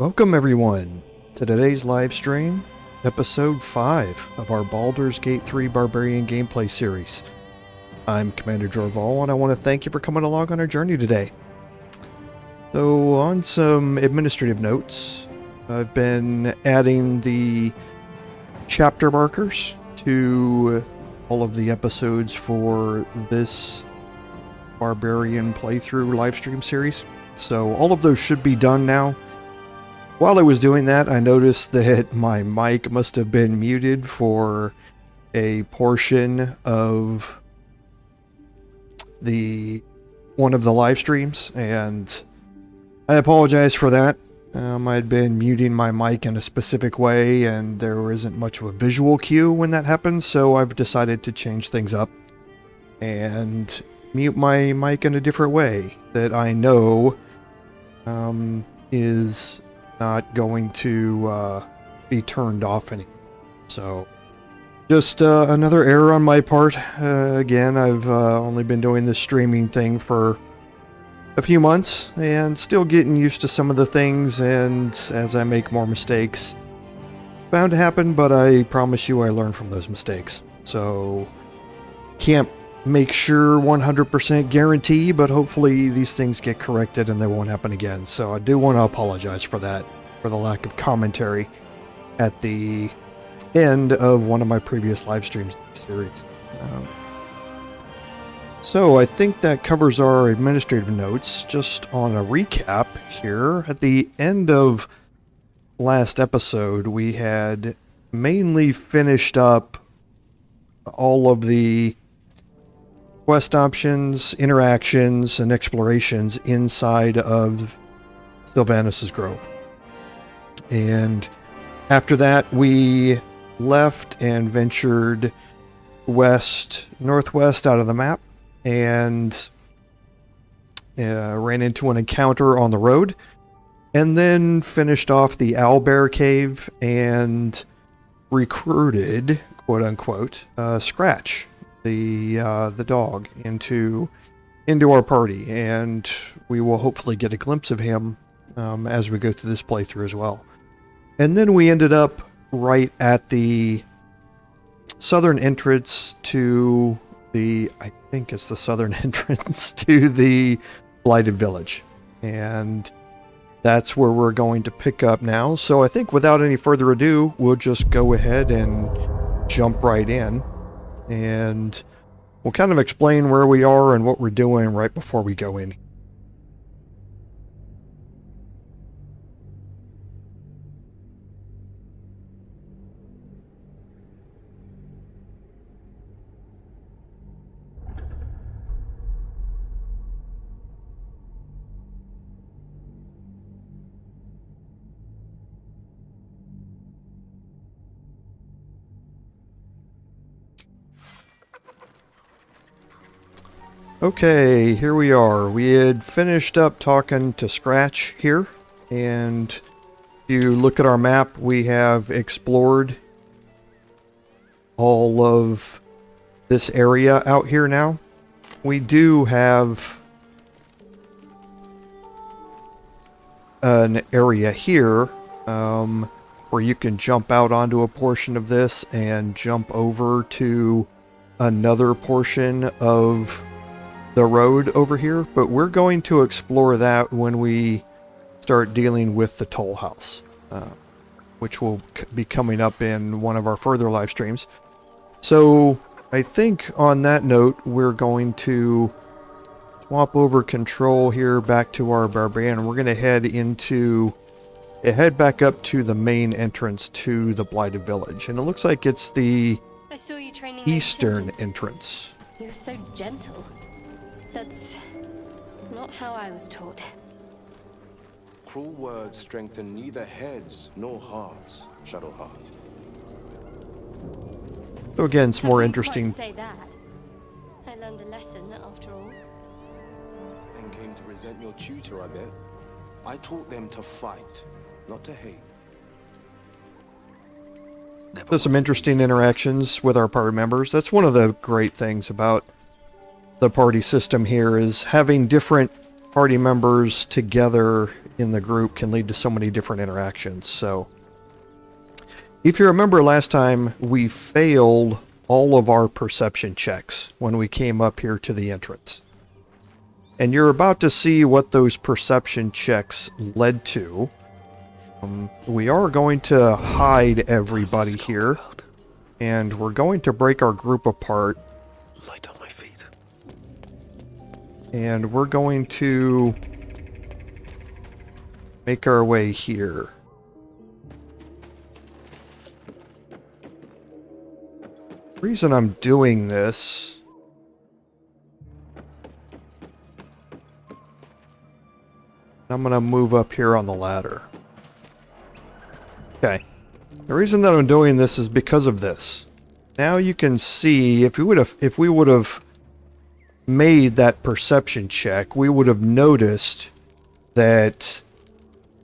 Welcome everyone to today's live stream, episode 5 of our Baldur's Gate 3 Barbarian gameplay series. I'm Commander Jorval and I want to thank you for coming along on our journey today. So on some administrative notes, I've been adding the chapter markers to all of the episodes for this Barbarian playthrough livestream series. So all of those should be done now. While I was doing that, I noticed that my mic must have been muted for a portion of one of the live streams, and I apologize for that. I'd been muting my mic in a specific way, and there isn't much of a visual cue when that happens, so I've decided to change things up and mute my mic in a different way that I know is not going to be turned off anymore. So just another error on my part. Again, I've only been doing this streaming thing for a few months and still getting used to some of the things, and as I make more mistakes, bound to happen, but I promise you I learn from those mistakes. So can't make sure 100% guarantee, but hopefully these things get corrected and they won't happen again. So I do want to apologize for that, for the lack of commentary at the end of one of my previous live streams series. So I think that covers our administrative notes. Just on a recap here, at the end of last episode, we had mainly finished up all of the quest options, interactions, and explorations inside of Sylvanus' Grove. And after that, we left and ventured northwest out of the map, and ran into an encounter on the road, and then finished off the Owlbear Cave and recruited, quote unquote, Scratch, the dog, into our party, and we will hopefully get a glimpse of him as we go through this playthrough as well. And then we ended up right at the southern entrance to I think it's the southern entrance to the Blighted Village, and that's where we're going to pick up now. So I think without any further ado, we'll just go ahead and jump right in, and we'll kind of explain where we are and what we're doing right before we go in. Okay, here we are. We had finished up talking to Scratch here, and if you look at our map, we have explored all of this area out here now. We do have an area here where you can jump out onto a portion of this and jump over to another portion of the road over here, but we're going to explore that when we start dealing with the toll house, which will be coming up in one of our further live streams. So I think on that note, we're going to swap over control here back to our Barbarian. We're going to head back up to the main entrance to the Blighted Village, and it looks like it's the eastern entrance. You're so gentle. That's not how I was taught. Cruel words strengthen neither heads nor hearts, Shadowheart. So again, it's more interesting. Say that. I learned a lesson after all. And came to resent your tutor, I bet. I taught them to fight, not to hate. There's some interesting interactions with our party members. That's one of the great things about the party system here, is having different party members together in the group can lead to so many different interactions. So, if you remember last time, we failed all of our perception checks when we came up here to the entrance. And you're about to see what those perception checks led to. We are going to hide everybody here, and we're going to break our group apart. Light on my feet. And we're going to make our way here. The reason I'm doing this I'm going to move up here on the ladder. Okay. The reason that I'm doing this is because of this. Now you can see if we would have made that perception check, we would have noticed that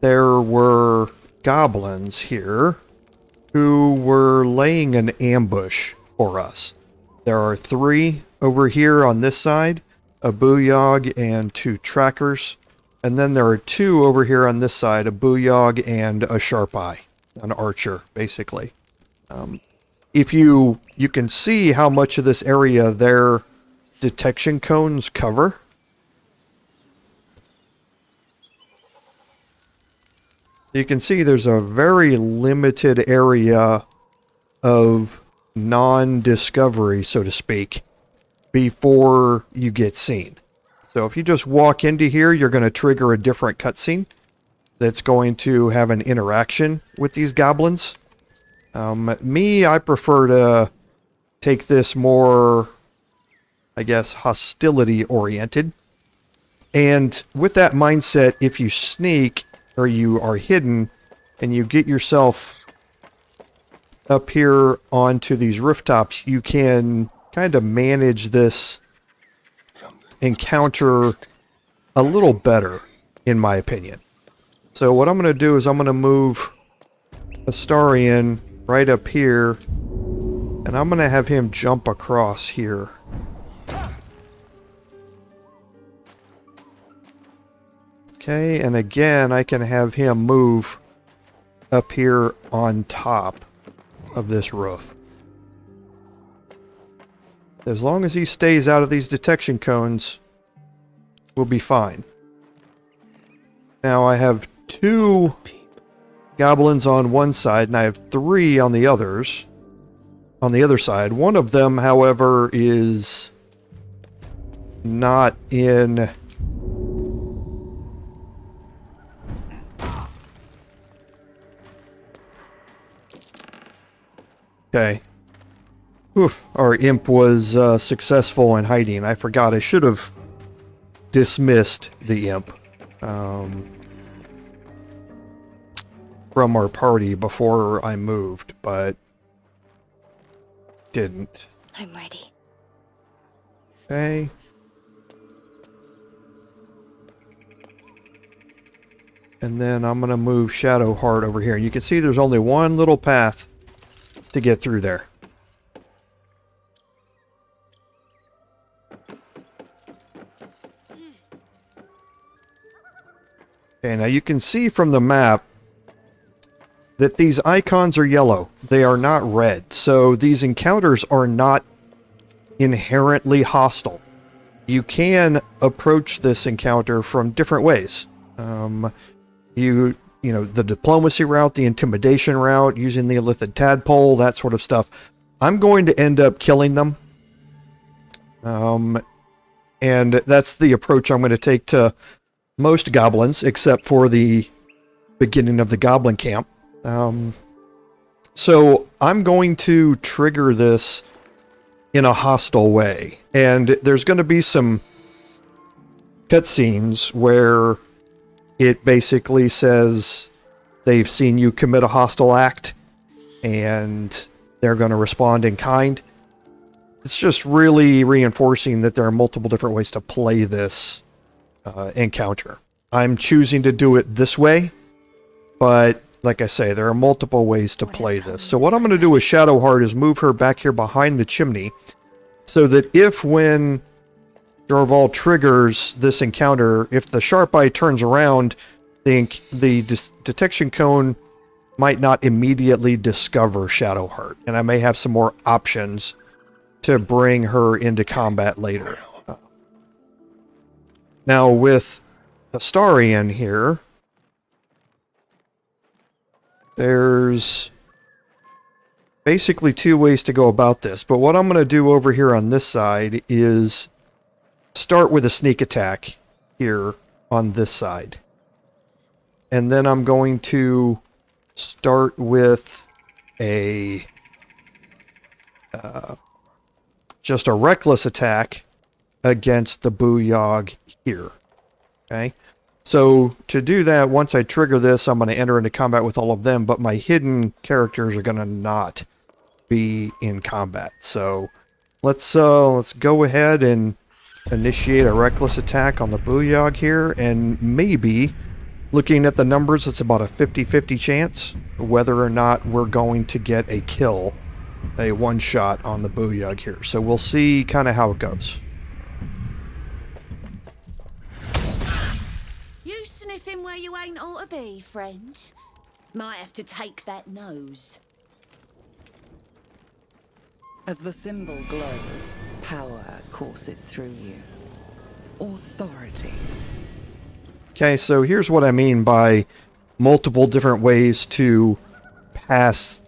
there were goblins here who were laying an ambush for us. There are 3 over here on this side, a booyog and 2 trackers. And then there are 2 over here on this side, a booyog and a sharp eye, an archer, basically. If you can see how much of this area their detection cones cover. You can see there's a very limited area of non-discovery, so to speak, before you get seen. So if you just walk into here, you're going to trigger a different cutscene that's going to have an interaction with these goblins. I prefer to take this more, I guess, hostility-oriented. And with that mindset, if you sneak or you are hidden and you get yourself up here onto these rooftops, you can kind of manage this encounter a little better, in my opinion. So what I'm going to do is I'm going to move Astarion right up here, and I'm going to have him jump across here. Okay, and again, I can have him move up here on top of this roof. As long as he stays out of these detection cones, we'll be fine. Now I have 2 goblins on one side, and I have 3 on the others. On the other side. One of them, however, is not in... Okay. Oof, our imp was successful in hiding. I forgot, I should have dismissed the imp from our party before I moved, but didn't. I'm ready. Okay. And then I'm going to move Shadowheart over here. You can see there's only one little path to get through there. Okay, now you can see from the map that these icons are yellow. They are not red. So these encounters are not inherently hostile. You can approach this encounter from different ways. You know, the diplomacy route, the intimidation route, using the illithid tadpole, that sort of stuff. I'm going to end up killing them. And that's the approach I'm going to take to most goblins, except for the beginning of the goblin camp. So I'm going to trigger this in a hostile way. And there's going to be some cutscenes where it basically says they've seen you commit a hostile act and they're going to respond in kind. It's just really reinforcing that there are multiple different ways to play this encounter. I'm choosing to do it this way, but like I say, there are multiple ways to play this. So what I'm going to do with Shadowheart is move her back here behind the chimney so that when Jorval triggers this encounter, if the sharp eye turns around, the detection cone might not immediately discover Shadowheart, and I may have some more options to bring her into combat later. Now with Astarion here, there's basically two ways to go about this, but what I'm going to do over here on this side is start with a sneak attack here on this side. And then I'm going to start with a just a reckless attack against the Booyog here. Okay? So to do that, once I trigger this, I'm going to enter into combat with all of them, but my hidden characters are going to not be in combat. So let's go ahead and initiate a reckless attack on the Booyog here, and maybe, looking at the numbers, it's about a 50-50 chance whether or not we're going to get a kill, a one-shot on the Booyog here. So we'll see kind of how it goes. You sniffing where you ain't ought to be, friend? Might have to take that nose. As the symbol glows, power courses through you. Authority. Okay, so here's what I mean by multiple different ways to pass,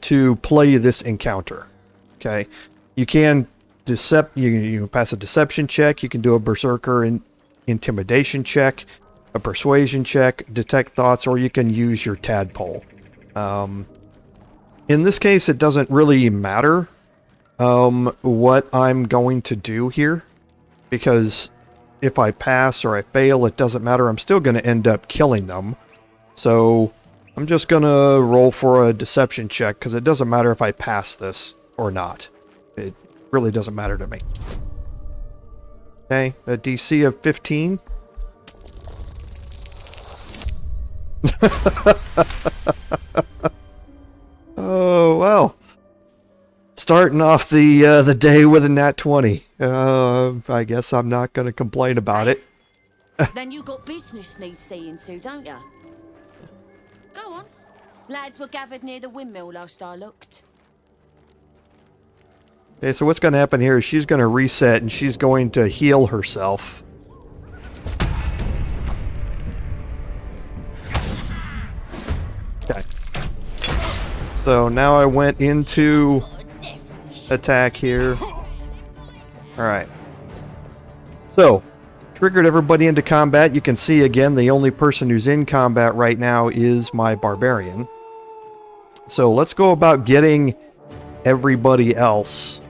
to play this encounter. Okay, you can you pass a deception check, you can do a berserker intimidation check, a persuasion check, detect thoughts, or you can use your tadpole. In this case, it doesn't really matter what I'm going to do here, because if I pass or I fail, it doesn't matter. I'm still going to end up killing them. So I'm just going to roll for a deception check, because it doesn't matter if I pass this or not. It really doesn't matter to me. Okay, a DC of 15. Oh, well. Starting off the day with a nat 20. I guess I'm not going to complain about it. Then you got business needs seeing to, don't ya? Go on. Lads were gathered near the windmill last I looked. Okay, so what's going to happen here is she's going to reset and she's going to heal herself. Okay. So now I went into attack here. Alright. So, triggered everybody into combat. You can see again the only person who's in combat right now is my Barbarian. So let's go about getting everybody else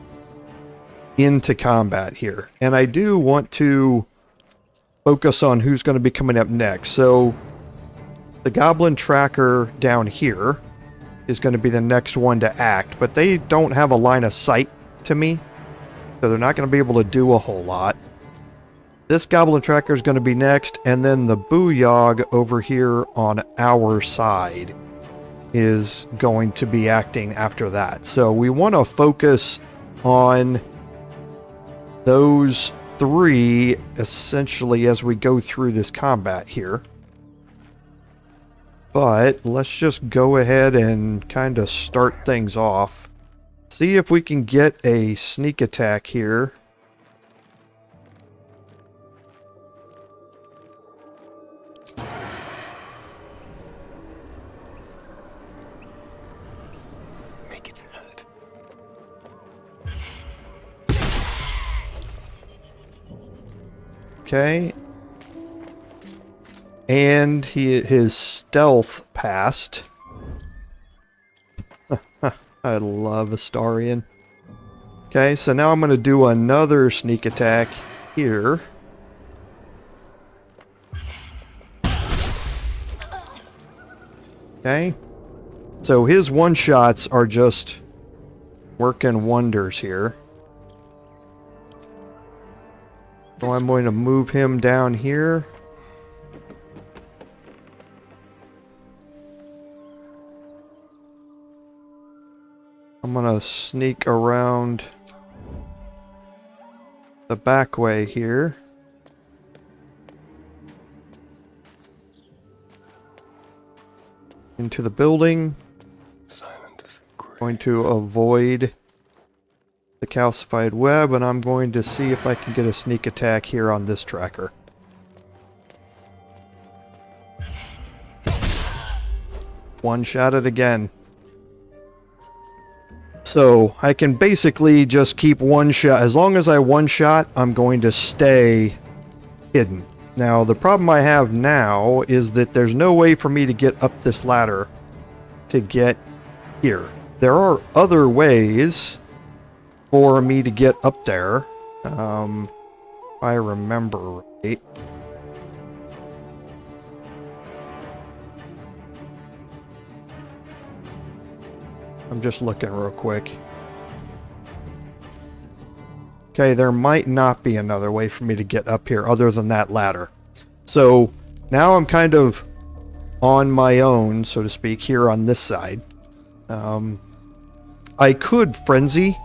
into combat here. And I do want to focus on who's going to be coming up next. So the Goblin Tracker down here is going to be the next one to act, but they don't have a line of sight to me, so they're not going to be able to do a whole lot. This Goblin Tracker is going to be next, and then the Booyog over here on our side is going to be acting after that. So we want to focus on those three essentially as we go through this combat here. But let's just go ahead and kind of start things off. See if we can get a sneak attack here. Make it hurt. Okay. And his stealth passed. I love Astarion. Okay, so now I'm going to do another sneak attack here. Okay. So his one-shots are just working wonders here. So I'm going to move him down here. I'm gonna sneak around the back way here. into the building. Silent as the grave. Going to avoid the calcified web, and I'm going to see if I can get a sneak attack here on this tracker. One shot it again. So I can basically just keep one shot. As long as I one shot, I'm going to stay hidden. Now, the problem I have now is that there's no way for me to get up this ladder to get here. There are other ways for me to get up there, if I remember right. I'm just looking real quick. Okay, there might not be another way for me to get up here other than that ladder. So now I'm kind of on my own, so to speak, here on this side. I could frenzy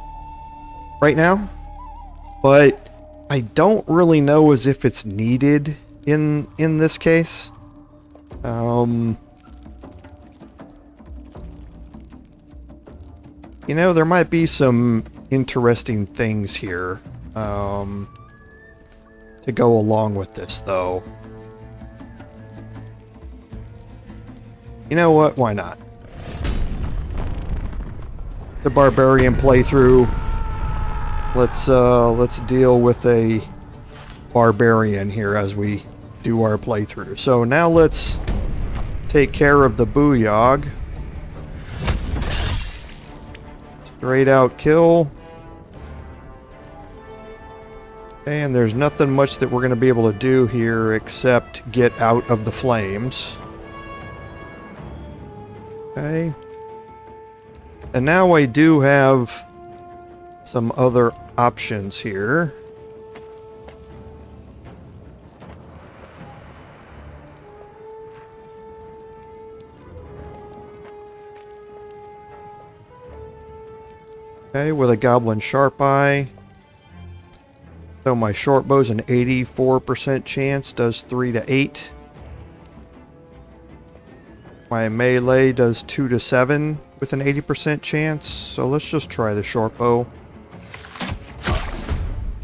right now, but I don't really know as if it's needed in this case. You know, there might be some interesting things here to go along with this, though. You know what? Why not? The Barbarian playthrough. Let's deal with a Barbarian here as we do our playthrough. So now let's take care of the Booyog. Straight out kill. And there's nothing much that we're going to be able to do here except get out of the flames. Okay. And now I do have some other options here. Okay, with a Goblin Sharp Eye. So my short bow's an 84% chance, does 3 to 8. My melee does 2 to 7 with an 80% chance. So let's just try the short bow.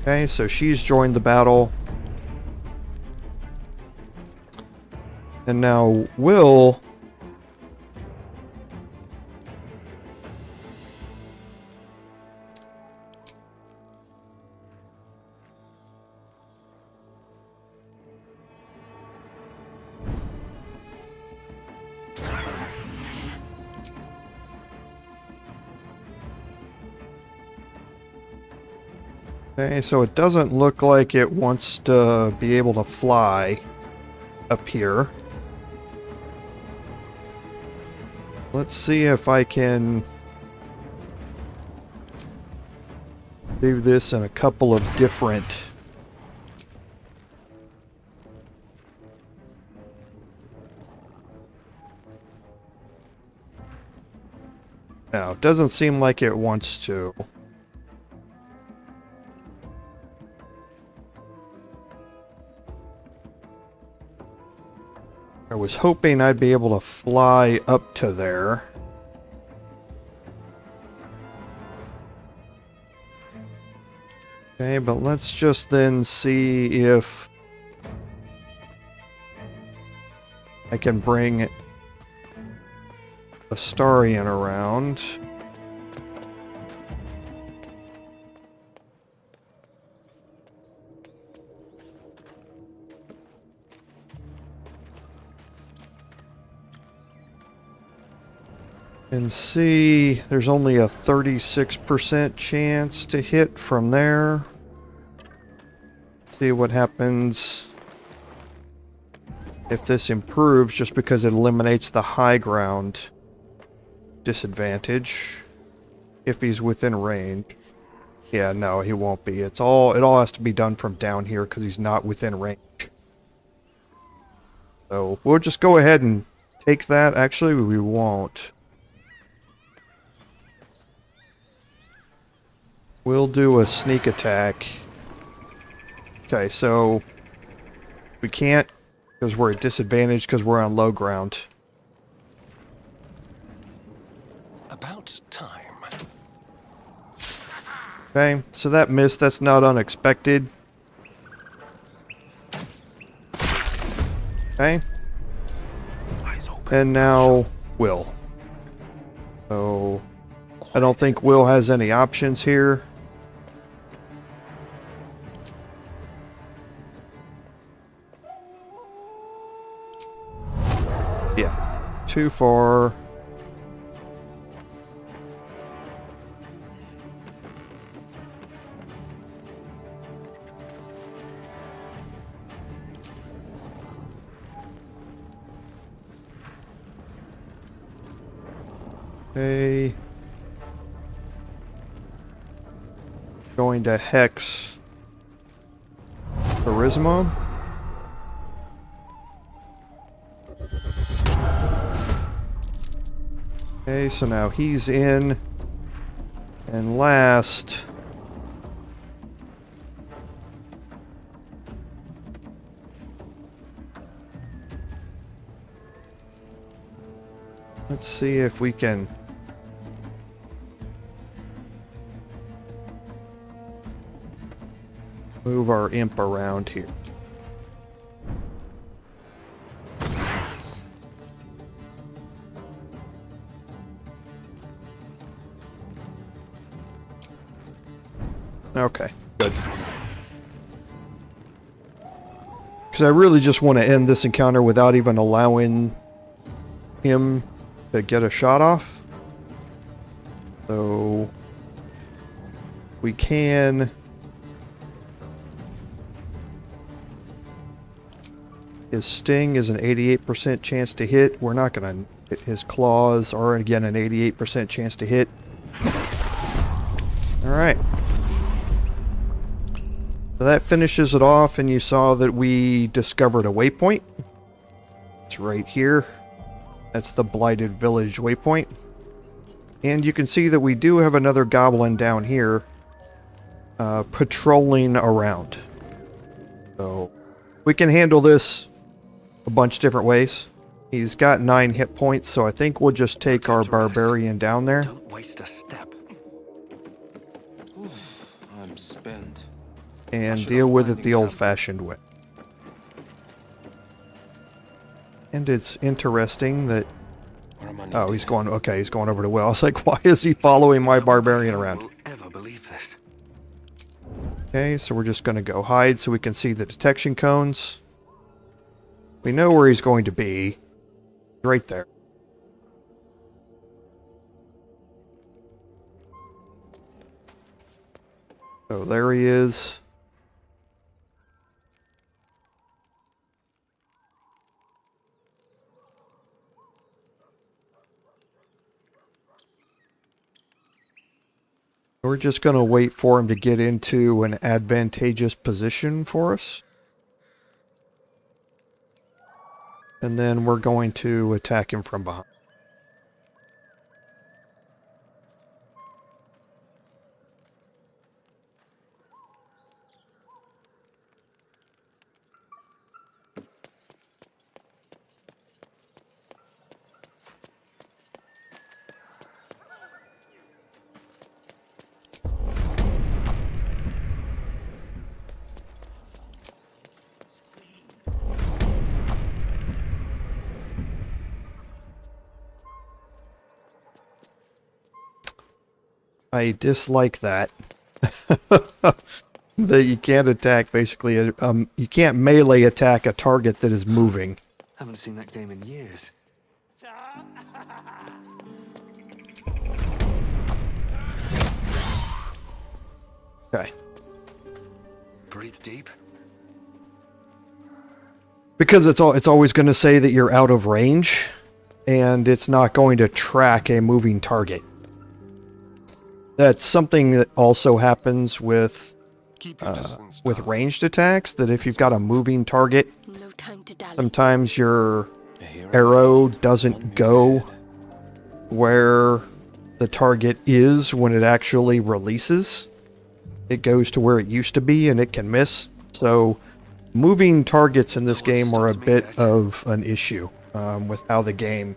Okay, so she's joined the battle. And now Will... Okay, so it doesn't look like it wants to be able to fly up here. Let's see if I can do this in a couple of different... No, it doesn't seem like it wants to. I was hoping I'd be able to fly up to there. Okay, but let's just then see if I can bring Astarion around. And see, there's only a 36% chance to hit from there. See what happens if this improves, just because it eliminates the high ground disadvantage if he's within range. Yeah, no, he won't be. It all has to be done from down here because he's not within range. So we'll just go ahead and take that. Actually, we won't. We'll do a sneak attack. Okay, so we can't because we're at disadvantage because we're on low ground. Okay, so that missed. That's not unexpected. Okay. And now Will. So I don't think Will has any options here. Yeah, too far. Okay. Going to Hex Charisma. Okay, so now he's in. And last. Let's see if we can move our imp around here. Okay, good. Because I really just want to end this encounter without even allowing him to get a shot off. So we can his sting is an 88% chance to hit. We're not going to hit his claws, are again an 88% chance to hit. Alright. So that finishes it off, and you saw that we discovered a waypoint. It's right here. That's the Blighted Village waypoint. And you can see that we do have another goblin down here patrolling around. So we can handle this a bunch different ways. He's got 9 hit points, so I think we'll just take our barbarian down there. Don't waste a step. I'm spent. And deal with it the old-fashioned way. And it's interesting that... Oh, he's going... Okay, he's going over to Will. I was like, why is he following my barbarian around? Ever believe this? Okay, so we're just going to go hide so we can see the detection cones. We know where he's going to be. Right there. So there he is. We're just going to wait for him to get into an advantageous position for us. And then we're going to attack him from behind. I dislike that. That you can't attack basically, you can't melee attack a target that is moving. Haven't seen that game in years. Okay. Breathe deep. Because it's always going to say that you're out of range, and it's not going to track a moving target. That's something that also happens with ranged attacks, that if you've got a moving target, No time to dally. sometimes your arrow doesn't go where the target is when it actually releases. It goes to where it used to be, and it can miss. So moving targets in this game are a bit of an issue with how the game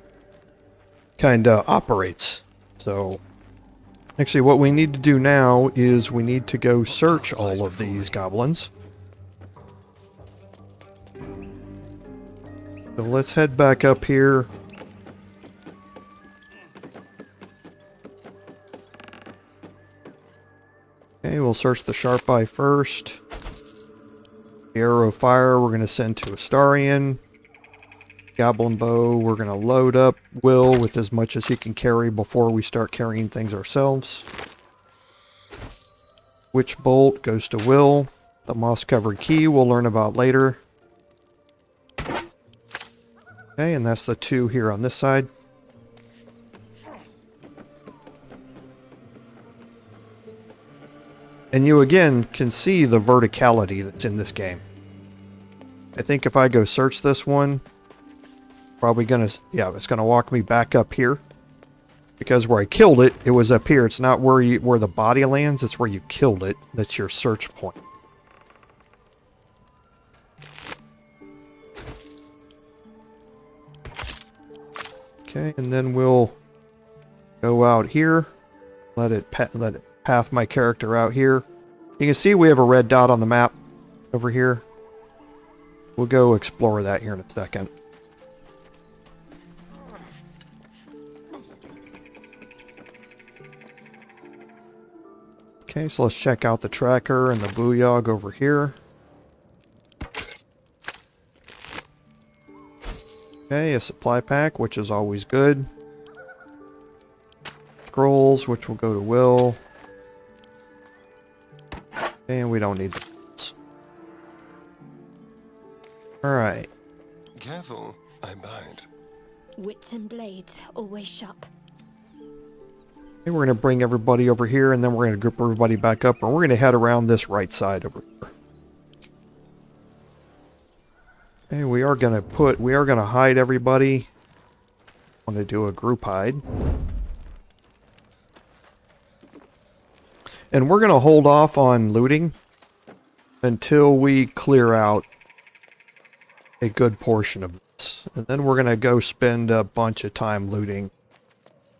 kind of operates. So Actually, what we need to do now is we need to go search all of these goblins. So let's head back up here. Okay, we'll search the Sharp Eye first. The Arrow of Fire we're going to send to Astarion. Goblin Bow we're going to load up Will with as much as he can carry before we start carrying things ourselves. Witch Bolt goes to Will. The Moss-Covered Key we'll learn about later. Okay, and that's the 2 here on this side. And you again can see the verticality that's in this game. I think if I go search this one, probably gonna, yeah, it's gonna walk me back up here. Because where I killed it, it was up here. It's not where the body lands, it's where you killed it. That's your search point. Okay, and then we'll go out here. Let it path my character out here. You can see we have a red dot on the map over here. We'll go explore that here in a second. Okay, so let's check out the tracker and the booyog over here. Okay, a supply pack, which is always good. Scrolls, which will go to Will. And we don't need those. Alright. Careful, I bite. Wits and blades, always sharp. Okay, we're going to bring everybody over here, and then we're going to group everybody back up, and we're going to head around this right side over here. Okay, we are going to hide everybody. I want to do a group hide. And we're going to hold off on looting until we clear out a good portion of this. And then we're going to go spend a bunch of time looting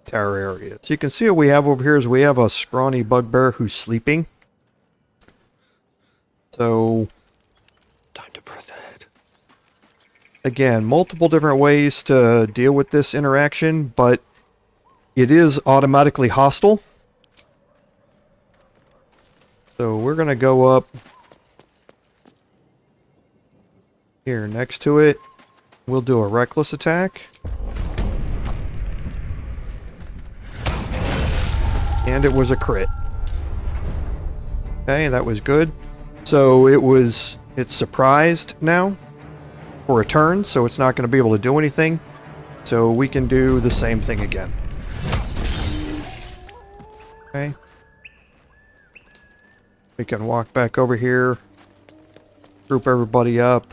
tower area. So you can see what we have over here is we have a scrawny bugbear who's sleeping. So, Time to press ahead. again, multiple different ways to deal with this interaction, but it is automatically hostile. So we're going to go up here next to it. We'll do a reckless attack. And it was a crit. Okay, that was good. So it's surprised now for a turn, so it's not going to be able to do anything. So we can do the same thing again. Okay. We can walk back over here, group everybody up,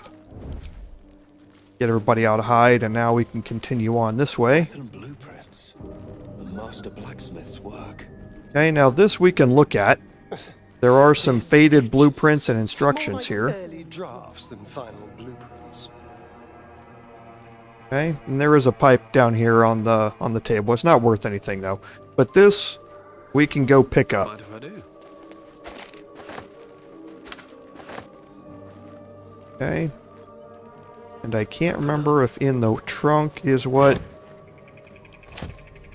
get everybody out of hide, and now we can continue on this way. And blueprints. The master blacksmith's work. Okay, now this we can look at. There are some faded blueprints and instructions here. Early drafts than final blueprints. Okay, and there is a pipe down here on the table. It's not worth anything though. But this we can go pick up. Mind if I do? Okay. And I can't remember if in the trunk is what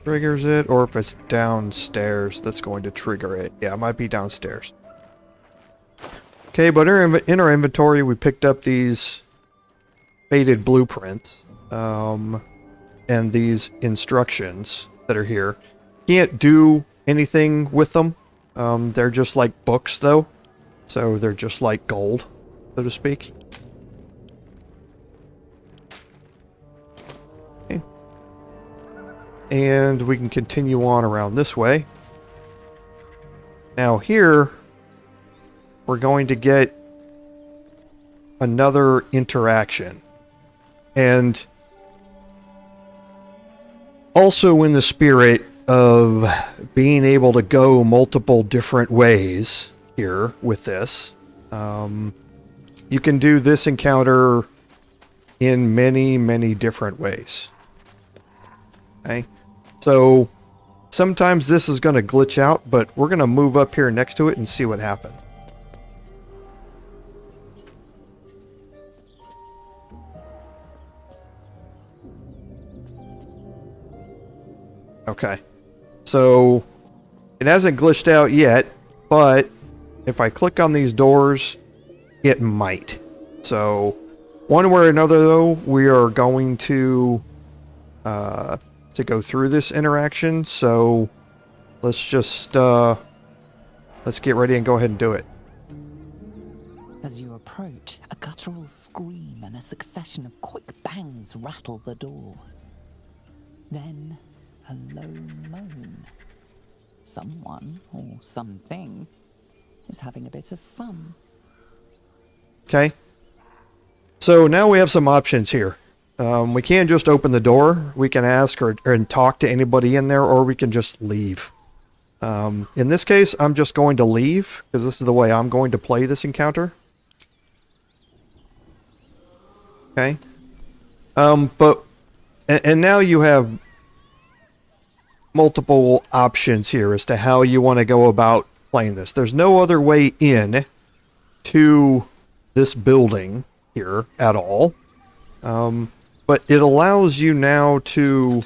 triggers it, or if it's downstairs that's going to trigger it. Yeah, it might be downstairs. Okay, but in our inventory, we picked up these faded blueprints, and these instructions that are here. Can't do anything with them. They're just like books, though. So they're just like gold, so to speak. And we can continue on around this way. Now here, we're going to get another interaction. And also in the spirit of being able to go multiple different ways here with this, you can do this encounter in many, many different ways. Okay? So, sometimes this is going to glitch out, but we're going to move up here next to it and see what happens. Okay, so it hasn't glitched out yet, but if I click on these doors, it might. So one way or another, though, we are going to go through this interaction. So let's just let's get ready and go ahead and do it. As you approach, a guttural scream and a succession of quick bangs rattle the door. Then a low moan. Someone, or something, is having a bit of fun. Okay. So now we have some options here. We can just open the door. We can ask or talk to anybody in there, or we can just leave. In this case, I'm just going to leave, because this is the way I'm going to play this encounter. Okay. But now you have multiple options here as to how you want to go about playing this. There's no other way in to this building here at all. But it allows you now to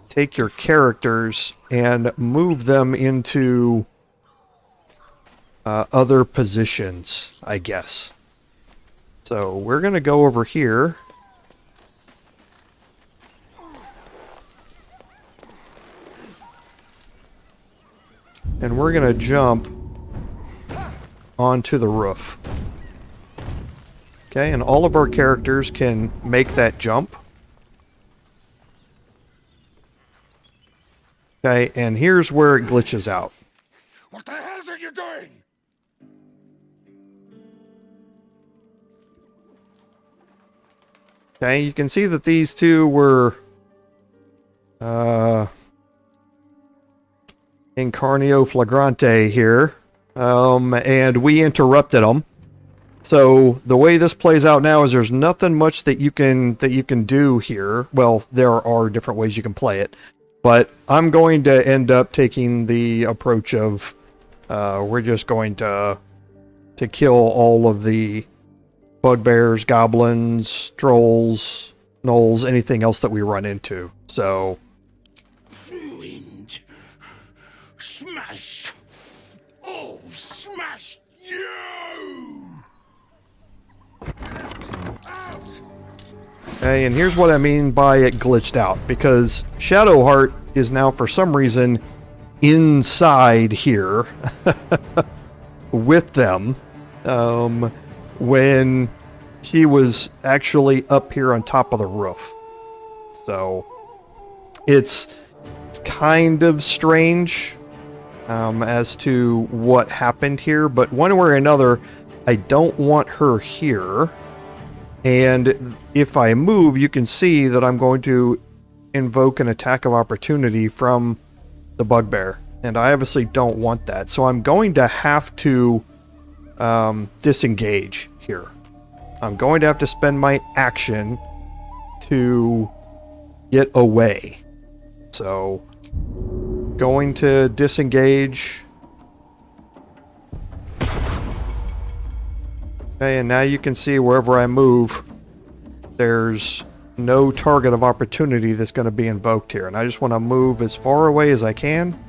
take your characters and move them into other positions, I guess. So we're going to go over here. And we're going to jump onto the roof. Okay, and all of our characters can make that jump. Okay, and here's where it glitches out. What the hell are you doing? Okay, you can see that these two were Incarnio Flagrante here, and we interrupted them. So the way this plays out now is there's nothing much that you can do here. Well, there are different ways you can play it, but I'm going to end up taking the approach of we're just going to kill all of the bugbears, goblins, trolls, gnolls, anything else that we run into. So Ruined. Smash. Oh, smash you! Out! okay, and here's what I mean by it glitched out, because Shadowheart is now for some reason inside here with them when she was actually up here on top of the roof. So it's kind of strange as to what happened here, but one way or another, I don't want her here. And if I move, you can see that I'm going to invoke an attack of opportunity from the bugbear, and I obviously don't want that. So I'm going to have to disengage here. I'm going to have to spend my action to get away. So going to disengage. Okay, and now you can see wherever I move, there's no target of opportunity that's going to be invoked here. And I just want to move as far away as I can.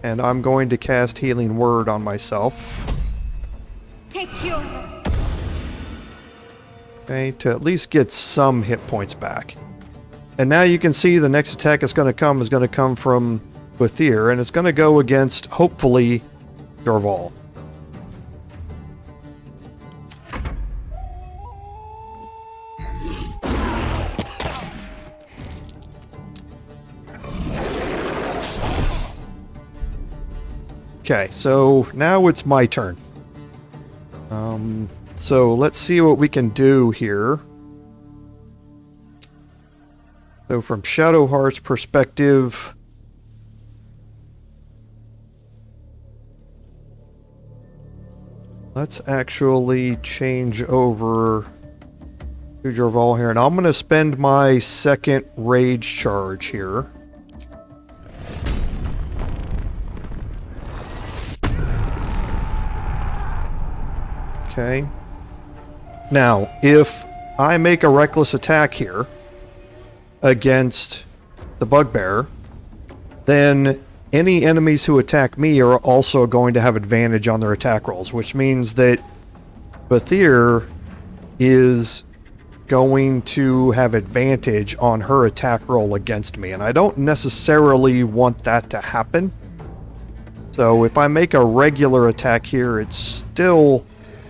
And I'm going to cast Healing Word on myself. Take your... Okay, to at least get some hit points back. And now you can see the next attack is going to come from Buthier, and it's going to go against, hopefully, Jorval. Okay, so now it's my turn. So let's see what we can do here. So from Shadowheart's perspective, let's actually change over to Jorval here, and I'm going to spend my second rage charge here. Okay. Now, if I make a reckless attack here against the Bugbear, then any enemies who attack me are also going to have advantage on their attack rolls, which means that Bathir is going to have advantage on her attack roll against me, and I don't necessarily want that to happen. So if I make a regular attack here, it's still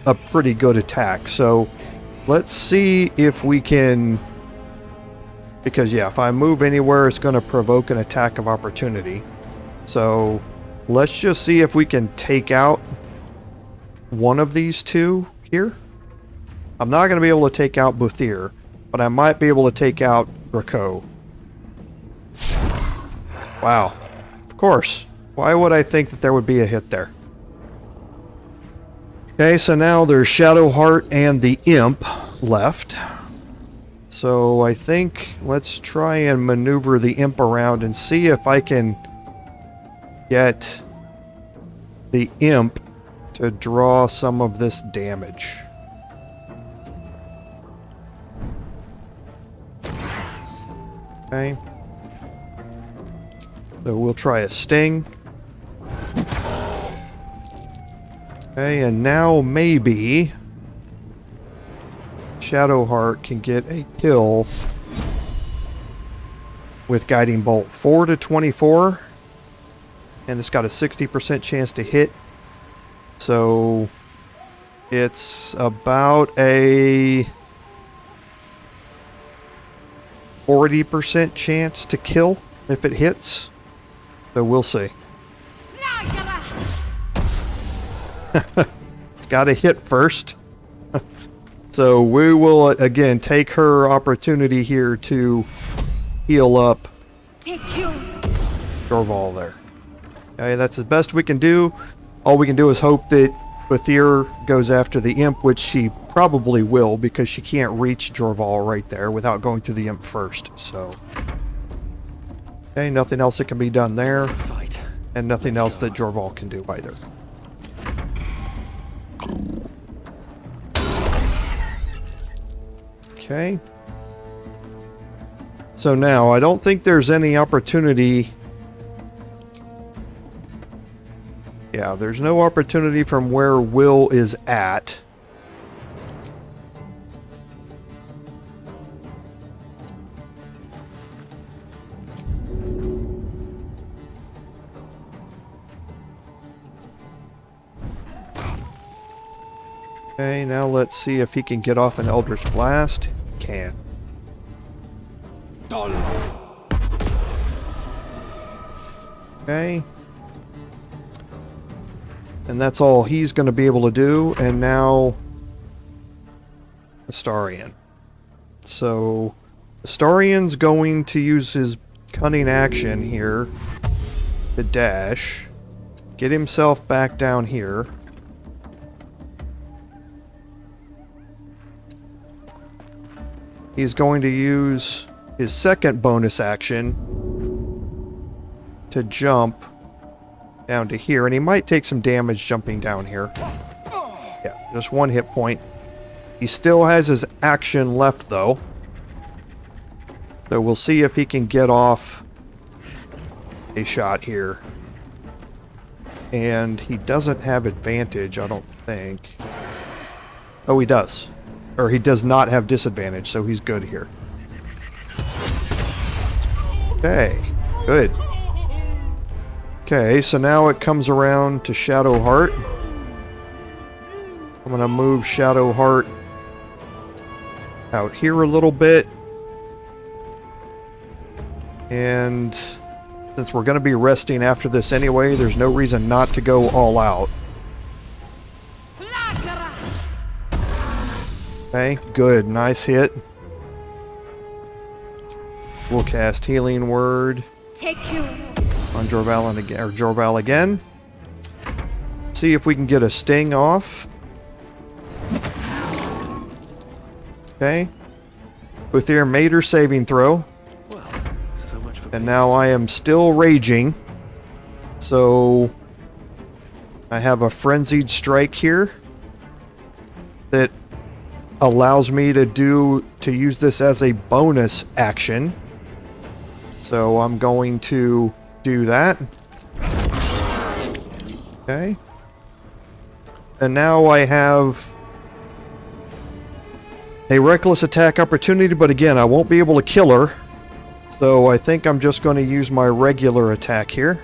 a pretty good attack. So let's see if we can... Because yeah, if I move anywhere, it's going to provoke an attack of opportunity. So let's just see if we can take out one of these two here. I'm not going to be able to take out Bathir, but I might be able to take out Draco. Wow. Of course. Why would I think that there would be a hit there? Okay, so now there's Shadowheart and the Imp left. So I think let's try and maneuver the Imp around and see if I can get the Imp to draw some of this damage. Okay. So we'll try a Sting. Okay, and now maybe Shadowheart can get a kill with Guiding Bolt. 4 to 24. And it's got a 60% chance to hit. So it's about a 40% chance to kill if it hits. So we'll see. It's got to hit first. So we will again take her opportunity here to heal up Dorval there. Okay, that's the best we can do. All we can do is hope that Bathir goes after the Imp, which she probably will, because she can't reach Jorval right there without going through the Imp first. So, okay, nothing else that can be done there, and nothing else that Jorval can do either. Okay. So now, I don't think there's any opportunity... Yeah, there's no opportunity from where Will is at. Okay, now let's see if he can get off an Eldritch Blast. Can. Okay. And that's all he's going to be able to do. And now Astarion. So Astarion's going to use his cunning action here to dash, get himself back down here. He's going to use his second bonus action to jump down to here, and he might take some damage jumping down here. Yeah, just one hit point. He still has his action left, though. So we'll see if he can get off a shot here. And he doesn't have advantage, I don't think. Oh, he does. Or he does not have disadvantage, so he's good here. Okay, good. Okay, so now it comes around to Shadowheart. I'm gonna move Shadowheart out here a little bit. And since we're gonna be resting after this anyway, there's no reason not to go all out. Okay, good, nice hit. We'll cast Healing Word on Jorval again, or Jorval again. See if we can get a sting off. Okay. Bathir made her saving throw. And now I am still raging. So I have a frenzied strike here. allows me to use this as a bonus action. So I'm going to do that. Okay. And now I have a reckless attack opportunity, but again, I won't be able to kill her. So I think I'm just going to use my regular attack here.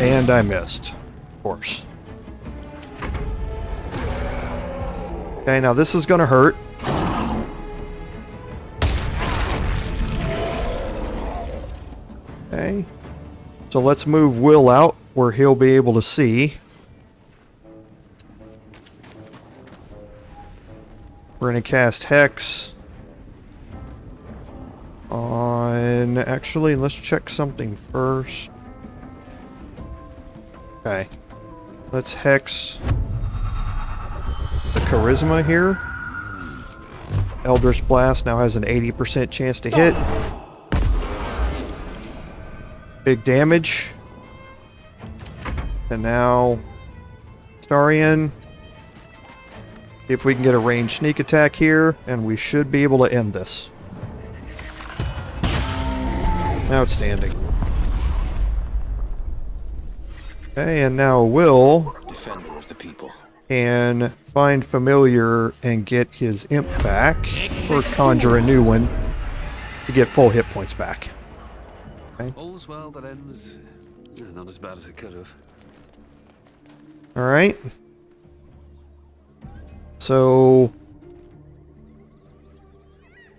And I missed, of course. Okay, now this is going to hurt. Okay. So let's move Will out where he'll be able to see. We're going to cast Hex on... Actually, let's check something first. Okay. Let's Hex the Charisma here. Eldritch Blast now has an 80% chance to hit. Big damage. And now Astarion. If we can get a ranged sneak attack here, and we should be able to end this. Outstanding. Okay, and now Will Defender of the people. can find Familiar and get his imp back, or conjure a new one to get full hit points back. Okay. All's well that ends. Not as bad as it could have. Alright. So,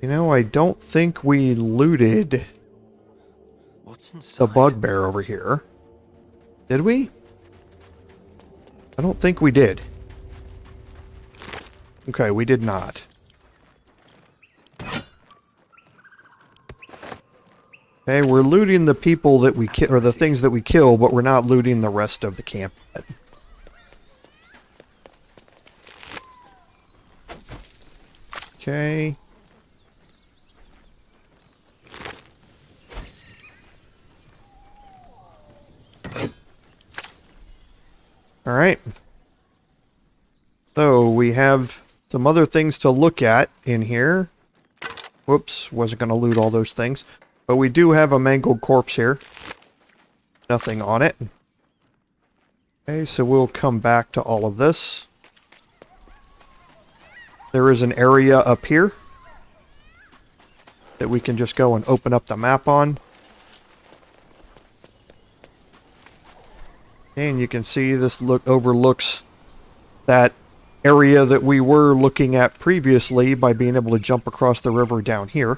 you know, I don't think we looted What's the inside? Bugbear over here. Did we? I don't think we did. Okay, we did not. Okay, we're looting the people that we kill, or the things that we kill, but we're not looting the rest of the camp yet. Okay. All right. So we have some other things to look at in here. Whoops, wasn't going to loot all those things. But we do have a mangled corpse here. Nothing on it. Okay, so we'll come back to all of this. There is an area up here that we can just go and open up the map on. And you can see this overlooks that area that we were looking at previously by being able to jump across the river down here,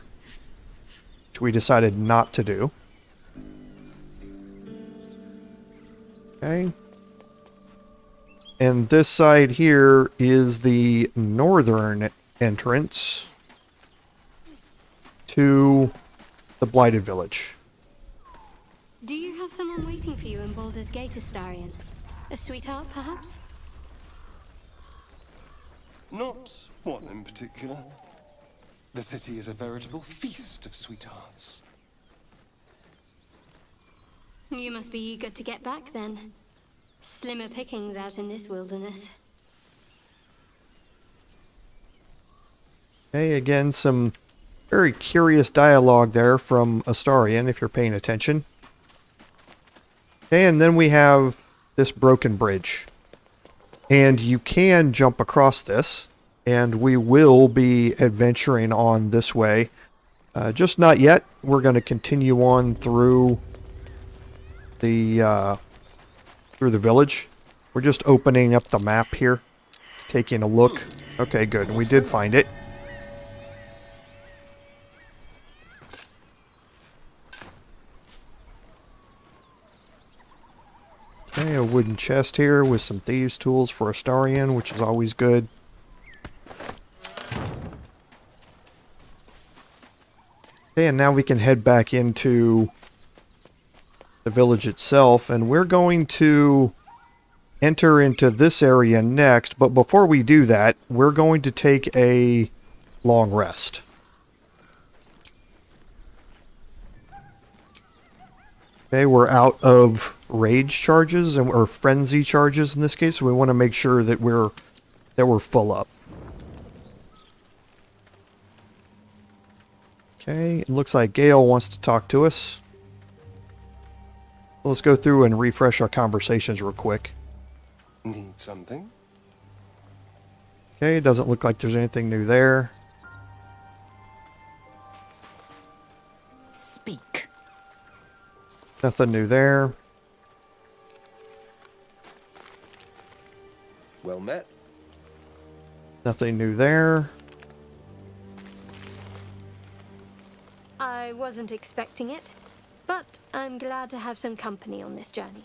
which we decided not to do. Okay. And this side here is the northern entrance to the Blighted Village. Do you have someone waiting for you in Baldur's Gate, Astarion? A sweetheart, perhaps? Not one in particular. The city is a veritable feast of sweethearts. You must be eager to get back, then. Slimmer pickings out in this wilderness. Okay, again, some very curious dialogue there from Astarion, if you're paying attention. Okay, and then we have this broken bridge. And you can jump across this, and we will be adventuring on this way. Just not yet. We're going to continue on through the village. We're just opening up the map here, taking a look. Okay, good. We did find it. Okay, a wooden chest here with some thieves' tools for Astarion, which is always good. Okay, and now we can head back into the village itself, and we're going to enter into this area next, but before we do that, we're going to take a long rest. Okay, we're out of rage charges, or frenzy charges in this case, so we want to make sure that we're full up. Okay, it looks like Gale wants to talk to us. Let's go through and refresh our conversations real quick. Need something? Okay, it doesn't look like there's anything new there. Speak. Nothing new there. Well met. Nothing new there. I wasn't expecting it, but I'm glad to have some company on this journey.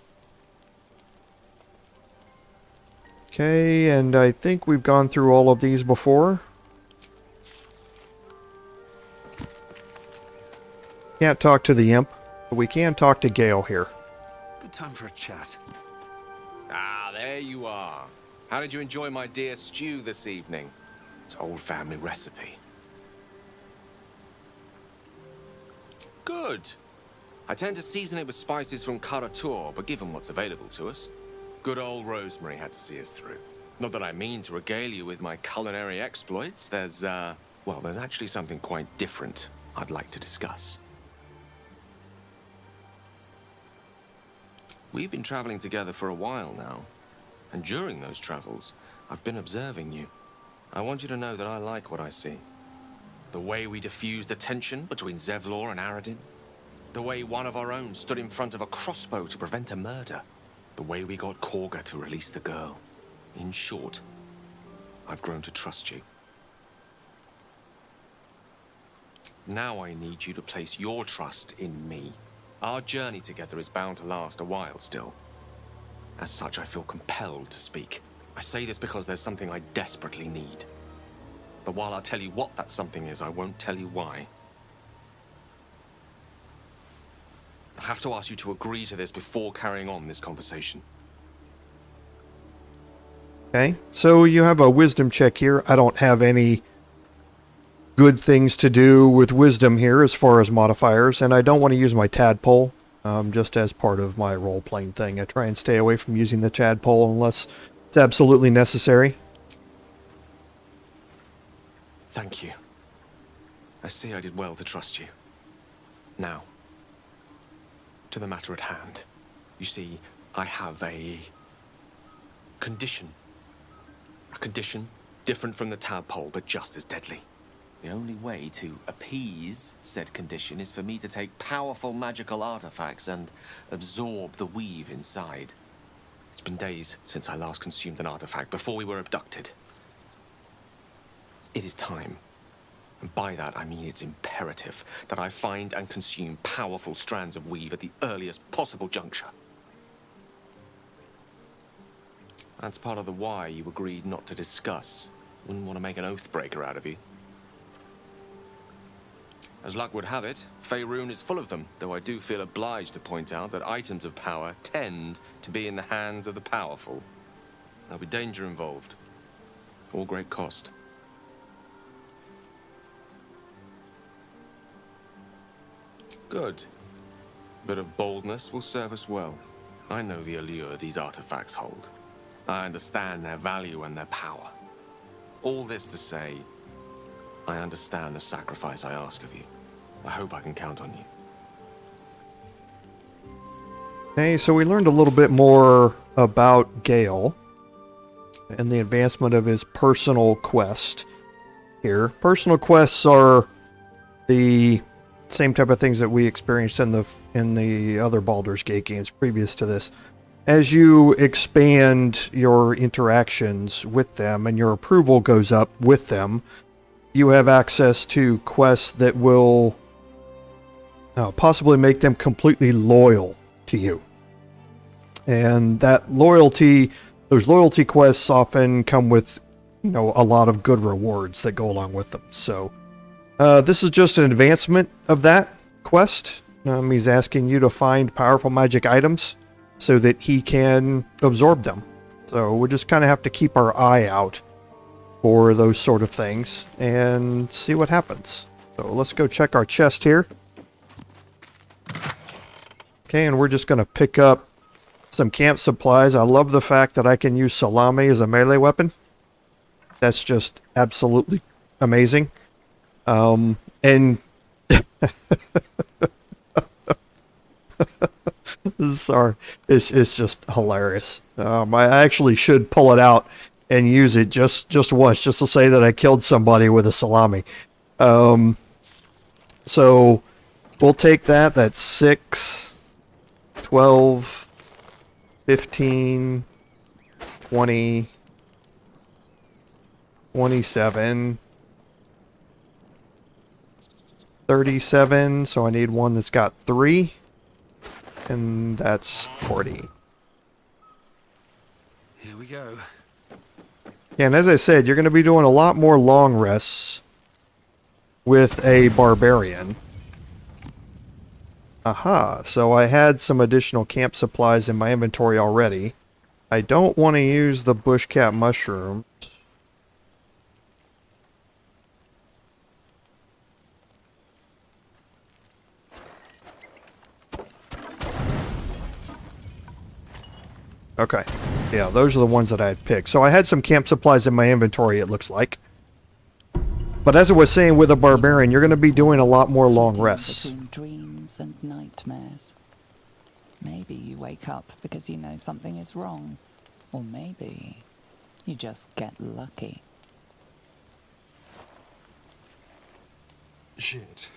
Okay, and I think we've gone through all of these before. Can't talk to the imp, but we can talk to Gale here. Good time for a chat. Ah, there you are. How did you enjoy my dear stew this evening? It's an old family recipe. Good. I tend to season it with spices from Karatur, but given what's available to us, good old Rosemary had to see us through. Not that I mean to regale you with my culinary exploits. There's actually something quite different I'd like to discuss. We've been traveling together for a while now, and during those travels, I've been observing you. I want you to know that I like what I see. The way we diffused the tension between Zevlor and Aradin. The way one of our own stood in front of a crossbow to prevent a murder. The way we got Korga to release the girl. In short, I've grown to trust you. Now I need you to place your trust in me. Our journey together is bound to last a while still. As such, I feel compelled to speak. I say this because there's something I desperately need. But while I'll tell you what that something is, I won't tell you why. I have to ask you to agree to this before carrying on this conversation. Okay, so you have a wisdom check here. I don't have any good things to do with wisdom here as far as modifiers, and I don't want to use my tadpole just as part of my role-playing thing. I try and stay away from using the tadpole unless it's absolutely necessary. Thank you. I see I did well to trust you. Now, to the matter at hand. You see, I have a condition. A condition different from the tadpole, but just as deadly. The only way to appease said condition is for me to take powerful magical artifacts and absorb the weave inside. It's been days since I last consumed an artifact, before we were abducted. It is time, and by that I mean it's imperative, that I find and consume powerful strands of weave at the earliest possible juncture. That's part of the why you agreed not to discuss. Wouldn't want to make an oath-breaker out of you. As luck would have it, Faerun is full of them, though I do feel obliged to point out that items of power tend to be in the hands of the powerful. There'll be danger involved, or great cost. Good. A bit of boldness will serve us well. I know the allure these artifacts hold. I understand their value and their power. All this to say, I understand the sacrifice I ask of you. I hope I can count on you. Okay, so we learned a little bit more about Gale and the advancement of his personal quest here. Personal quests are the same type of things that we experienced in the other Baldur's Gate games previous to this. As you expand your interactions with them and your approval goes up with them, you have access to quests that will possibly make them completely loyal to you. And that loyalty, those loyalty quests often come with, a lot of good rewards that go along with them. So this is just an advancement of that quest. He's asking you to find powerful magic items so that he can absorb them. So we'll just kind of have to keep our eye out for those sort of things and see what happens. So let's go check our chest here. Okay, and we're just going to pick up some camp supplies. I love the fact that I can use salami as a melee weapon. That's just absolutely amazing. And Sorry, it's just hilarious. I actually should pull it out and use it just once, just to say that I killed somebody with a salami. So we'll take that. That's 6, 12, 15, 20, 27, 37. So I need one that's got 3. And that's 40. Here we go. Yeah, and as I said, you're going to be doing a lot more long rests with a barbarian. Aha, so I had some additional camp supplies in my inventory already. I don't want to use the bushcat mushrooms. Okay. Yeah, those are the ones that I had picked. So I had some camp supplies in my inventory, it looks like. But as I was saying, with a barbarian, you're going to be doing a lot more long rests. Between dreams and nightmares. Maybe you wake up because you know something is wrong. Or maybe you just get lucky. Shit.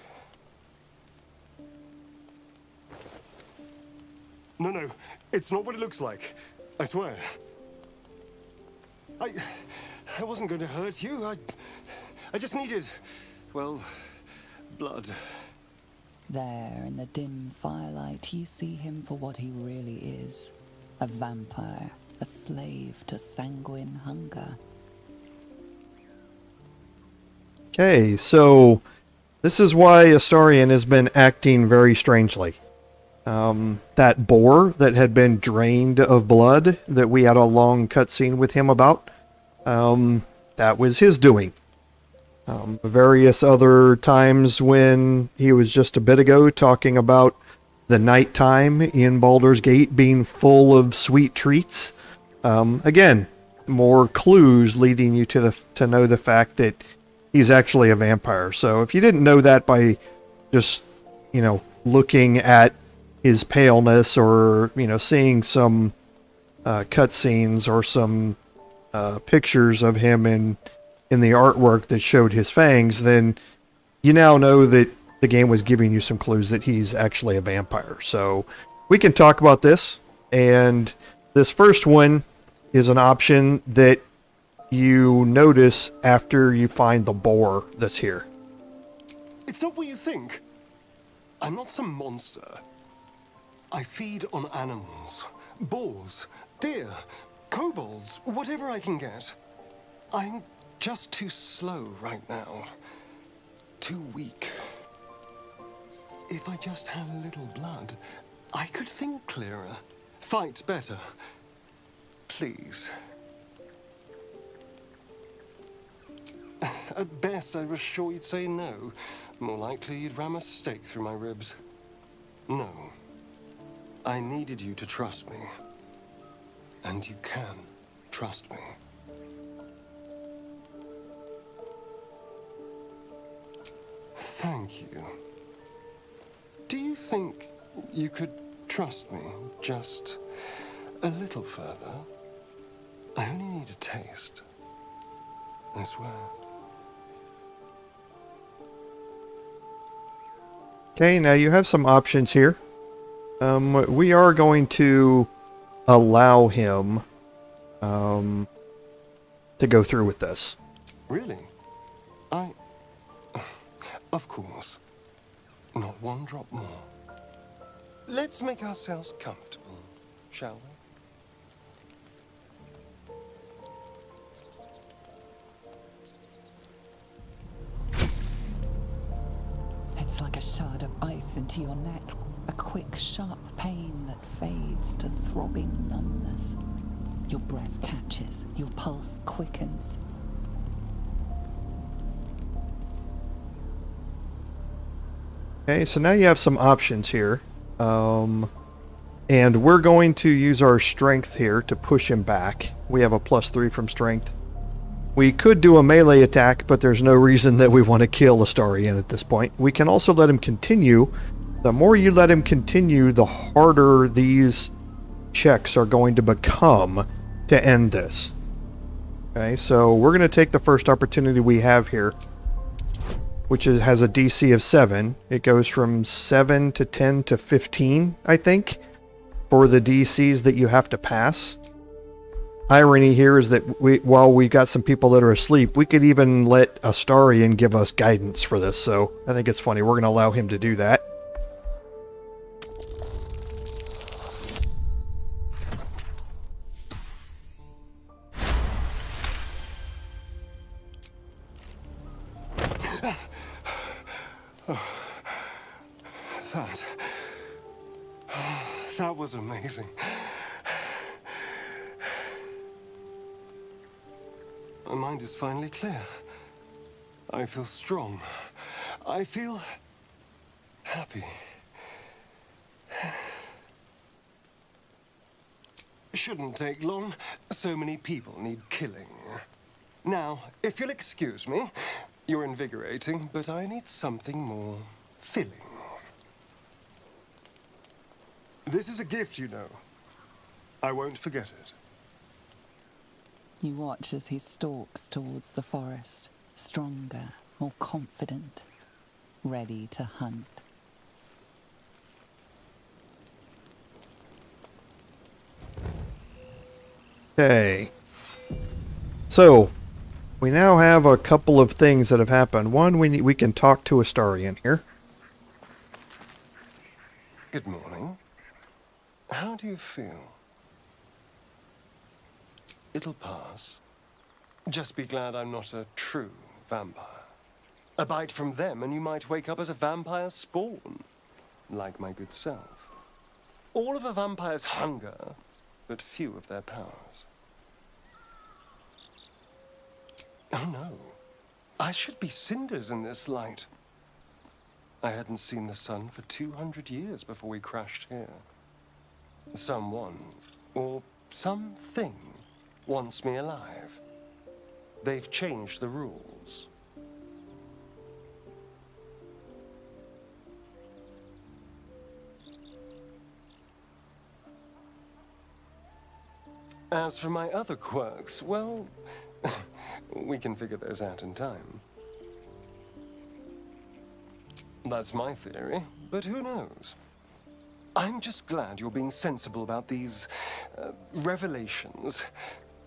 No, it's not what it looks like. I swear. I wasn't going to hurt you. I just needed, well, blood. There, in the dim firelight, you see him for what he really is. A vampire, a slave to sanguine hunger. Okay, so this is why Astarion has been acting very strangely. That boar that had been drained of blood that we had a long cutscene with him about, that was his doing. Various other times when he was just a bit ago talking about the nighttime in Baldur's Gate being full of sweet treats. Again, more clues leading you to know the fact that he's actually a vampire. So if you didn't know that by just, looking at his paleness or, seeing some cutscenes or some pictures of him in the artwork that showed his fangs, then you now know that the game was giving you some clues that he's actually a vampire. So we can talk about this. And this first one is an option that you notice after you find the boar that's here. It's not what you think. I'm not some monster. I feed on animals. Boars, deer, kobolds, whatever I can get. I'm just too slow right now. Too weak. If I just had a little blood, I could think clearer, fight better. Please. At best, I was sure you'd say no. More likely, you'd ram a stake through my ribs. No. I needed you to trust me. And you can trust me. Thank you. Do you think you could trust me just a little further? I only need a taste. I swear. Okay, now you have some options here. We are going to allow him to go through with this. Really? Of course. Not one drop more. Let's make ourselves comfortable, shall we? It's like a shard of ice into your neck. A quick, sharp pain that fades to throbbing numbness. Your breath catches, your pulse quickens. Okay, so now you have some options here. And we're going to use our strength here to push him back. We have a +3 from strength. We could do a melee attack, but there's no reason that we want to kill Astarion at this point. We can also let him continue. The more you let him continue, the harder these checks are going to become to end this. Okay, so we're going to take the first opportunity we have here, which has a DC of 7. It goes from 7 to 10 to 15, I think, for the DCs that you have to pass. Irony here is that while we got some people that are asleep, we could even let Astarion give us guidance for this, so I think it's funny. We're going to allow him to do that. That was amazing. My mind is finally clear. I feel strong. I feel happy. Shouldn't take long. So many people need killing. Now, if you'll excuse me, you're invigorating, but I need something more filling. This is a gift, you know. I won't forget it. You watch as he stalks towards the forest, stronger, more confident, ready to hunt. Okay. So, we now have a couple of things that have happened. One, we can talk to Astarion here. Good morning. How do you feel? It'll pass. Just be glad I'm not a true vampire. A bite from them and you might wake up as a vampire spawn, like my good self. All of a vampire's hunger, but few of their powers. Oh no, I should be cinders in this light. I hadn't seen the sun for 200 years before we crashed here. Someone, or something, wants me alive. They've changed the rules. As for my other quirks, well, we can figure those out in time. That's my theory, but who knows? I'm just glad you're being sensible about these revelations.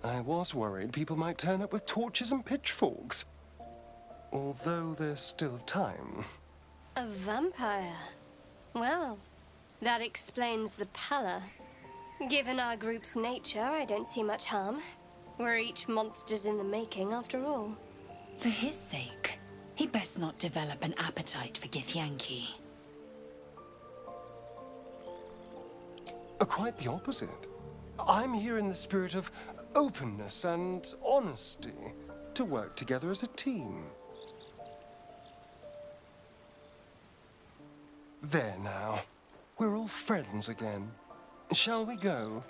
I was worried people might turn up with torches and pitchforks. Although there's still time. A vampire? Well, that explains the pallor. Given our group's nature, I don't see much harm. We're each monsters in the making, after all. For his sake, he'd best not develop an appetite for Githyanki. Quite the opposite. I'm here in the spirit of openness and honesty to work together as a team. There now. We're all friends again. Shall we go?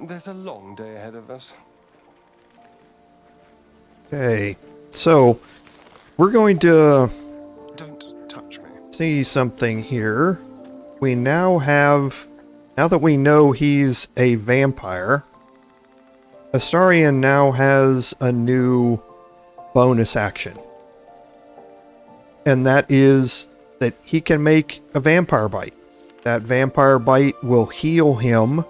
There's a long day ahead of us. Okay, so we're going to Don't touch me. see something here. We now have, now that we know he's a vampire, Astarion now has a new bonus action. And that is that he can make a vampire bite. That vampire bite will heal him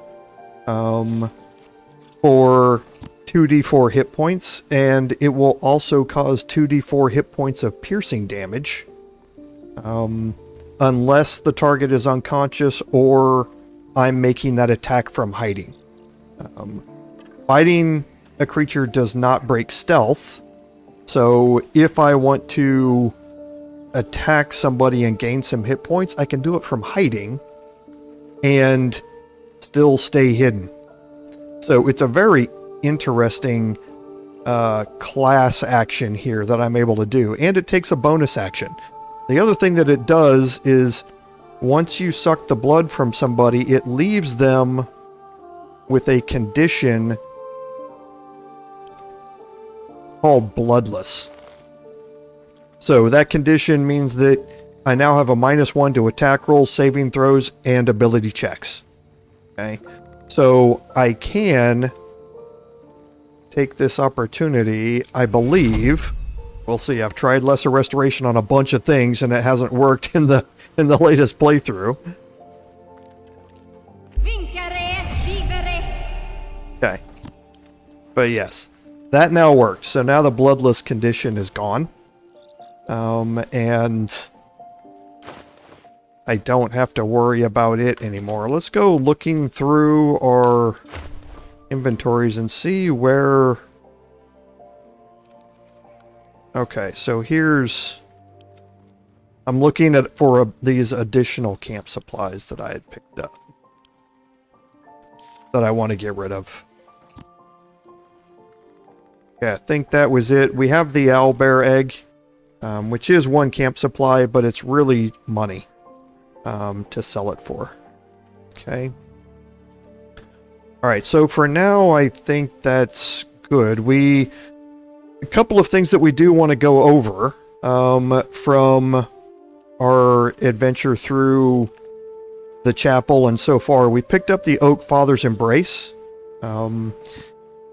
for 2d4 hit points, and it will also cause 2d4 hit points of piercing damage. Unless the target is unconscious or I'm making that attack from hiding. Biting a creature does not break stealth, so if I want to attack somebody and gain some hit points, I can do it from hiding and still stay hidden. So it's a very interesting class action here that I'm able to do, and it takes a bonus action. The other thing that it does is once you suck the blood from somebody, it leaves them with a condition called Bloodless. So that condition means that I now have a -1 to attack rolls, saving throws, and ability checks. Okay, so I can take this opportunity, I believe. We'll see. I've tried Lesser Restoration on a bunch of things, and it hasn't worked in the latest playthrough. Okay, but yes, that now works. So now the Bloodless condition is gone, and I don't have to worry about it anymore. Let's go looking through our inventories and see where... Okay, so here's... I'm looking at these additional camp supplies that I had picked up that I want to get rid of. Yeah, I think that was it. We have the owlbear egg, which is 1 camp supply, but it's really money to sell it for. Okay. Alright, so for now, I think that's good. A couple of things that we do want to go over from our adventure through the chapel and so far. We picked up the Oak Father's Embrace.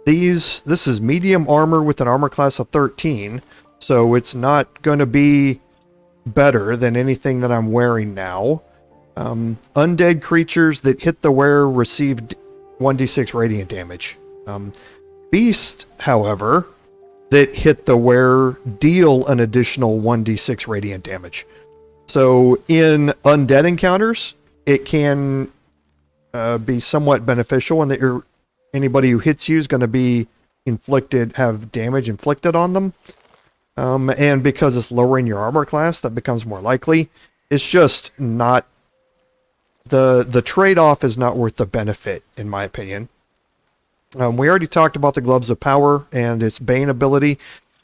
This is medium armor with an armor class of 13, so it's not going to be better than anything that I'm wearing now. Undead creatures that hit the wearer received 1d6 radiant damage. Beasts, however, that hit the wearer deal an additional 1d6 radiant damage. So in undead encounters, it can be somewhat beneficial in that anybody who hits you is going to be have damage inflicted on them. And because it's lowering your armor class, that becomes more likely. It's just not... The trade-off is not worth the benefit, in my opinion. We already talked about the Gloves of Power and its Bane ability.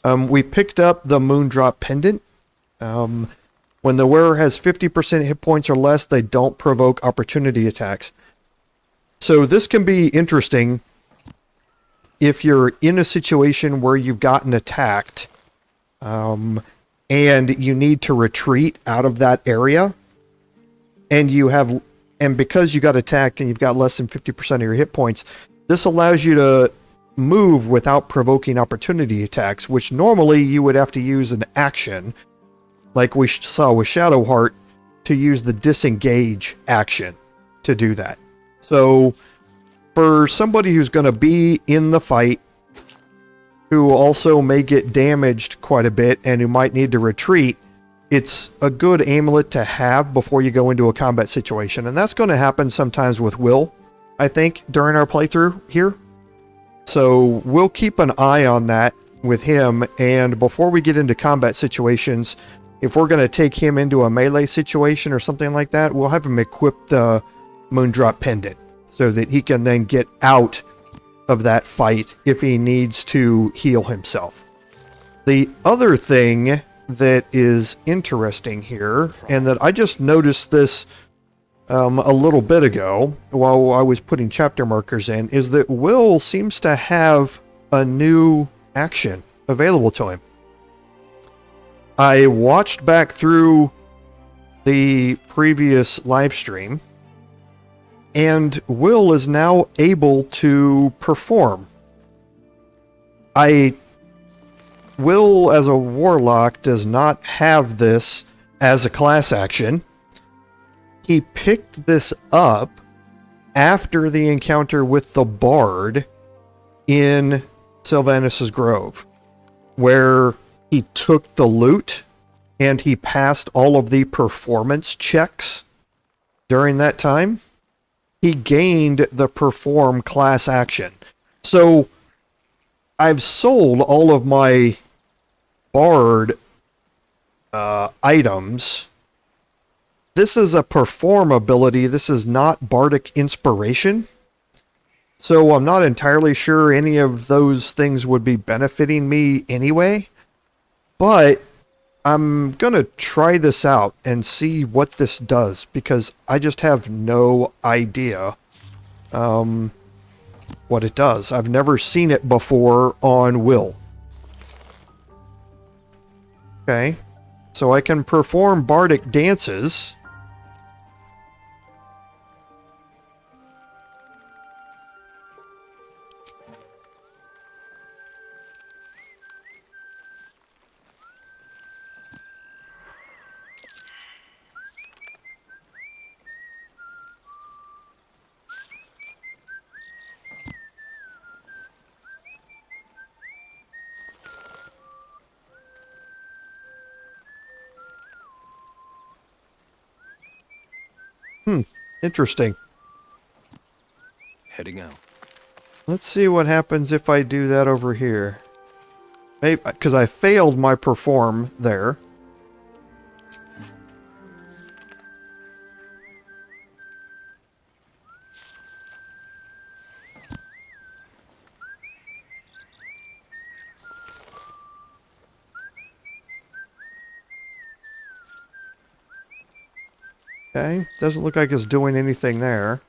We picked up the Moondrop Pendant. When the wearer has 50% hit points or less, they don't provoke opportunity attacks. So this can be interesting if you're in a situation where you've gotten attacked and you need to retreat out of that area, and because you got attacked and you've got less than 50% of your hit points, this allows you to move without provoking opportunity attacks, which normally you would have to use an action, like we saw with Shadowheart, to use the disengage action to do that. So for somebody who's going to be in the fight, who also may get damaged quite a bit and who might need to retreat, it's a good amulet to have before you go into a combat situation. And that's going to happen sometimes with Will, I think, during our playthrough here. So we'll keep an eye on that with him, and before we get into combat situations, if we're going to take him into a melee situation or something like that, we'll have him equip the Moondrop Pendant so that he can then get out of that fight if he needs to heal himself. The other thing that is interesting here, and that I just noticed this a little bit ago while I was putting chapter markers in, is that Will seems to have a new action available to him. I watched back through the previous live stream, and Will is now able to perform. Will, as a warlock, does not have this as a class action. He picked this up after the encounter with the Bard in Sylvanus' Grove, where he took the loot and he passed all of the performance checks during that time. He gained the perform class action. So I've sold all of my Bard items. This is a perform ability. This is not Bardic Inspiration. So I'm not entirely sure any of those things would be benefiting me anyway. But I'm going to try this out and see what this does, because I just have no idea what it does. I've never seen it before on Will. Okay. So I can perform bardic dances. Interesting. Heading out. Let's see what happens if I do that over here. Maybe because I failed my perform there. Okay, doesn't look like it's doing anything there.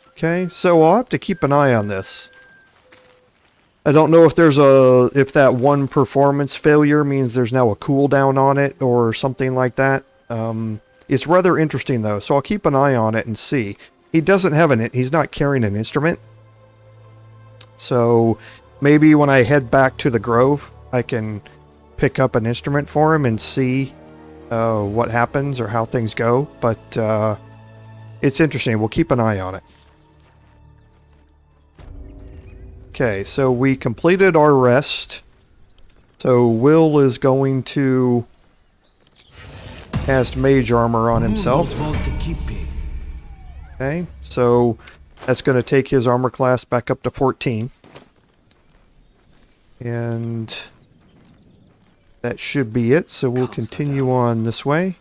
Okay, so I'll have to keep an eye on this. I don't know if if that one performance failure means there's now a cooldown on it or something like that. It's rather interesting though, so I'll keep an eye on it and see. He doesn't have he's not carrying an instrument. So maybe when I head back to the Grove, I can pick up an instrument for him and see what happens or how things go. But it's interesting. We'll keep an eye on it. Okay, so we completed our rest. So Will is going to cast Mage Armor on himself. Okay, so that's going to take his armor class back up to 14. And that should be it, so we'll continue on this way.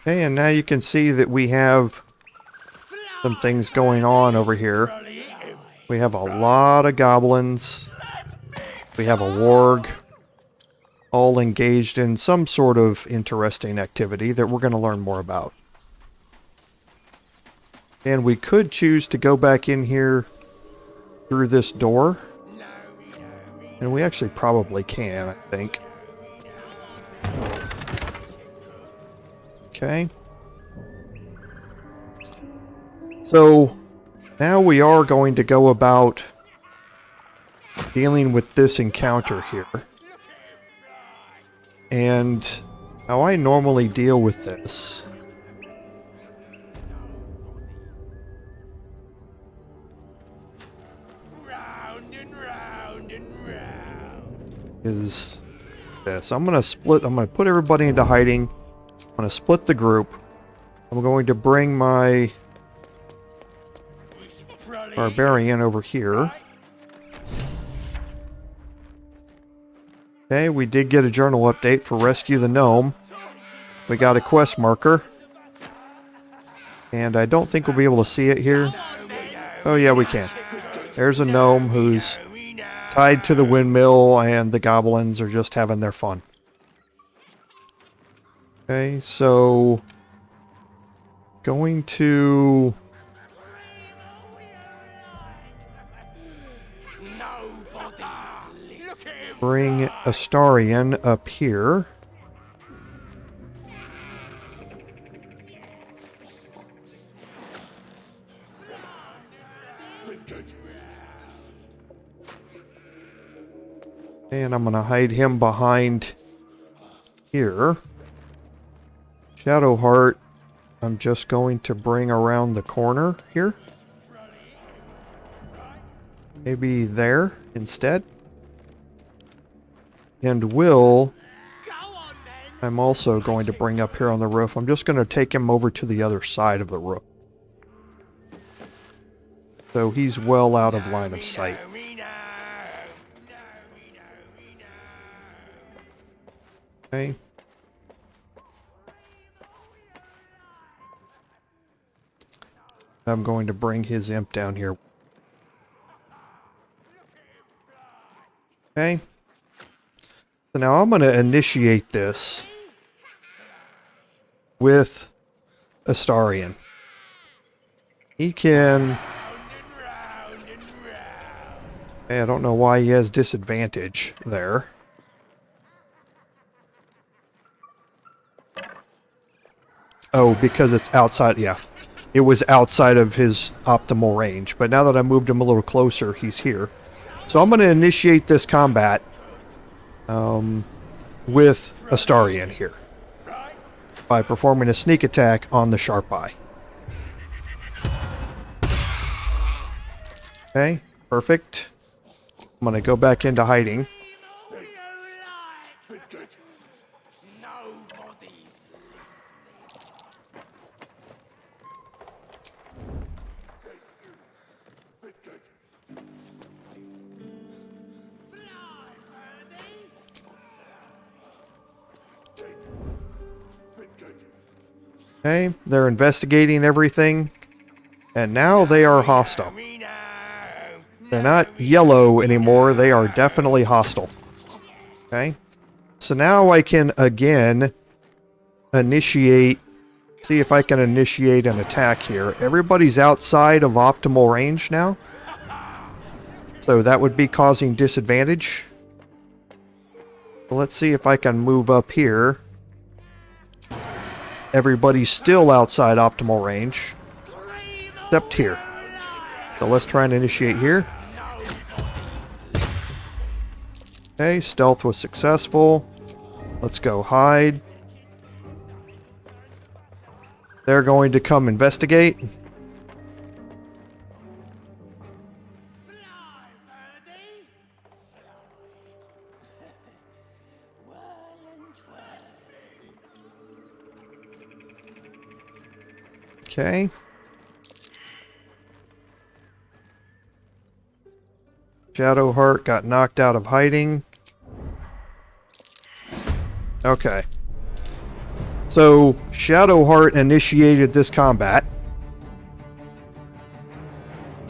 Okay, and now you can see that we have some things going on over here. We have a lot of goblins. We have a warg. All engaged in some sort of interesting activity that we're going to learn more about. And we could choose to go back in here through this door. And we actually probably can, I think. Okay. So now we are going to go about dealing with this encounter here. And how I normally deal with this is this. I'm going to put everybody into hiding. I'm going to split the group. I'm going to bring my Barbarian over here. Okay, we did get a journal update for Rescue the Gnome. We got a quest marker. And I don't think we'll be able to see it here. Oh yeah, we can. There's a gnome who's tied to the windmill, and the goblins are just having their fun. Okay, so going to bring Astarion up here. And I'm going to hide him behind here. Shadowheart, I'm just going to bring around the corner here. Maybe there instead. And Will, I'm also going to bring up here on the roof. I'm just going to take him over to the other side of the roof. So he's well out of line of sight. Okay. I'm going to bring his imp down here. Okay. So now I'm going to initiate this with Astarion. He can... I don't know why he has disadvantage there. Oh, because it's outside, yeah. It was outside of his optimal range. But now that I moved him a little closer, he's here. So I'm going to initiate this combat with Astarion here. By performing a sneak attack on the sharp eye. Okay, perfect. I'm going to go back into hiding. Okay, they're investigating everything, and now they are hostile. They're not yellow anymore, they are definitely hostile. Okay, so now I can again initiate, see if I can initiate an attack here. Everybody's outside of optimal range now, so that would be causing disadvantage. Let's see if I can move up here. Everybody's still outside optimal range, except here. So let's try and initiate here. Okay, stealth was successful. Let's go hide. They're going to come investigate. Okay. Shadowheart got knocked out of hiding. Okay. So, Shadowheart initiated this combat.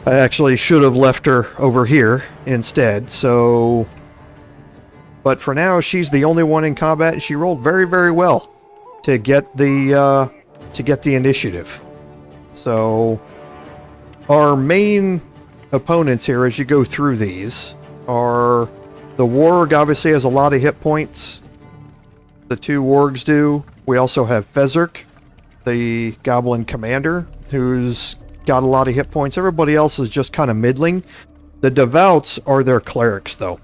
I actually should have left her over here instead, so... But for now, she's the only one in combat, and she rolled very, very well to get the initiative. So, our main opponents here, as you go through these, are the Warg obviously has a lot of hit points. The two Wargs do. We also have Fezzik, the Goblin Commander, who's got a lot of hit points. Everybody else is just kind of middling. The Devouts are their clerics, though.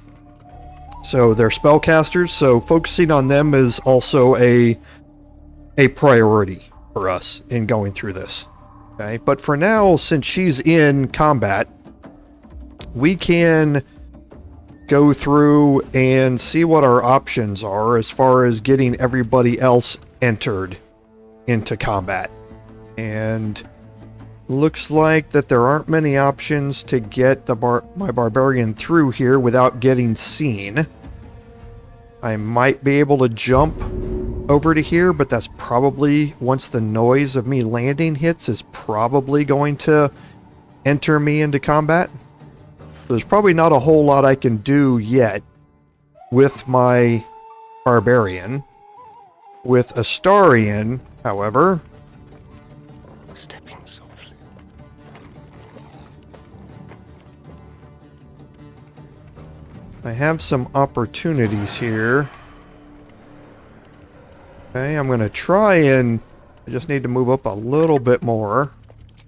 So they're spellcasters, so focusing on them is also a priority for us in going through this. Okay, but for now, since she's in combat, we can go through and see what our options are as far as getting everybody else entered into combat. And looks like that there aren't many options to get my barbarian through here without getting seen. I might be able to jump over to here, but that's probably, once the noise of me landing hits, is probably going to enter me into combat. There's probably not a whole lot I can do yet with my barbarian. With Astarion, however, Stepping softly. I have some opportunities here. Okay, I'm going to try and... I just need to move up a little bit more.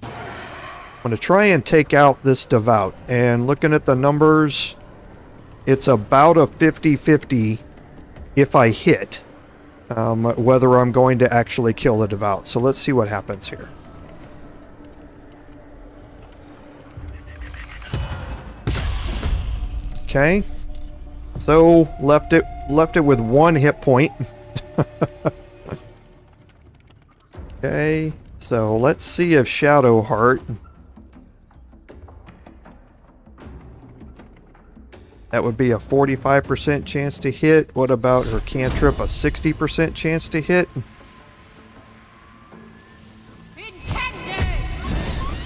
I'm going to try and take out this Devout. And looking at the numbers, it's about a 50-50 if I hit. Whether I'm going to actually kill the Devout. So let's see what happens here. Okay. So left it with 1 hit point. Okay. So let's see if Shadowheart. That would be a 45% chance to hit. What about her cantrip? A 60% chance to hit.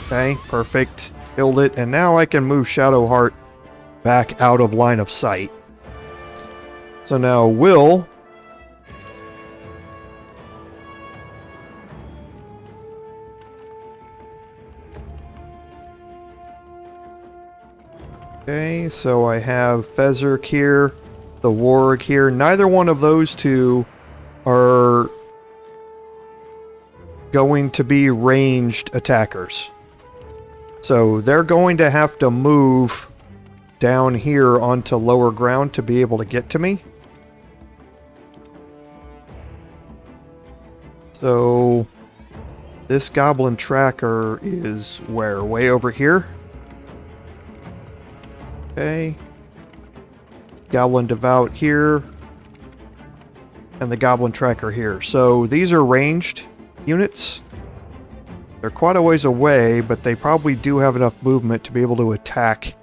Okay, perfect. Killed it. And now I can move Shadowheart back out of line of sight. So now Will okay, so I have Fezzik here, the Warg here. Neither one of those two are going to be ranged attackers. So they're going to have to move down here onto lower ground to be able to get to me. So this goblin tracker is where? Way over here? Okay. Goblin Devout here. And the goblin tracker here. So these are ranged units. They're quite a ways away, but they probably do have enough movement to be able to attack.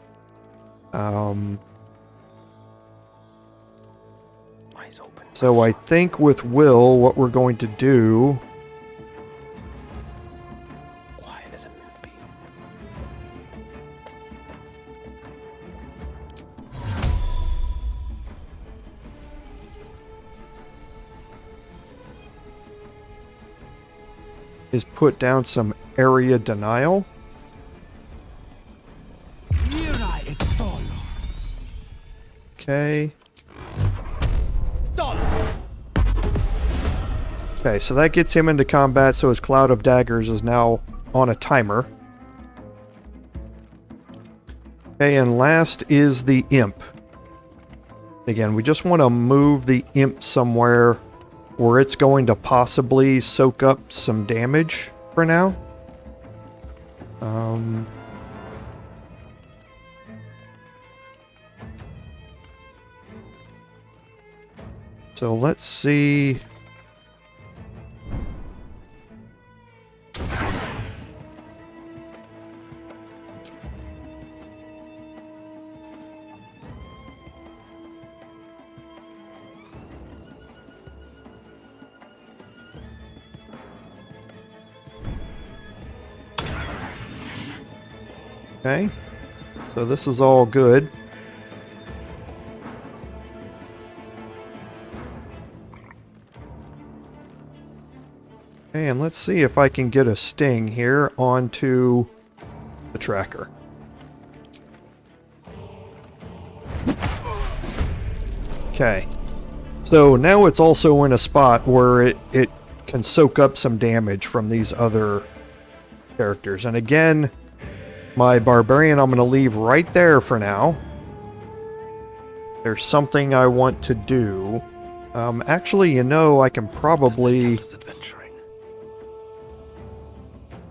Eyes open. So I think with Will, what we're going to do Quiet as a moonbeam. is put down some area denial. Okay. Okay, so that gets him into combat, so his Cloud of Daggers is now on a timer. Okay, and last is the Imp. Again, we just want to move the Imp somewhere where it's going to possibly soak up some damage for now. So let's see. Okay, so this is all good. Okay, and let's see if I can get a sting here onto the tracker. Okay, so now it's also in a spot where it can soak up some damage from these other characters. And again, my Barbarian I'm going to leave right there for now. There's something I want to do. Actually, you know, I can probably...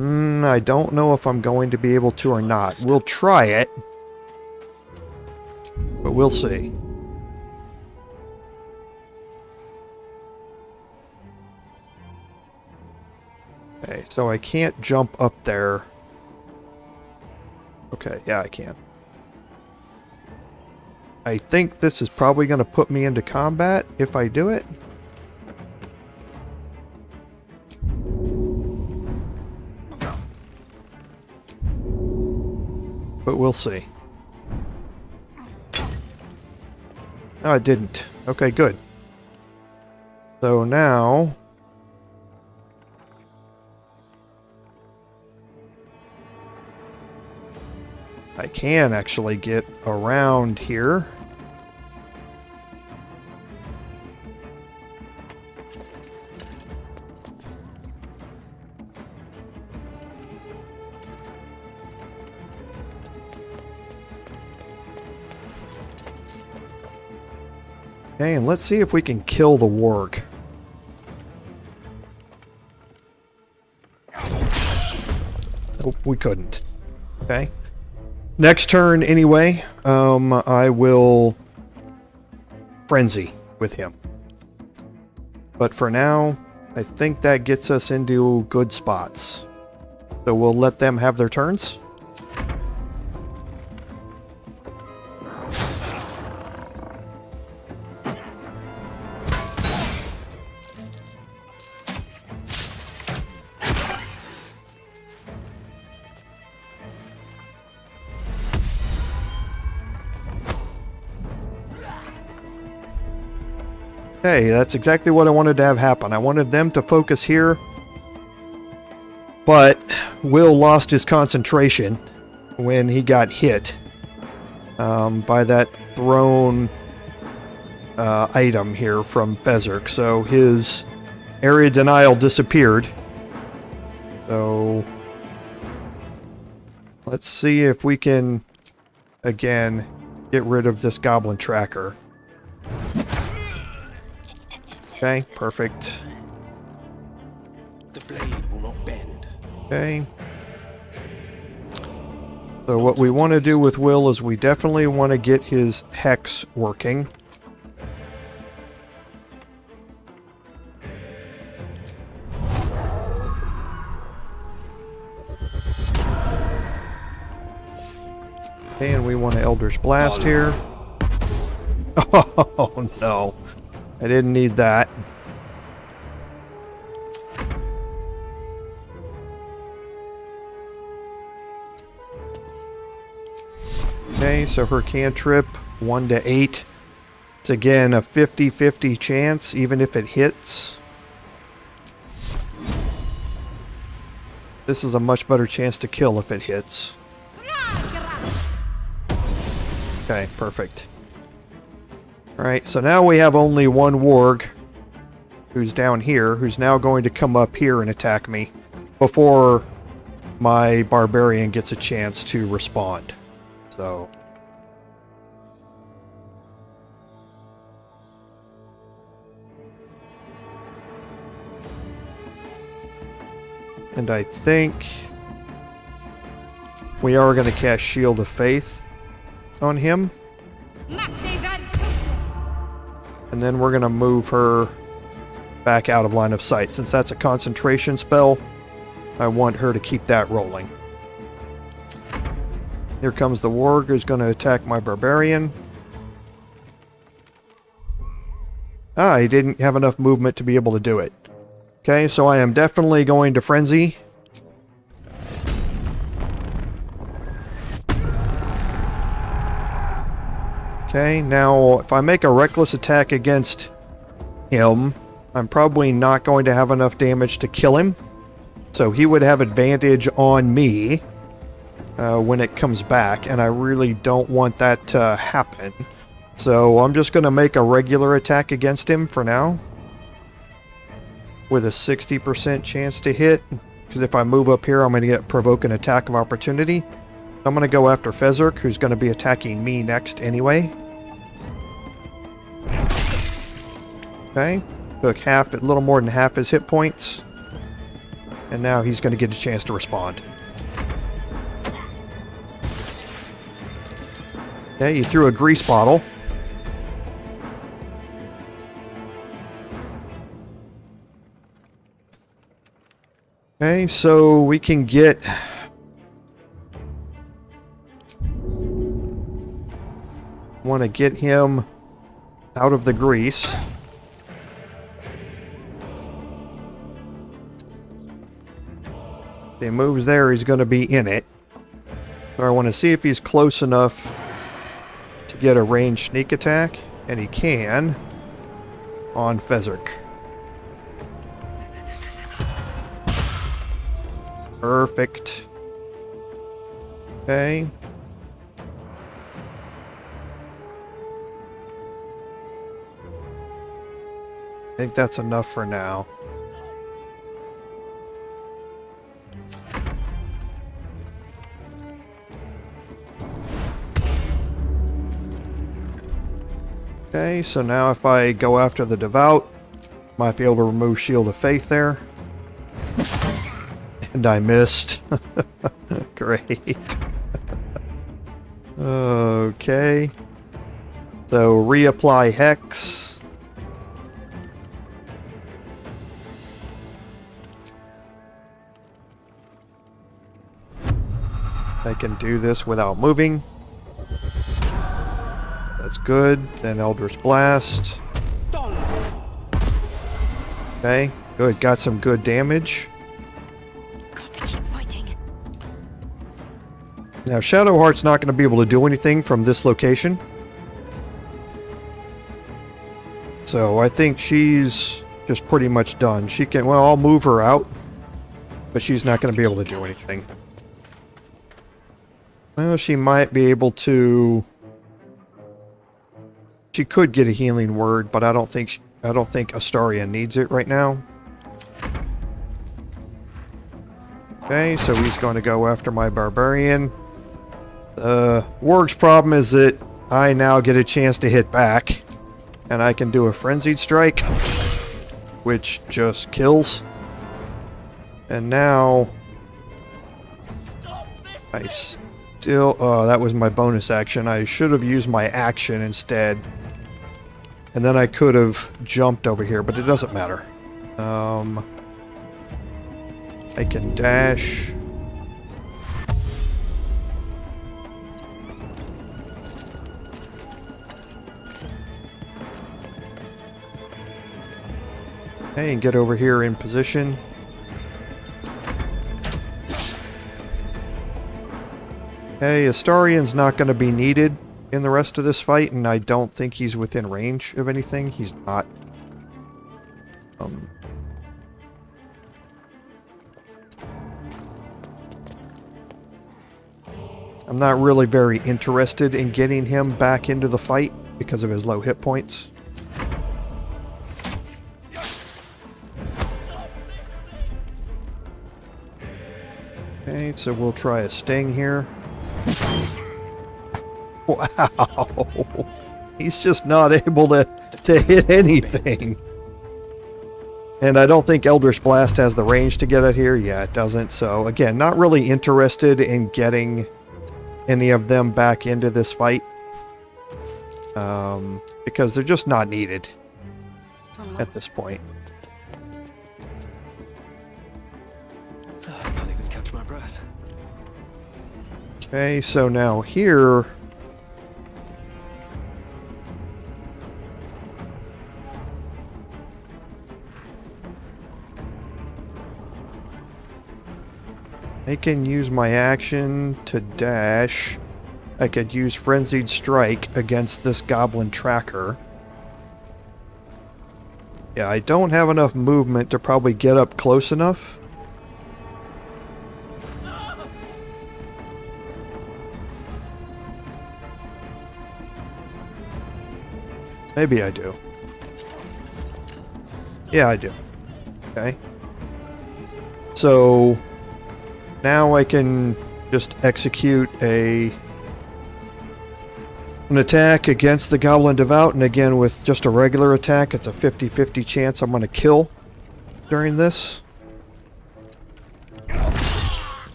I don't know if I'm going to be able to or not. We'll try it. But we'll see. Okay, so I can't jump up there. Okay, yeah, I can. I think this is probably going to put me into combat if I do it. But we'll see. No, it didn't. Okay, good. So now... I can actually get around here. Okay, and let's see if we can kill the warg. Nope, we couldn't. Okay. Next turn, anyway, I will frenzy with him. But for now, I think that gets us into good spots. So we'll let them have their turns. Hey, that's exactly what I wanted to have happen. I wanted them to focus here, but Will lost his concentration when he got hit by that thrown item here from Fezzik. So his area denial disappeared. So let's see if we can, again, get rid of this goblin tracker. Okay, perfect. The blade will not bend. Okay. So what we want to do with Will is we definitely want to get his hex working. Okay, and we want to Eldritch Blast here. Oh no. I didn't need that. Okay, so her cantrip, 1 to 8. It's again a 50-50 chance, even if it hits. This is a much better chance to kill if it hits. Okay, perfect. Alright, so now we have only one warg who's down here, who's now going to come up here and attack me before my barbarian gets a chance to respond. So... and I think we are going to cast Shield of Faith on him. And then we're going to move her back out of line of sight. Since that's a concentration spell, I want her to keep that rolling. Here comes the warg who's going to attack my barbarian. Ah, he didn't have enough movement to be able to do it. Okay, so I am definitely going to frenzy. Okay, now if I make a reckless attack against him, I'm probably not going to have enough damage to kill him. So he would have advantage on me when it comes back, and I really don't want that to happen. So I'm just going to make a regular attack against him for now, with a 60% chance to hit, because if I move up here, I'm going to get provoke an attack of opportunity. I'm going to go after Fezzik, who's going to be attacking me next anyway. Okay, took a little more than half his hit points, and now he's going to get a chance to respond. Okay, you threw a grease bottle. Okay, so we can get... want to get him out of the grease. If he moves there, he's going to be in it. So I want to see if he's close enough to get a ranged sneak attack, and he can on Fezzik. Perfect. Okay. I think that's enough for now. Okay, so now if I go after the Devout, might be able to remove Shield of Faith there. And I missed. Great. Okay. So reapply Hex. I can do this without moving. That's good. Then Eldritch Blast. Okay, good. Got some good damage. Got to keep fighting. Now, Shadowheart's not going to be able to do anything from this location. So I think she's just pretty much done. She can, well, I'll move her out, but she's not going to be able to do anything. Well, she might be able to. She could get a healing word, but I don't think Astarion needs it right now. Okay, so he's going to go after my barbarian. Warg's problem is that I now get a chance to hit back, and I can do a frenzied strike, which just kills. And now I still, that was my bonus action. I should have used my action instead. And then I could have jumped over here, but it doesn't matter. I can dash. Okay, and get over here in position. Okay, Astarion's not going to be needed in the rest of this fight, and I don't think he's within range of anything. He's not. I'm not really very interested in getting him back into the fight because of his low hit points. Okay, so we'll try a sting here. Wow. He's just not able to hit anything. And I don't think Eldritch Blast has the range to get it here. Yeah, it doesn't. So, again, not really interested in getting any of them back into this fight. Because they're just not needed at this point. I can't even catch my breath. Okay, so now here... I can use my action to dash. I could use Frenzied Strike against this Goblin Tracker. Yeah, I don't have enough movement to probably get up close enough. Maybe I do. Yeah, I do. Okay. So... now I can just execute an attack against the Goblin Devout, and again with just a regular attack, it's a 50-50 chance I'm going to kill during this.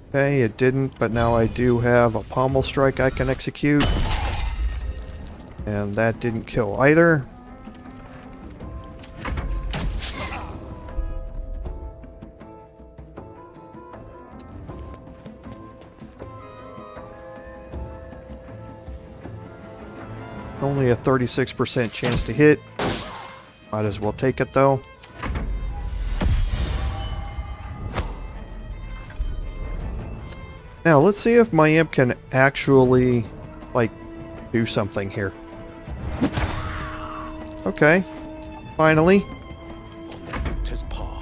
Okay, it didn't, but now I do have a Pommel Strike I can execute. And that didn't kill either. Only a 36% chance to hit. Might as well take it though. Now let's see if my imp can actually, like, do something here. Okay. Finally.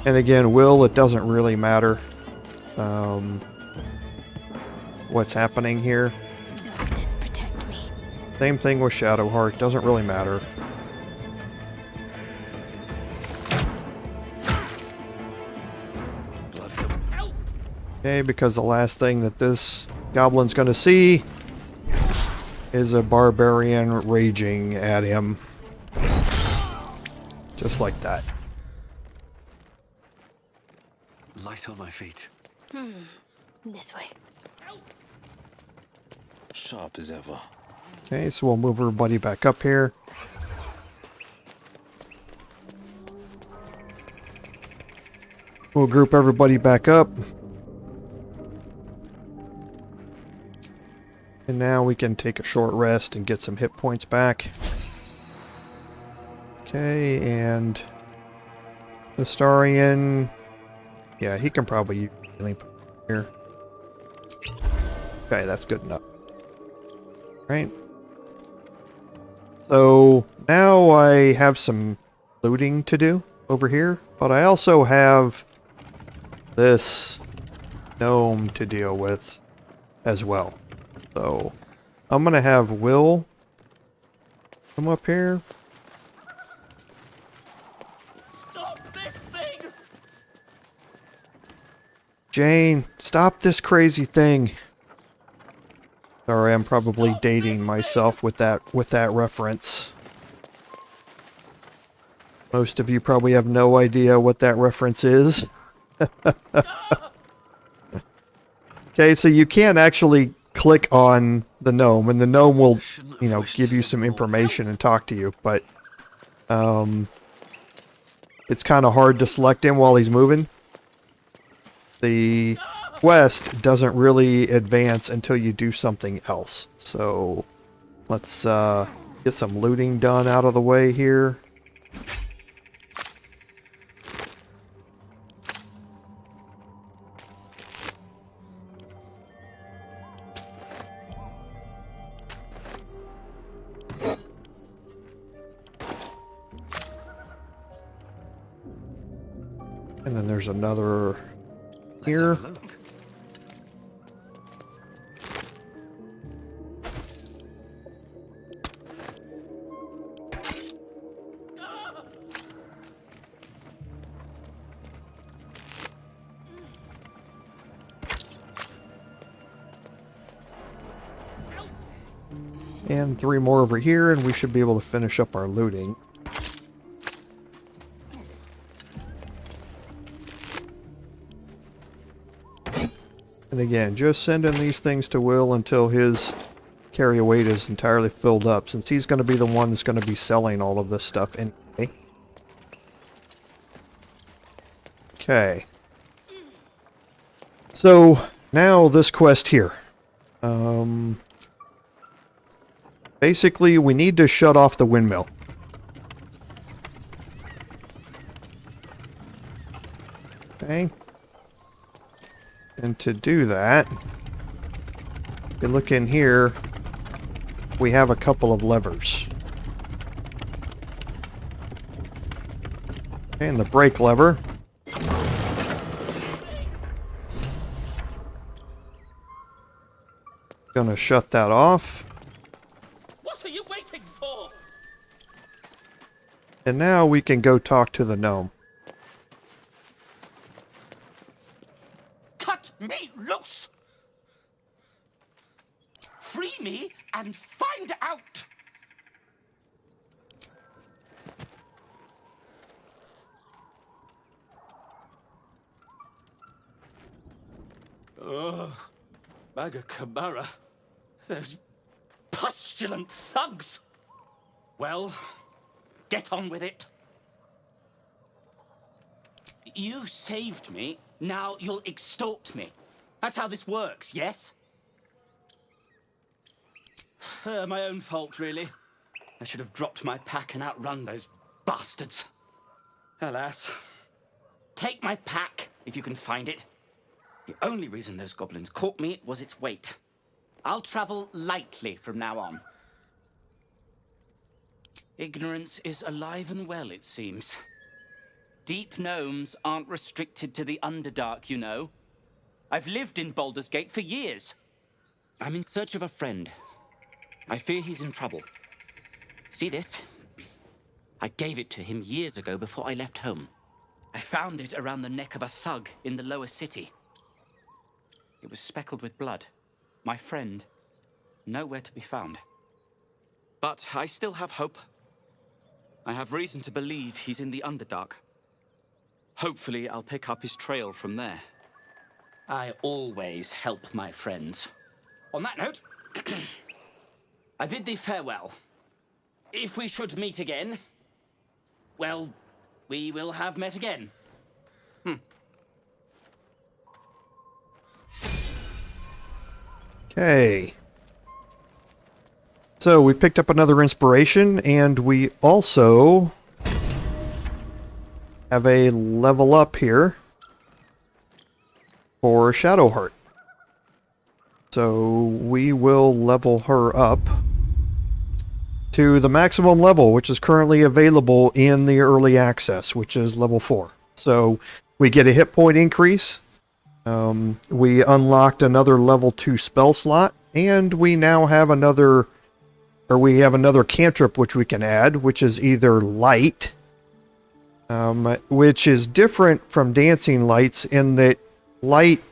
And again, it doesn't really matter what's happening here. Same thing with Shadowheart, doesn't really matter. Okay, because the last thing that this goblin's gonna see is a barbarian raging at him. Just like that. Light on my feet. This way. Sharp as ever. Okay, so we'll move everybody back up here. We'll group everybody back up. And now we can take a short rest and get some hit points back. Okay, and Astarion. Yeah, he can probably use healing here. Okay, that's good enough. Right. So now I have some looting to do over here, but I also have this gnome to deal with as well. So I'm gonna have Will come up here. Stop this thing! Jane, stop this crazy thing. Sorry, I'm probably dating myself with that reference. Most of you probably have no idea what that reference is. Okay, so you can't actually click on the gnome, and the gnome will, you know, give you some information and talk to you, but it's kind of hard to select him while he's moving. The quest doesn't really advance until you do something else. So let's get some looting done out of the way here. And then there's another here. And 3 more over here, and we should be able to finish up our looting. And again, just sending these things to Will until his carry weight is entirely filled up, since he's going to be the one that's going to be selling all of this stuff anyway. Okay. So, now this quest here. Basically, we need to shut off the windmill. Okay. And to do that, if you look in here, we have a couple of levers. Okay, and the brake lever. Gonna shut that off. What are you waiting for? And now we can go talk to the gnome. Cut me loose! Free me and find out! Ugh, Magacamara. Those pustulant thugs! Well, get on with it. You saved me, now you'll extort me. That's how this works, yes? My own fault, really. I should have dropped my pack and outrun those bastards. Alas. Take my pack, if you can find it. The only reason those goblins caught me was its weight. I'll travel lightly from now on. Ignorance is alive and well, it seems. Deep gnomes aren't restricted to the Underdark, you know. I've lived in Baldur's Gate for years. I'm in search of a friend. I fear he's in trouble. See this? I gave it to him years ago before I left home. I found it around the neck of a thug in the lower city. It was speckled with blood. My friend, nowhere to be found. But I still have hope. I have reason to believe he's in the Underdark. Hopefully, I'll pick up his trail from there. I always help my friends. On that note, I bid thee farewell. If we should meet again, well, we will have met again. Okay. So we picked up another inspiration, and we also have a level up here for Shadowheart. So we will level her up. to the maximum level, which is currently available in the early access, which is level 4. So we get a hit point increase. We unlocked another level 2 spell slot, and we now have another cantrip which we can add, which is either light, which is different from dancing lights in that light,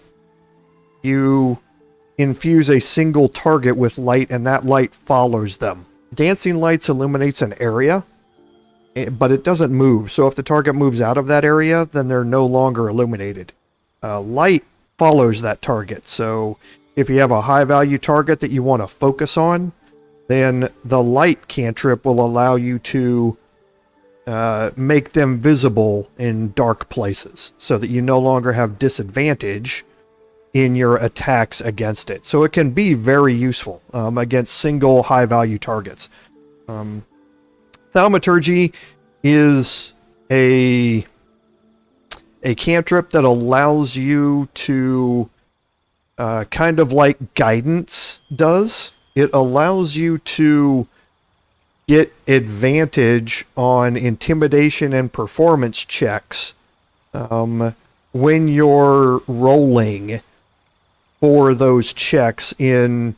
you infuse a single target with light and that light follows them. Dancing lights illuminates an area, but it doesn't move. So if the target moves out of that area, then they're no longer illuminated. Light follows that target. So if you have a high value target that you want to focus on, then the light cantrip will allow you to make them visible in dark places so that you no longer have disadvantage in your attacks against it. So it can be very useful against single high value targets. Thaumaturgy is a cantrip that allows you to kind of like guidance does. It allows you to get advantage on intimidation and performance checks when you're rolling for those checks in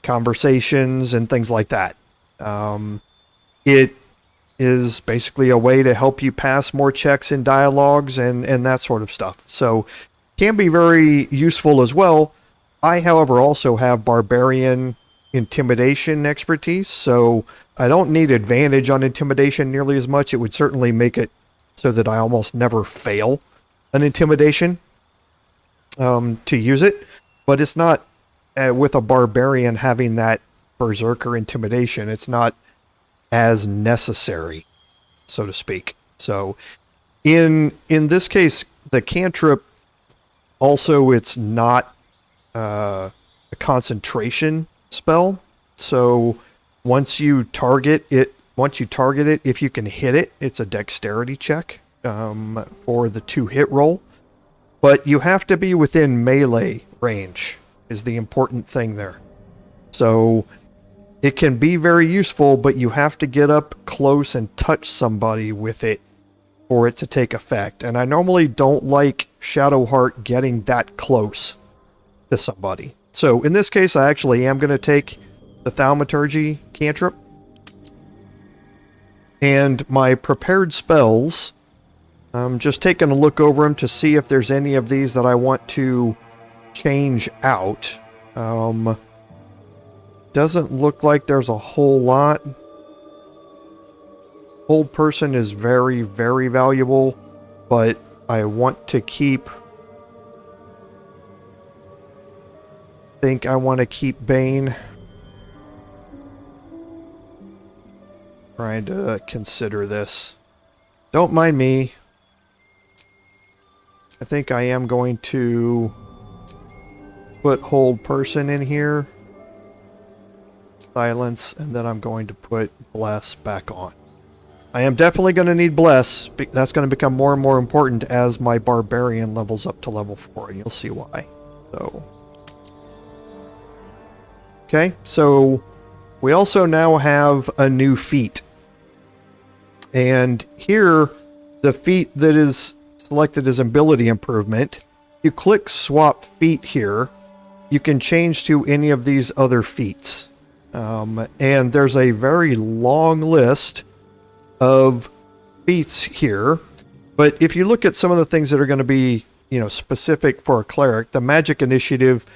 conversations and things like that. It is basically a way to help you pass more checks in dialogues and that sort of stuff. So can be very useful as well. I, however, also have Barbarian intimidation expertise, so I don't need advantage on intimidation nearly as much. It would certainly make it so that I almost never fail an intimidation to use it. But it's not, with a barbarian having that berserker intimidation, it's not as necessary, so to speak. So in this case, the cantrip, also it's not a concentration spell. So once you target it, if you can hit it, it's a dexterity check for the 2-hit roll. But you have to be within melee range is the important thing there. So it can be very useful, but you have to get up close and touch somebody with it for it to take effect. And I normally don't like Shadowheart getting that close to somebody. So in this case, I actually am going to take the Thaumaturgy cantrip. And my prepared spells, I'm just taking a look over them to see if there's any of these that I want to change out. Doesn't look like there's a whole lot. Hold Person is very, very valuable, but I want to keep... I want to keep Bane. Trying to consider this. Don't mind me. I think I am going to put Hold Person in here. Silence, and then I'm going to put Bless back on. I am definitely going to need Bless. That's going to become more and more important as my Barbarian levels up to level 4, and you'll see why. So... okay, so we also now have a new feat. And here, the feat that is selected as ability improvement, you click swap feat here, you can change to any of these other feats. And there's a very long list of feats here. But if you look at some of the things that are going to be, specific for a cleric, the Magic Initiative,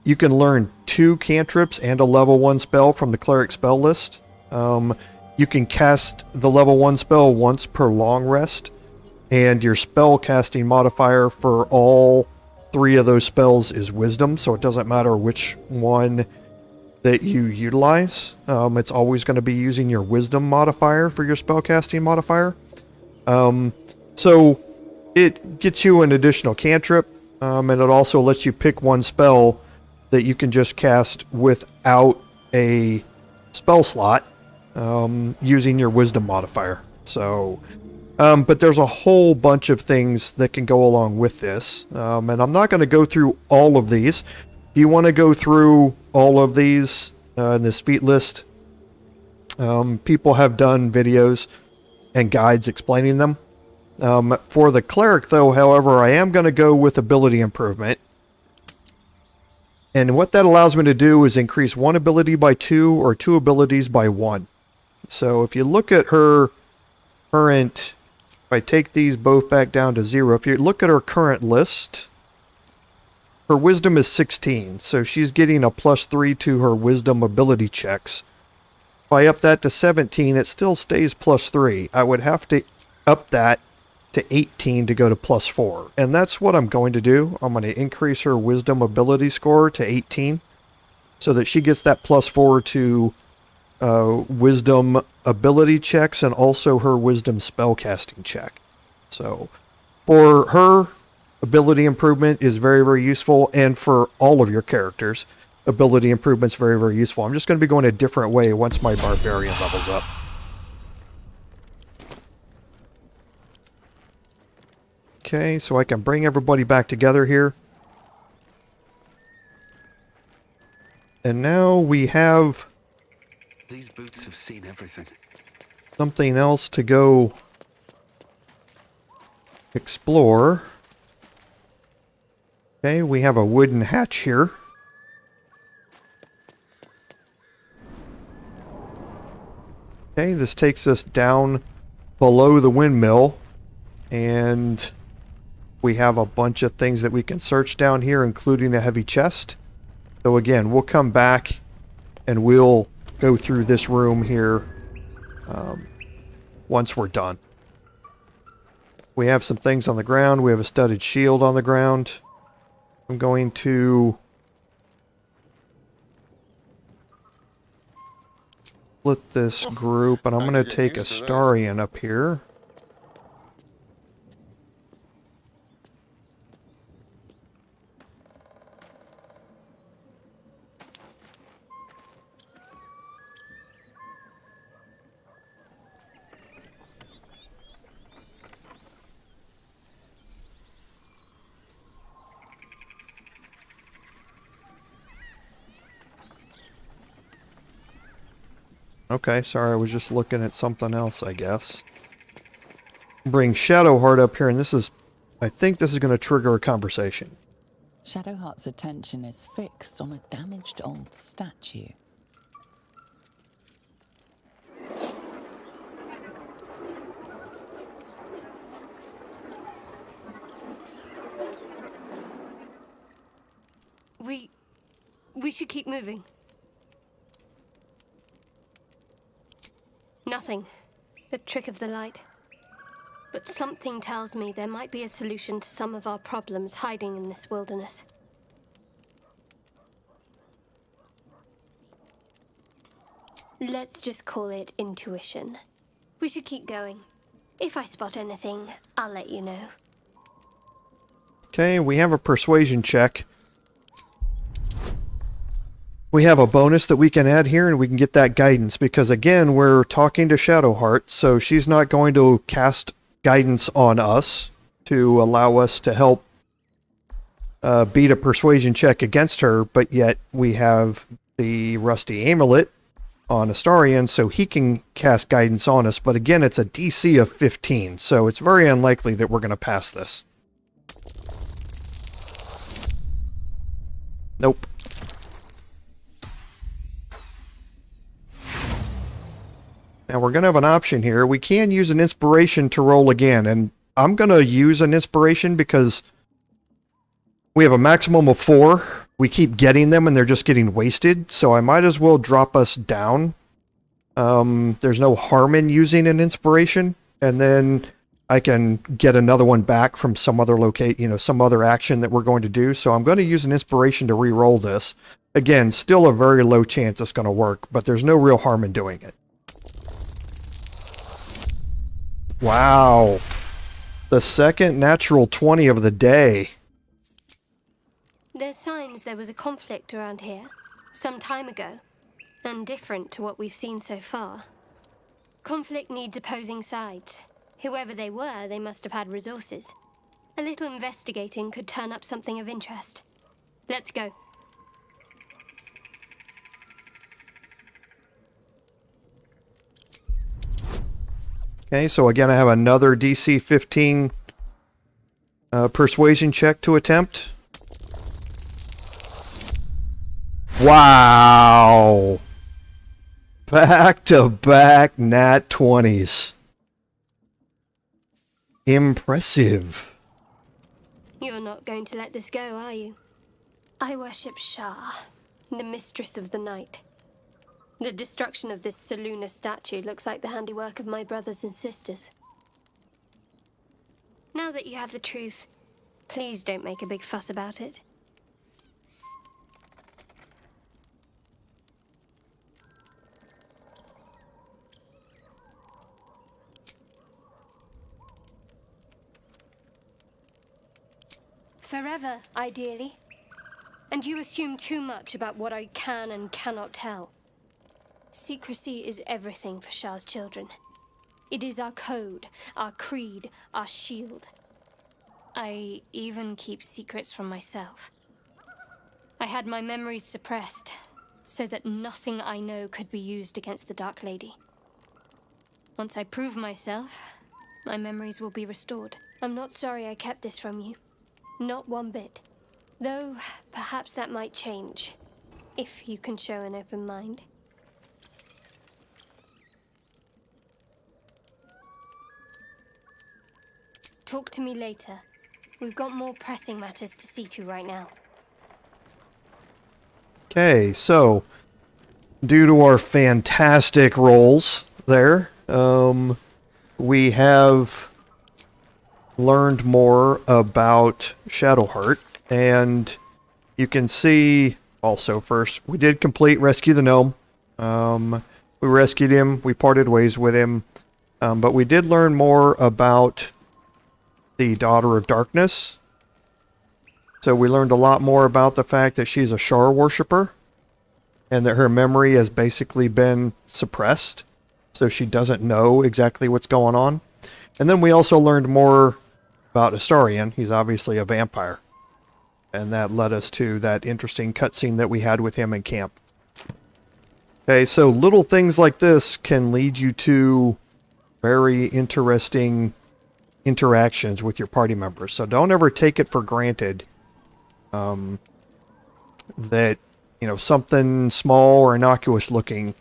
you can learn 2 cantrips and a level 1 spell from the cleric spell list. You can cast the level 1 spell once per long rest, and your spell casting modifier for all 3 of those spells is Wisdom, so it doesn't matter which one that you utilize. It's always going to be using your Wisdom modifier for your spell casting modifier. So it gets you an additional cantrip, and it also lets you pick one spell that you can just cast without a spell slot using your Wisdom modifier. So, but there's a whole bunch of things that can go along with this. And I'm not going to go through all of these. If you want to go through all of these in this feat list, People have done videos and guides explaining them. For the cleric, though, however, I am going to go with ability improvement. And what that allows me to do is increase one ability by 2 or 2 abilities by 1. So if you look at her current, if I take these both back down to 0, if you look at her current list, her wisdom is 16, so she's getting a +3 to her wisdom ability checks. If I up that to 17, it still stays +3. I would have to up that to 18 to go to +4. And that's what I'm going to do. I'm going to increase her wisdom ability score to 18 so that she gets that +4 to wisdom ability checks and also her wisdom spellcasting check. So for her, ability improvement is very, very useful, and for all of your characters, ability improvement's very, very useful. I'm just going to be going a different way once my Barbarian levels up. Okay, so I can bring everybody back together here. And now we have These boots have seen everything. something else to go explore. Okay, we have a wooden hatch here. Okay, this takes us down below the windmill, and we have a bunch of things that we can search down here, including a heavy chest. So again, we'll come back and we'll go through this room here once we're done. We have some things on the ground. We have a studded shield on the ground. I'm going to split this group, and I'm going to take Astarion up here. Okay, sorry, I was just looking at something else, I guess. Bring Shadowheart up here, and this is... I think this is going to trigger a conversation. Shadowheart's attention is fixed on a damaged old statue. We should keep moving. Nothing. The trick of the light. But something tells me there might be a solution to some of our problems hiding in this wilderness. Let's just call it intuition. We should keep going. If I spot anything, I'll let you know. Okay, we have a persuasion check. We have a bonus that we can add here, and we can get that guidance, because again, we're talking to Shadowheart, so she's not going to cast guidance on us to allow us to help beat a persuasion check against her, but yet we have the rusty amulet on Astarion, so he can cast guidance on us, but again, it's a DC of 15, so it's very unlikely that we're going to pass this. Nope. Now we're going to have an option here. We can use an inspiration to roll again, and I'm going to use an inspiration because we have a maximum of 4. We keep getting them and they're just getting wasted, so I might as well drop us down. There's no harm in using an inspiration, and then I can get another one back from some other some other action that we're going to do. So I'm going to use an inspiration to re-roll this. Again, still a very low chance it's going to work, but there's no real harm in doing it. Wow. The second natural 20 of the day. There's signs there was a conflict around here, some time ago, and different to what we've seen so far. Conflict needs opposing sides. Whoever they were, they must have had resources. A little investigating could turn up something of interest. Let's go. Okay, so again, I have another DC 15 persuasion check to attempt. Wow! Back-to-back nat 20s. Impressive. You're not going to let this go, are you? I worship Shah, the mistress of the night. The destruction of this Selûne statue looks like the handiwork of my brothers and sisters. Now that you have the truth, please don't make a big fuss about it. Forever, ideally. And you assume too much about what I can and cannot tell. Secrecy is everything for Shah's children. It is our code, our creed, our shield. I even keep secrets from myself. I had my memories suppressed, so that nothing I know could be used against the Dark Lady. Once I prove myself, my memories will be restored. I'm not sorry I kept this from you. Not one bit. Though, perhaps that might change, if you can show an open mind. Talk to me later. We've got more pressing matters to see to right now. Okay, so due to our fantastic rolls there, we have learned more about Shadowheart, and you can see also first we did complete Rescue the Gnome. We rescued him, we parted ways with him, but we did learn more about the Daughter of Darkness. So we learned a lot more about the fact that she's a Shar worshipper and that her memory has basically been suppressed, so she doesn't know exactly what's going on. And then we also learned more about Astarion. He's obviously a vampire. And that led us to that interesting cutscene that we had with him in camp. Okay, so little things like this can lead you to very interesting interactions with your party members. So don't ever take it for granted that, you know, something small or innocuous looking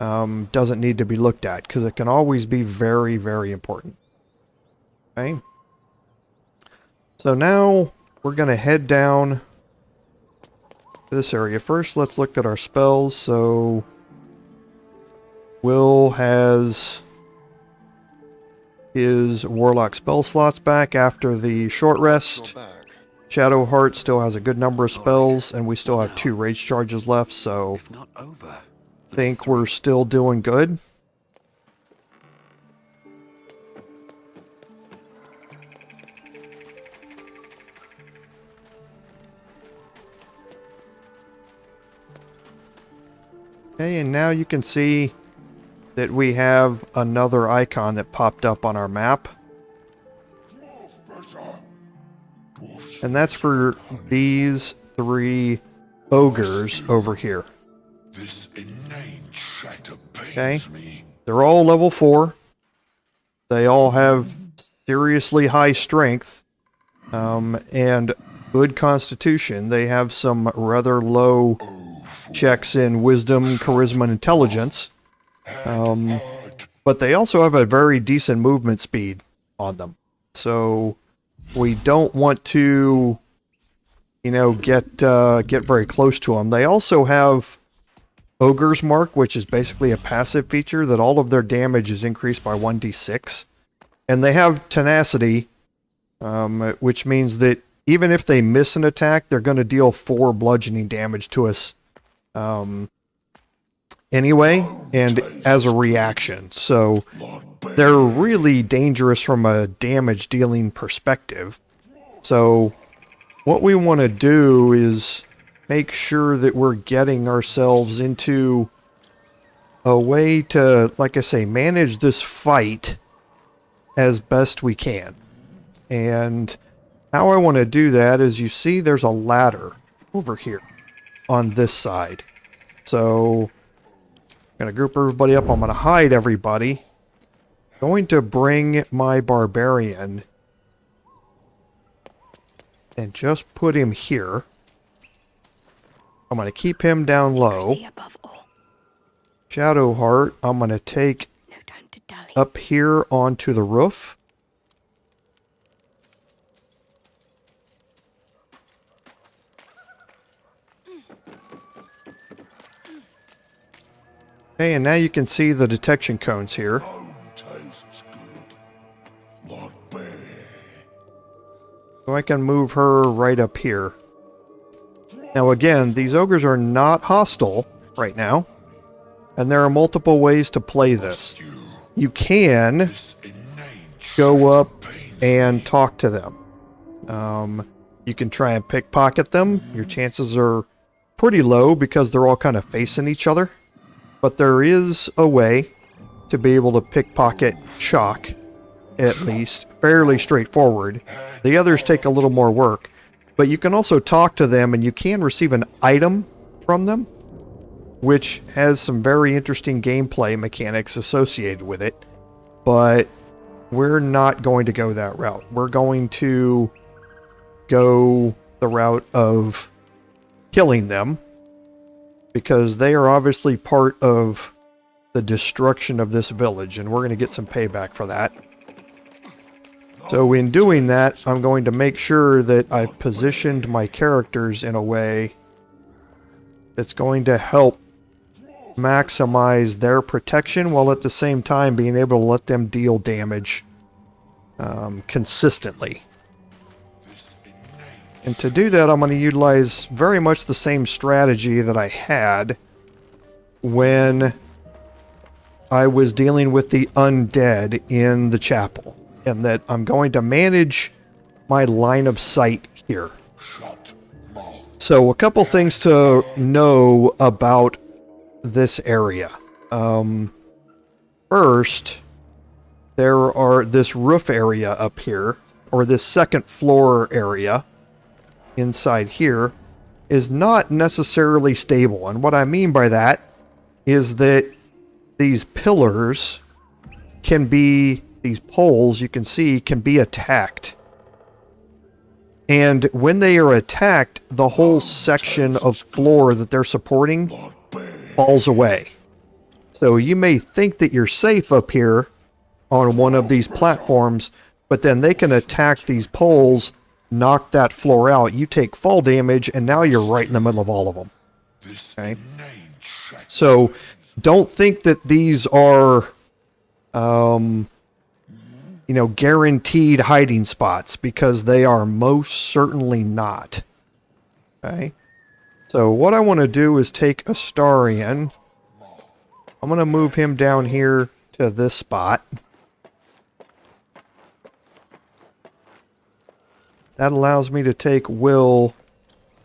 doesn't need to be looked at, because it can always be very, very important. Okay. So now we're going to head down to this area. First, let's look at our spells. So Will has his Warlock spell slots back after the short rest. Shadowheart still has a good number of spells, and we still have 2 rage charges left, so I think we're still doing good. Okay, and now you can see that we have another icon that popped up on our map. And that's for these 3 ogres over here. Okay? They're all level 4. They all have seriously high strength and good constitution. They have some rather low checks in wisdom, charisma, and intelligence. But they also have a very decent movement speed on them. So we don't want to, you know, get very close to them. They also have Ogre's Mark, which is basically a passive feature that all of their damage is increased by 1d6. And they have Tenacity, which means that even if they miss an attack, they're going to deal 4 bludgeoning damage to us anyway, and as a reaction. So they're really dangerous from a damage dealing perspective. So what we want to do is make sure that we're getting ourselves into a way to, like I say, manage this fight as best we can. And how I want to do that is, you see there's a ladder over here on this side. So I'm going to group everybody up. I'm going to hide everybody. Going to bring my Barbarian and just put him here. I'm going to keep him down low. Above all. Shadowheart, I'm going to take No time to dally. up here onto the roof. Okay, and now you can see the detection cones here. So I can move her right up here. Now again, these ogres are not hostile right now. And there are multiple ways to play this. You can go up and talk to them. You can try and pickpocket them. Your chances are pretty low because they're all kind of facing each other. But there is a way to be able to pickpocket Shock, at least. Fairly straightforward. The others take a little more work. But you can also talk to them and you can receive an item from them, which has some very interesting gameplay mechanics associated with it. But we're not going to go that route. We're going to go the route of killing them, because they are obviously part of the destruction of this village, and we're going to get some payback for that. So in doing that, I'm going to make sure that I've positioned my characters in a way that's going to help maximize their protection, while at the same time being able to let them deal damage consistently. And to do that, I'm going to utilize very much the same strategy that I had when I was dealing with the undead in the chapel. And that I'm going to manage my line of sight here. So a couple things to know about this area. First, there are this roof area up here, or this second floor area inside here, is not necessarily stable. And what I mean by that is that these pillars can be, these poles you can see, can be attacked. And when they are attacked, the whole section of floor that they're supporting falls away. So you may think that you're safe up here on one of these platforms, but then they can attack these poles, knock that floor out, you take fall damage, and now you're right in the middle of all of them. Okay? So don't think that these are, you know, guaranteed hiding spots, because they are most certainly not. Okay? So what I want to do is take Astarion. I'm going to move him down here to this spot. That allows me to take Will,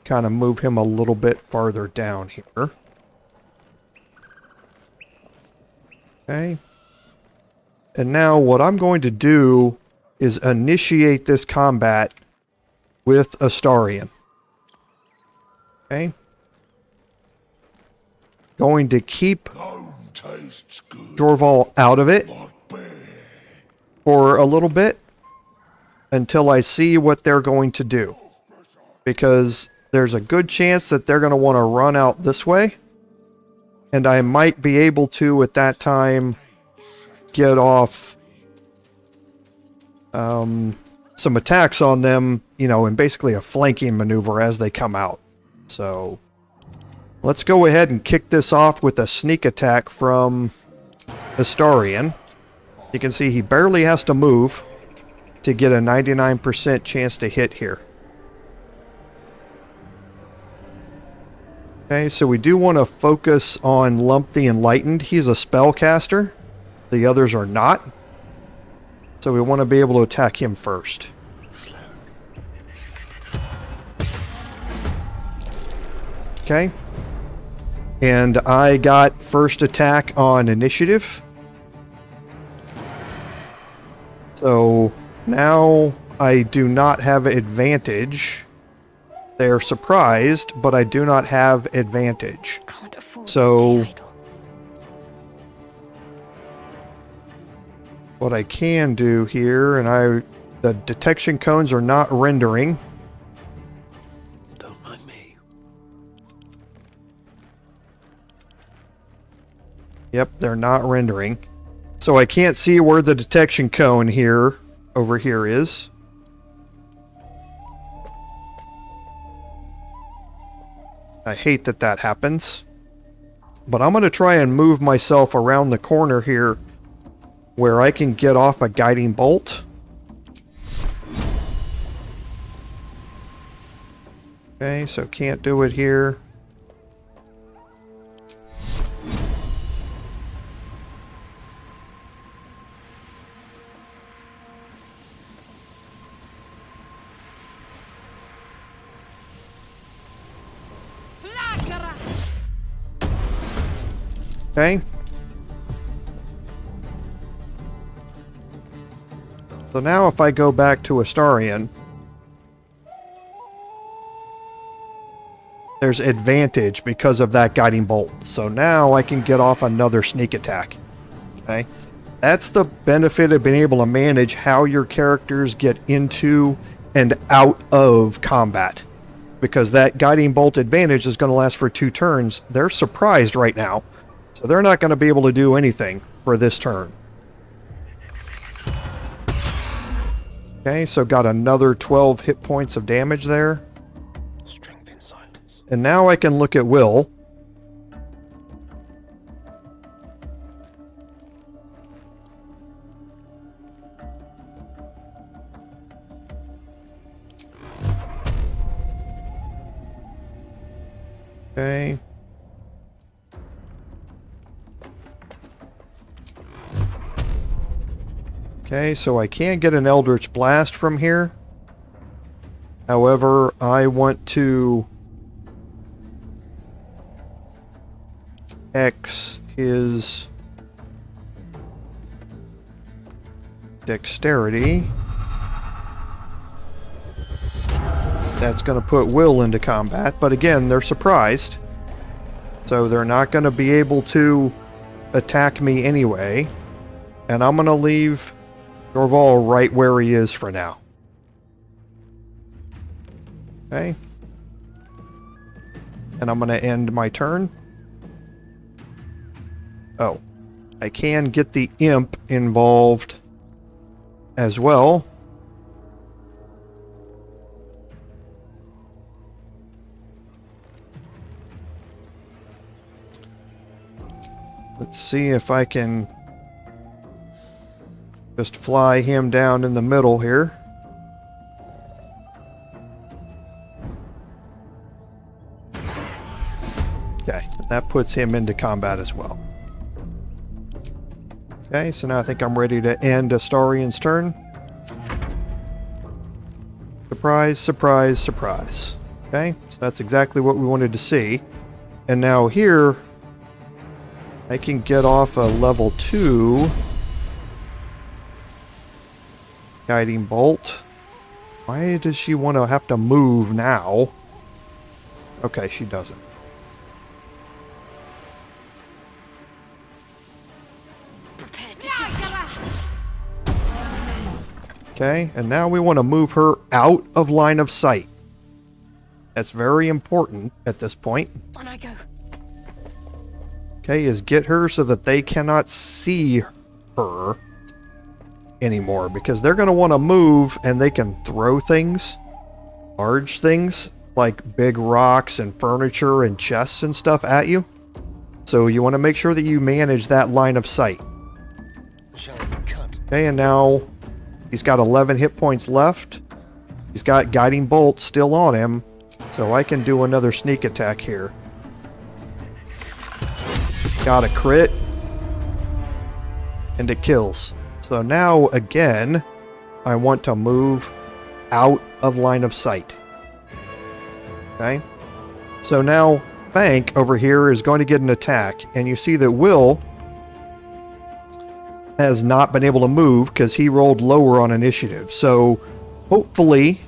kind of move him a little bit farther down here. Okay. And now what I'm going to do is initiate this combat with Astarion. Okay. Going to keep Jorval out of it for a little bit until I see what they're going to do. Because there's a good chance that they're going to want to run out this way. And I might be able to, at that time, get off some attacks on them, you know, and basically a flanking maneuver as they come out. So let's go ahead and kick this off with a sneak attack from Astarion. You can see he barely has to move to get a 99% chance to hit here. Okay, so we do want to focus on Lump the Enlightened. He's a spellcaster. The others are not. So we want to be able to attack him first. Okay. And I got first attack on initiative. So now I do not have advantage. They're surprised, but I do not have advantage. what I can do here, and the detection cones are not rendering. Don't mind me. Yep, they're not rendering. So I can't see where the detection cone over here is. I hate that that happens. But I'm going to try and move myself around the corner here where I can get off a guiding bolt. Okay, so can't do it here. Okay. So now if I go back to Astarion, there's advantage because of that guiding bolt. So now I can get off another sneak attack. Okay. That's the benefit of being able to manage how your characters get into and out of combat. Because that guiding bolt advantage is going to last for 2 turns. They're surprised right now. So they're not going to be able to do anything for this turn. Okay, so got another 12 hit points of damage there. Strength in silence. And now I can look at Will. Okay. Okay, so I can get an Eldritch Blast from here. However, I want to X his dexterity. That's going to put Will into combat, but again, they're surprised. So they're not going to be able to attack me anyway. And I'm going to leave Dorval right where he is for now. Okay. And I'm going to end my turn. Oh. I can get the imp involved as well. Let's see if I can just fly him down in the middle here. Okay, that puts him into combat as well. Okay, so now I think I'm ready to end Astarion's turn. Surprise, surprise, surprise. Okay, so that's exactly what we wanted to see. And now here, I can get off a level 2 guiding bolt. Why does she want to have to move now? Okay, she doesn't. Okay, and now we want to move her out of line of sight. That's very important at this point. On I go. Okay, is get her so that they cannot see her anymore, because they're going to want to move and they can throw things, large things, like big rocks and furniture and chests and stuff at you. So you want to make sure that you manage that line of sight. Okay, and now he's got 11 hit points left. He's got Guiding Bolt still on him, so I can do another sneak attack here. Got a crit. And it kills. So now, again, I want to move out of line of sight. Okay? So now, Fank over here is going to get an attack, and you see that Will has not been able to move because he rolled lower on initiative. So, hopefully,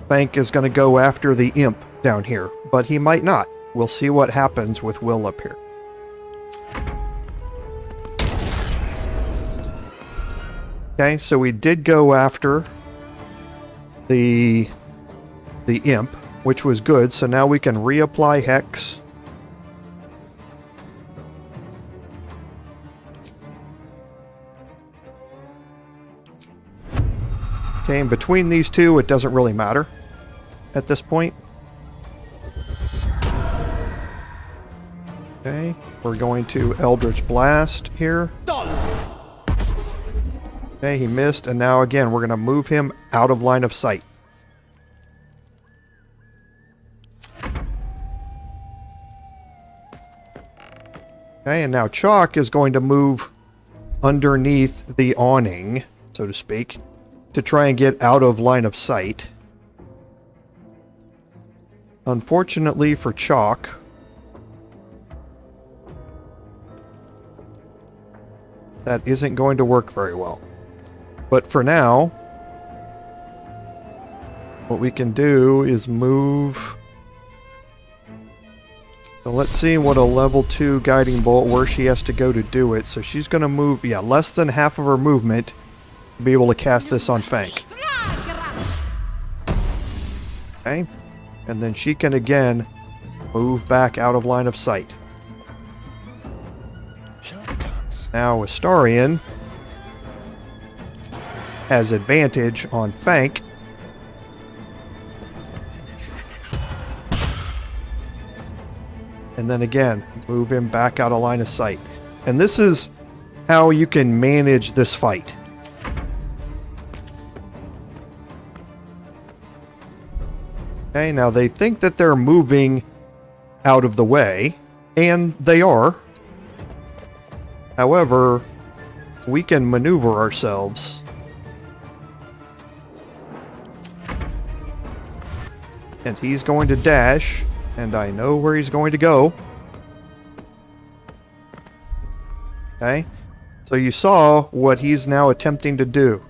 Fank is going to go after the imp down here, but he might not. We'll see what happens with Will up here. Okay, so we did go after the imp, which was good. So now we can reapply Hex. Okay, and between these two, it doesn't really matter at this point. Okay, we're going to Eldritch Blast here. Okay, he missed, and now again, we're going to move him out of line of sight. Okay, and now Chalk is going to move underneath the awning, so to speak, to try and get out of line of sight. Unfortunately for Chalk, that isn't going to work very well. But for now, what we can do is move. So let's see what a level 2 guiding bolt, where she has to go to do it. So she's going to move, yeah, less than half of her movement to be able to cast this on Fank. Okay. And then she can again move back out of line of sight. Now Astarion has advantage on Fank. And then again, move him back out of line of sight. And this is how you can manage this fight. Okay, now they think that they're moving out of the way, and they are. However, we can maneuver ourselves. And he's going to dash, and I know where he's going to go. Okay, so you saw what he's now attempting to do.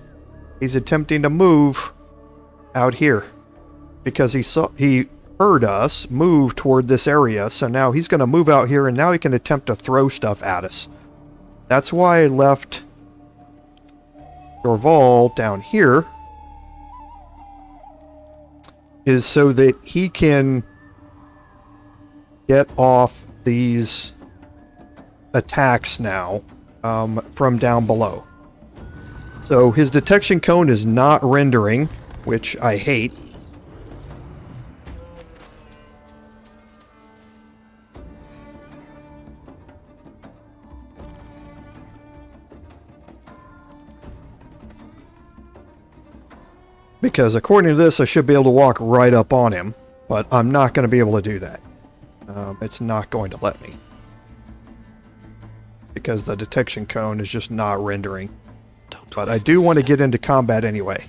He's attempting to move out here because he heard us move toward this area. So now he's going to move out here, and now he can attempt to throw stuff at us. That's why I left Dorval down here, is so that he can get off these attacks now from down below. So his detection cone is not rendering, which I hate. Because according to this, I should be able to walk right up on him, but I'm not going to be able to do that. It's not going to let me. Because the detection cone is just not rendering. But I do want to get into combat anyway.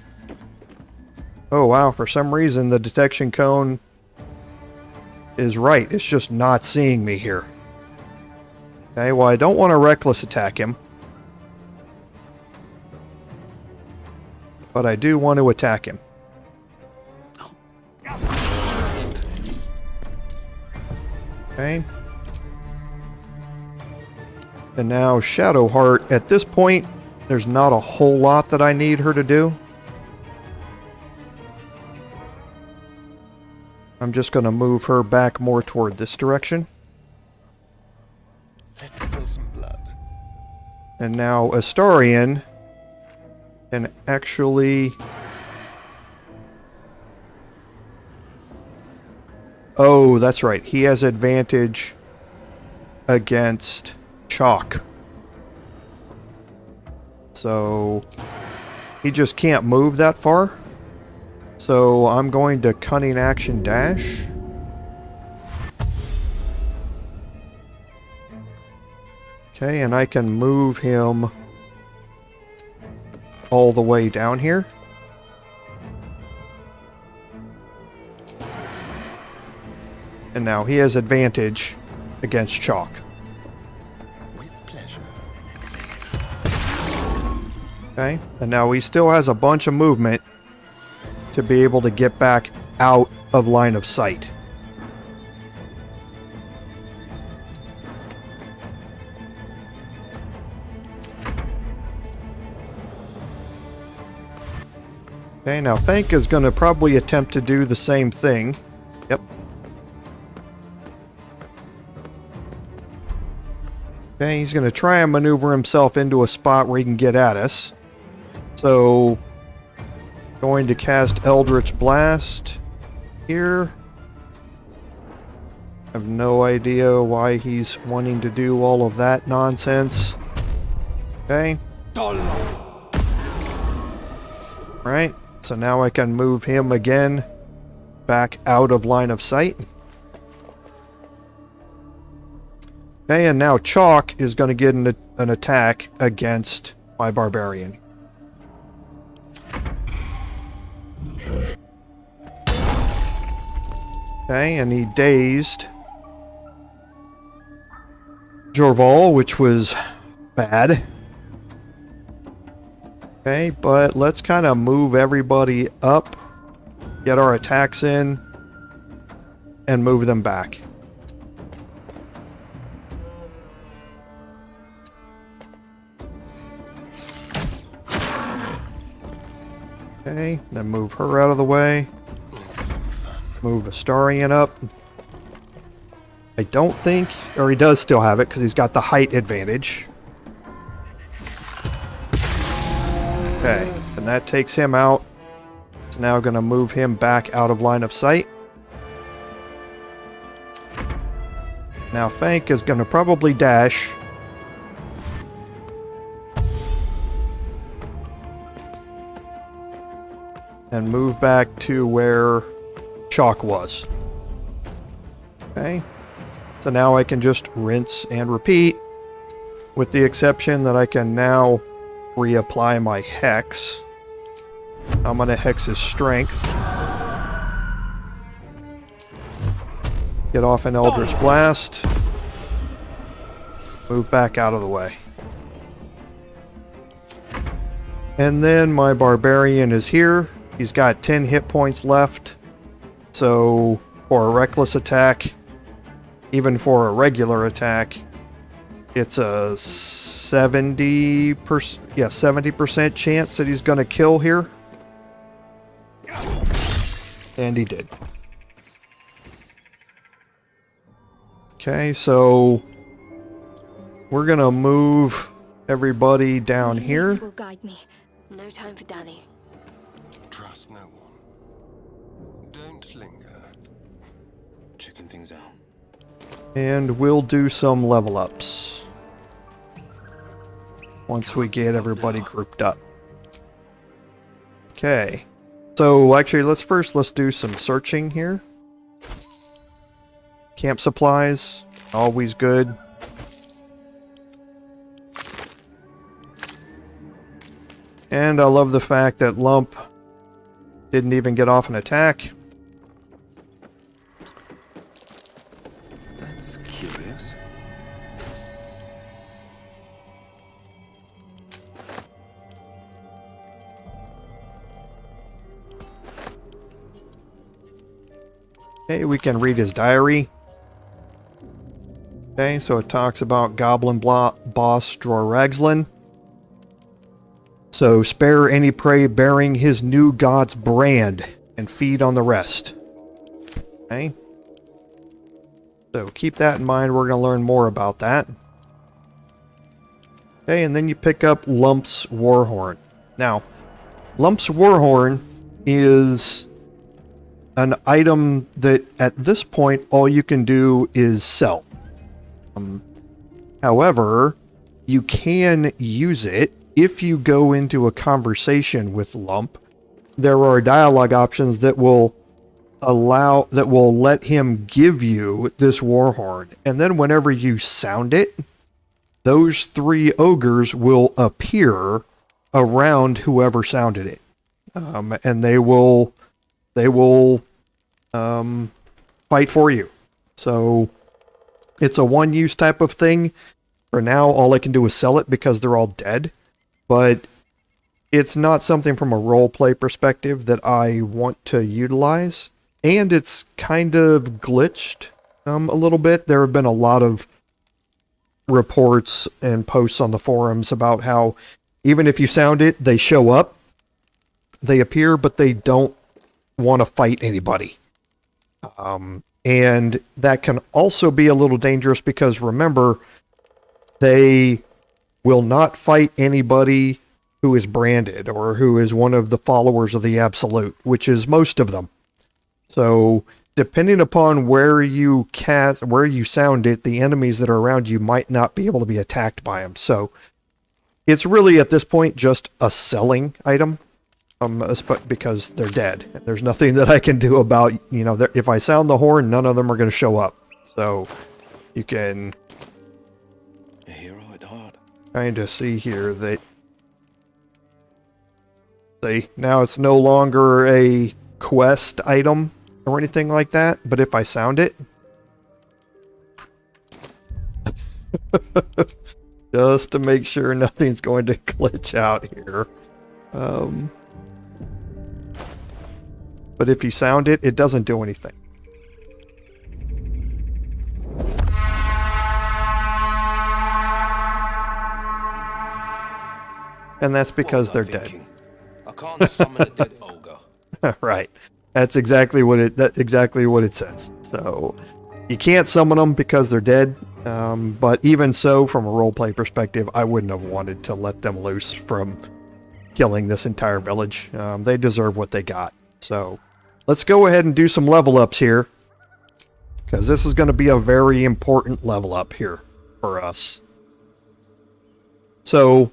Oh wow, for some reason the detection cone is right. It's just not seeing me here. Okay, well I don't want to reckless attack him. But I do want to attack him. Okay. And now Shadowheart, at this point, there's not a whole lot that I need her to do. I'm just going to move her back more toward this direction. Let's spill some blood. And now Astarion can actually... Oh, that's right. He has advantage against Chalk. So he just can't move that far. So I'm going to Cunning Action Dash. Okay, and I can move him all the way down here. And now he has advantage against Chalk. With pleasure. Okay, and now he still has a bunch of movement to be able to get back out of line of sight. Okay, now Fank is going to probably attempt to do the same thing. Yep. Okay, he's going to try and maneuver himself into a spot where he can get at us. So, going to cast Eldritch Blast here. I have no idea why he's wanting to do all of that nonsense. Okay. Alright, so now I can move him again back out of line of sight. Okay, and now Chalk is going to get an attack against my Barbarian. Okay, and he dazed Jorval, which was bad. Okay, but let's kind of move everybody up, get our attacks in, and move them back. Okay, then move her out of the way. Move Astarion up. I don't think, or he does still have it because he's got the height advantage. Okay, and that takes him out. It's now going to move him back out of line of sight. Now Fank is going to probably dash. And move back to where Chalk was. Okay. So now I can just rinse and repeat, with the exception that I can now reapply my Hex. I'm going to Hex his Strength. Get off an Eldritch Blast. Move back out of the way. And then my Barbarian is here. He's got 10 hit points left. So for a reckless attack, even for a regular attack, it's a 70% chance that he's going to kill here. And he did. Okay, so we're going to move everybody down here. Will guide me. No time for Danny. Trust no one. Don't linger. Checking things out. And we'll do some level ups once we get everybody grouped up. Okay. So actually let's do some searching here. Camp supplies, always good. And I love the fact that Lump didn't even get off an attack. That's curious. Okay, we can read his diary. Okay, so it talks about Goblin boss Droragslin. So spare any prey bearing his new god's brand and feed on the rest. Okay. So keep that in mind. We're going to learn more about that. Okay, and then you pick up Lump's Warhorn. Now, Lump's Warhorn is an item that at this point all you can do is sell. However, you can use it if you go into a conversation with Lump. There are dialogue options that will let him give you this Warhorn, and then whenever you sound it, those 3 ogres will appear around whoever sounded it, and they will fight for you. So it's a one-use type of thing. For now, all I can do is sell it because they're all dead. But it's not something from a roleplay perspective that I want to utilize. And it's kind of glitched a little bit. There have been a lot of reports and posts on the forums about how even if you sound it, they show up. They appear, but they don't want to fight anybody. And that can also be a little dangerous because remember, they will not fight anybody who is branded or who is one of the followers of the Absolute, which is most of them. So depending upon where you sound it, the enemies that are around you might not be able to be attacked by them. So it's really at this point just a selling item, because they're dead. There's nothing that I can do about, if I sound the horn, none of them are going to show up. So you can A hero at heart. kind of see here that now it's no longer a quest item or anything like that, but if I sound it, just to make sure nothing's going to glitch out here. But if you sound it, it doesn't do anything. And that's because they're dead. I can't summon a dead ogre. Right. That's exactly what it says. So you can't summon them because they're dead. But even so, from a roleplay perspective, I wouldn't have wanted to let them loose from killing this entire village. They deserve what they got. So let's go ahead and do some level ups here, because this is going to be a very important level up here for us. So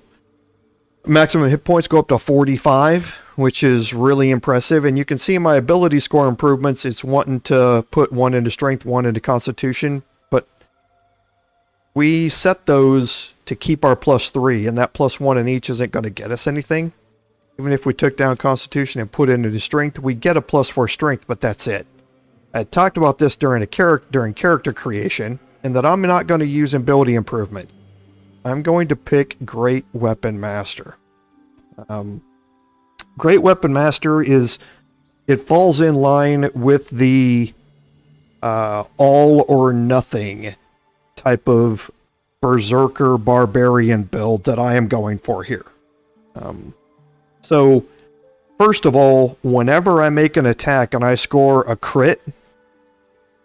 maximum hit points go up to 45, which is really impressive. And you can see my ability score improvements. It's wanting to put 1 into strength, 1 into constitution. But we set those to keep our +3, and that +1 in each isn't going to get us anything. Even if we took down constitution and put it into strength, we get a +4 strength, but that's it. I talked about this during character creation, and that I'm not going to use ability improvement. I'm going to pick Great Weapon Master. Great Weapon Master it falls in line with the all or nothing type of berserker barbarian build that I am going for here. So first of all, whenever I make an attack and I score a crit,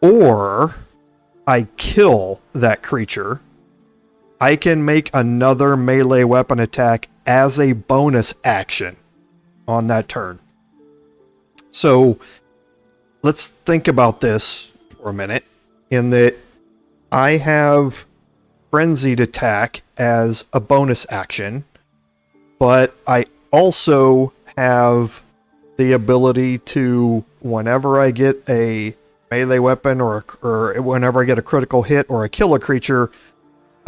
or I kill that creature, I can make another melee weapon attack as a bonus action on that turn. So let's think about this for a minute, in that I have Frenzied Attack as a bonus action, but I also have the ability to, whenever I get a melee weapon or whenever I get a critical hit or I kill a creature,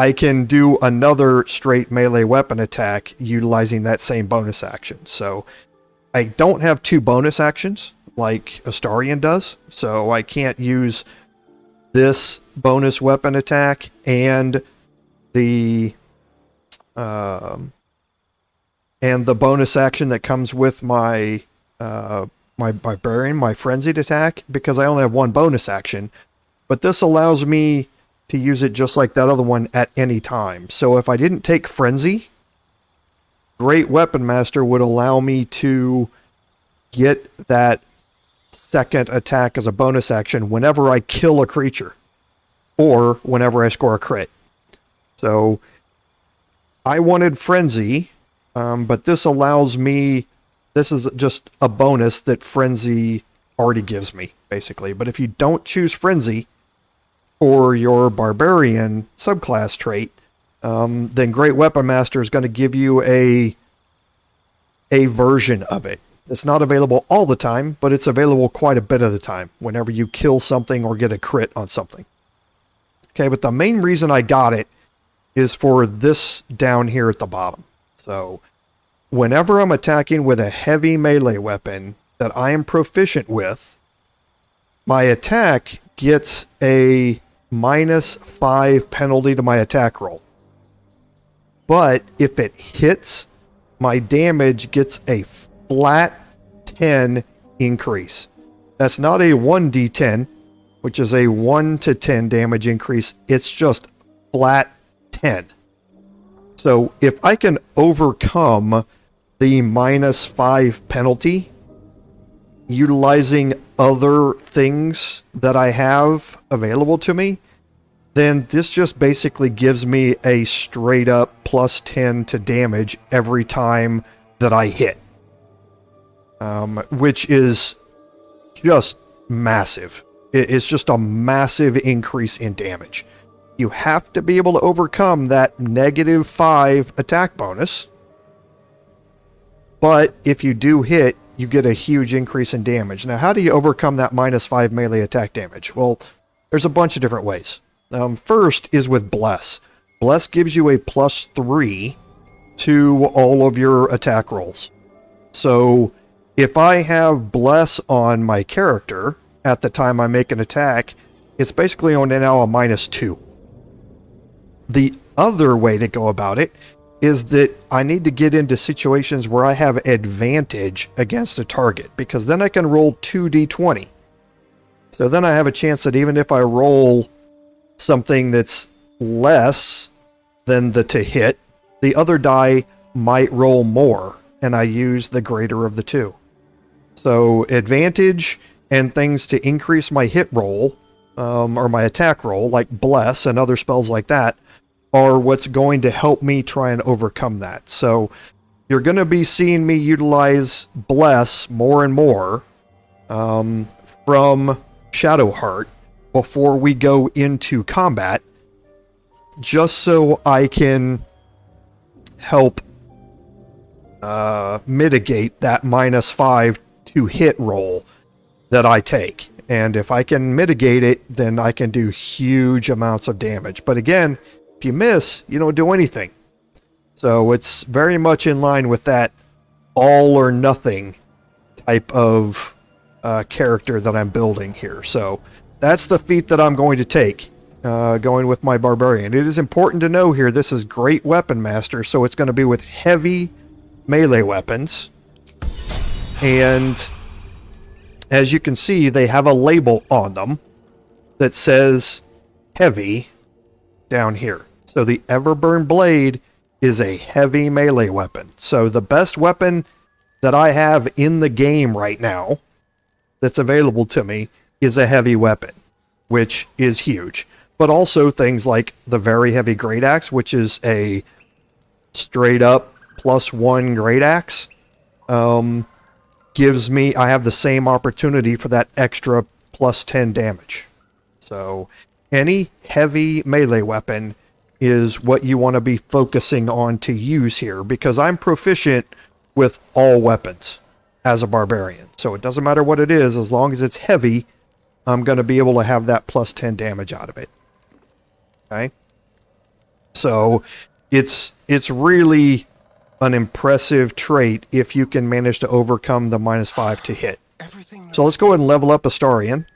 I can do another straight melee weapon attack utilizing that same bonus action. So I don't have 2 bonus actions like Astarion does, so I can't use this bonus weapon attack and the bonus action that comes with my my Barbarian, my Frenzied Attack, because I only have 1 bonus action. But this allows me to use it just like that other one at any time. So if I didn't take Frenzy, Great Weapon Master would allow me to get that second attack as a bonus action whenever I kill a creature or whenever I score a crit. So I wanted Frenzy, but this allows me, this is just a bonus that Frenzy already gives me, basically. But if you don't choose Frenzy for your Barbarian subclass trait, then Great Weapon Master is going to give you a version of it. It's not available all the time, but it's available quite a bit of the time whenever you kill something or get a crit on something. Okay, but the main reason I got it is for this down here at the bottom. So whenever I'm attacking with a heavy melee weapon that I am proficient with, my attack gets a -5 penalty to my attack roll. But if it hits, my damage gets a flat 10 increase. That's not a 1d10, which is a 1 to 10 damage increase. It's just flat 10. So if I can overcome the -5 penalty utilizing other things that I have available to me, then this just basically gives me a straight up +10 to damage every time that I hit. Which is just massive. It's just a massive increase in damage. You have to be able to overcome that -5 attack bonus. But if you do hit, you get a huge increase in damage. Now, how do you overcome that -5 melee attack damage? Well, there's a bunch of different ways. First is with Bless. Bless gives you a +3 to all of your attack rolls. So, if I have Bless on my character at the time I make an attack, it's basically on now a -2. The other way to go about it is that I need to get into situations where I have advantage against a target, because then I can roll 2d20. So then I have a chance that even if I roll something that's less than the to hit, the other die might roll more, and I use the greater of the two. So advantage and things to increase my hit roll, or my attack roll, like Bless and other spells like that, are what's going to help me try and overcome that. So you're going to be seeing me utilize Bless more and more from Shadowheart before we go into combat, just so I can help mitigate that -5 to hit roll that I take. And if I can mitigate it, then I can do huge amounts of damage. But again, if you miss, you don't do anything. So it's very much in line with that all or nothing type of character that I'm building here. So that's the feat that I'm going to take, going with my Barbarian. It is important to know here, this is Great Weapon Master, so it's going to be with heavy melee weapons. And as you can see, they have a label on them that says heavy down here. So the Everburn Blade is a heavy melee weapon. So the best weapon that I have in the game right now that's available to me is a heavy weapon, which is huge. But also things like the very heavy Great Axe, which is a straight up +1 Great Axe, gives me, I have the same opportunity for that extra +10 damage. So any heavy melee weapon is what you want to be focusing on to use here, because I'm proficient with all weapons as a barbarian. So it doesn't matter what it is, as long as it's heavy, I'm going to be able to have that +10 damage out of it. Okay? So it's really an impressive trait if you can manage to overcome the -5 to hit. So let's go ahead and level up Astarion.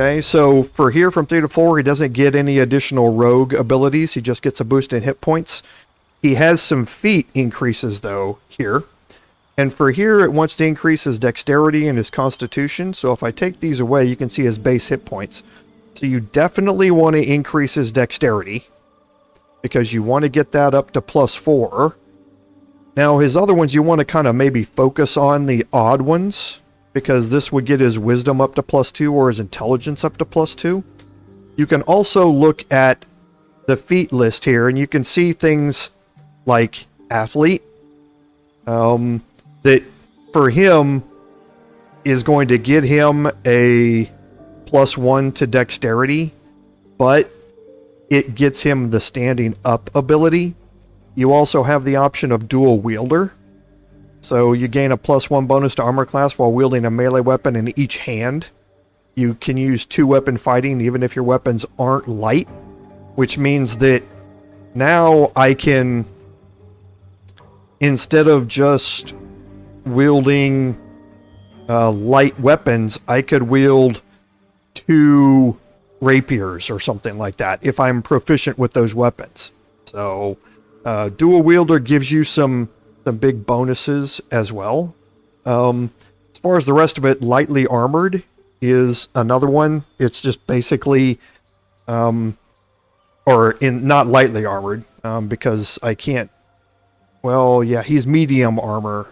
Okay, so for here from 3 to 4, he doesn't get any additional rogue abilities. He just gets a boost in hit points. He has some feat increases, though, here. And for here, it wants to increase his dexterity and his constitution. So if I take these away, you can see his base hit points. So you definitely want to increase his dexterity, because you want to get that up to +4. Now, his other ones, you want to kind of maybe focus on the odd ones, because this would get his wisdom up to +2 or his intelligence up to +2. You can also look at the feat list here, and you can see things like athlete, that for him is going to get him a +1 to dexterity, but it gets him the standing up ability. You also have the option of dual wielder. So you gain a +1 bonus to armor class while wielding a melee weapon in each hand. You can use 2-weapon fighting even if your weapons aren't light, which means that now I can, instead of just wielding light weapons, I could wield 2 rapiers or something like that if I'm proficient with those weapons. So dual wielder gives you some big bonuses as well. As far as the rest of it, lightly armored is another one. It's just basically, not lightly armored, because I can't Well, yeah, he's medium armor.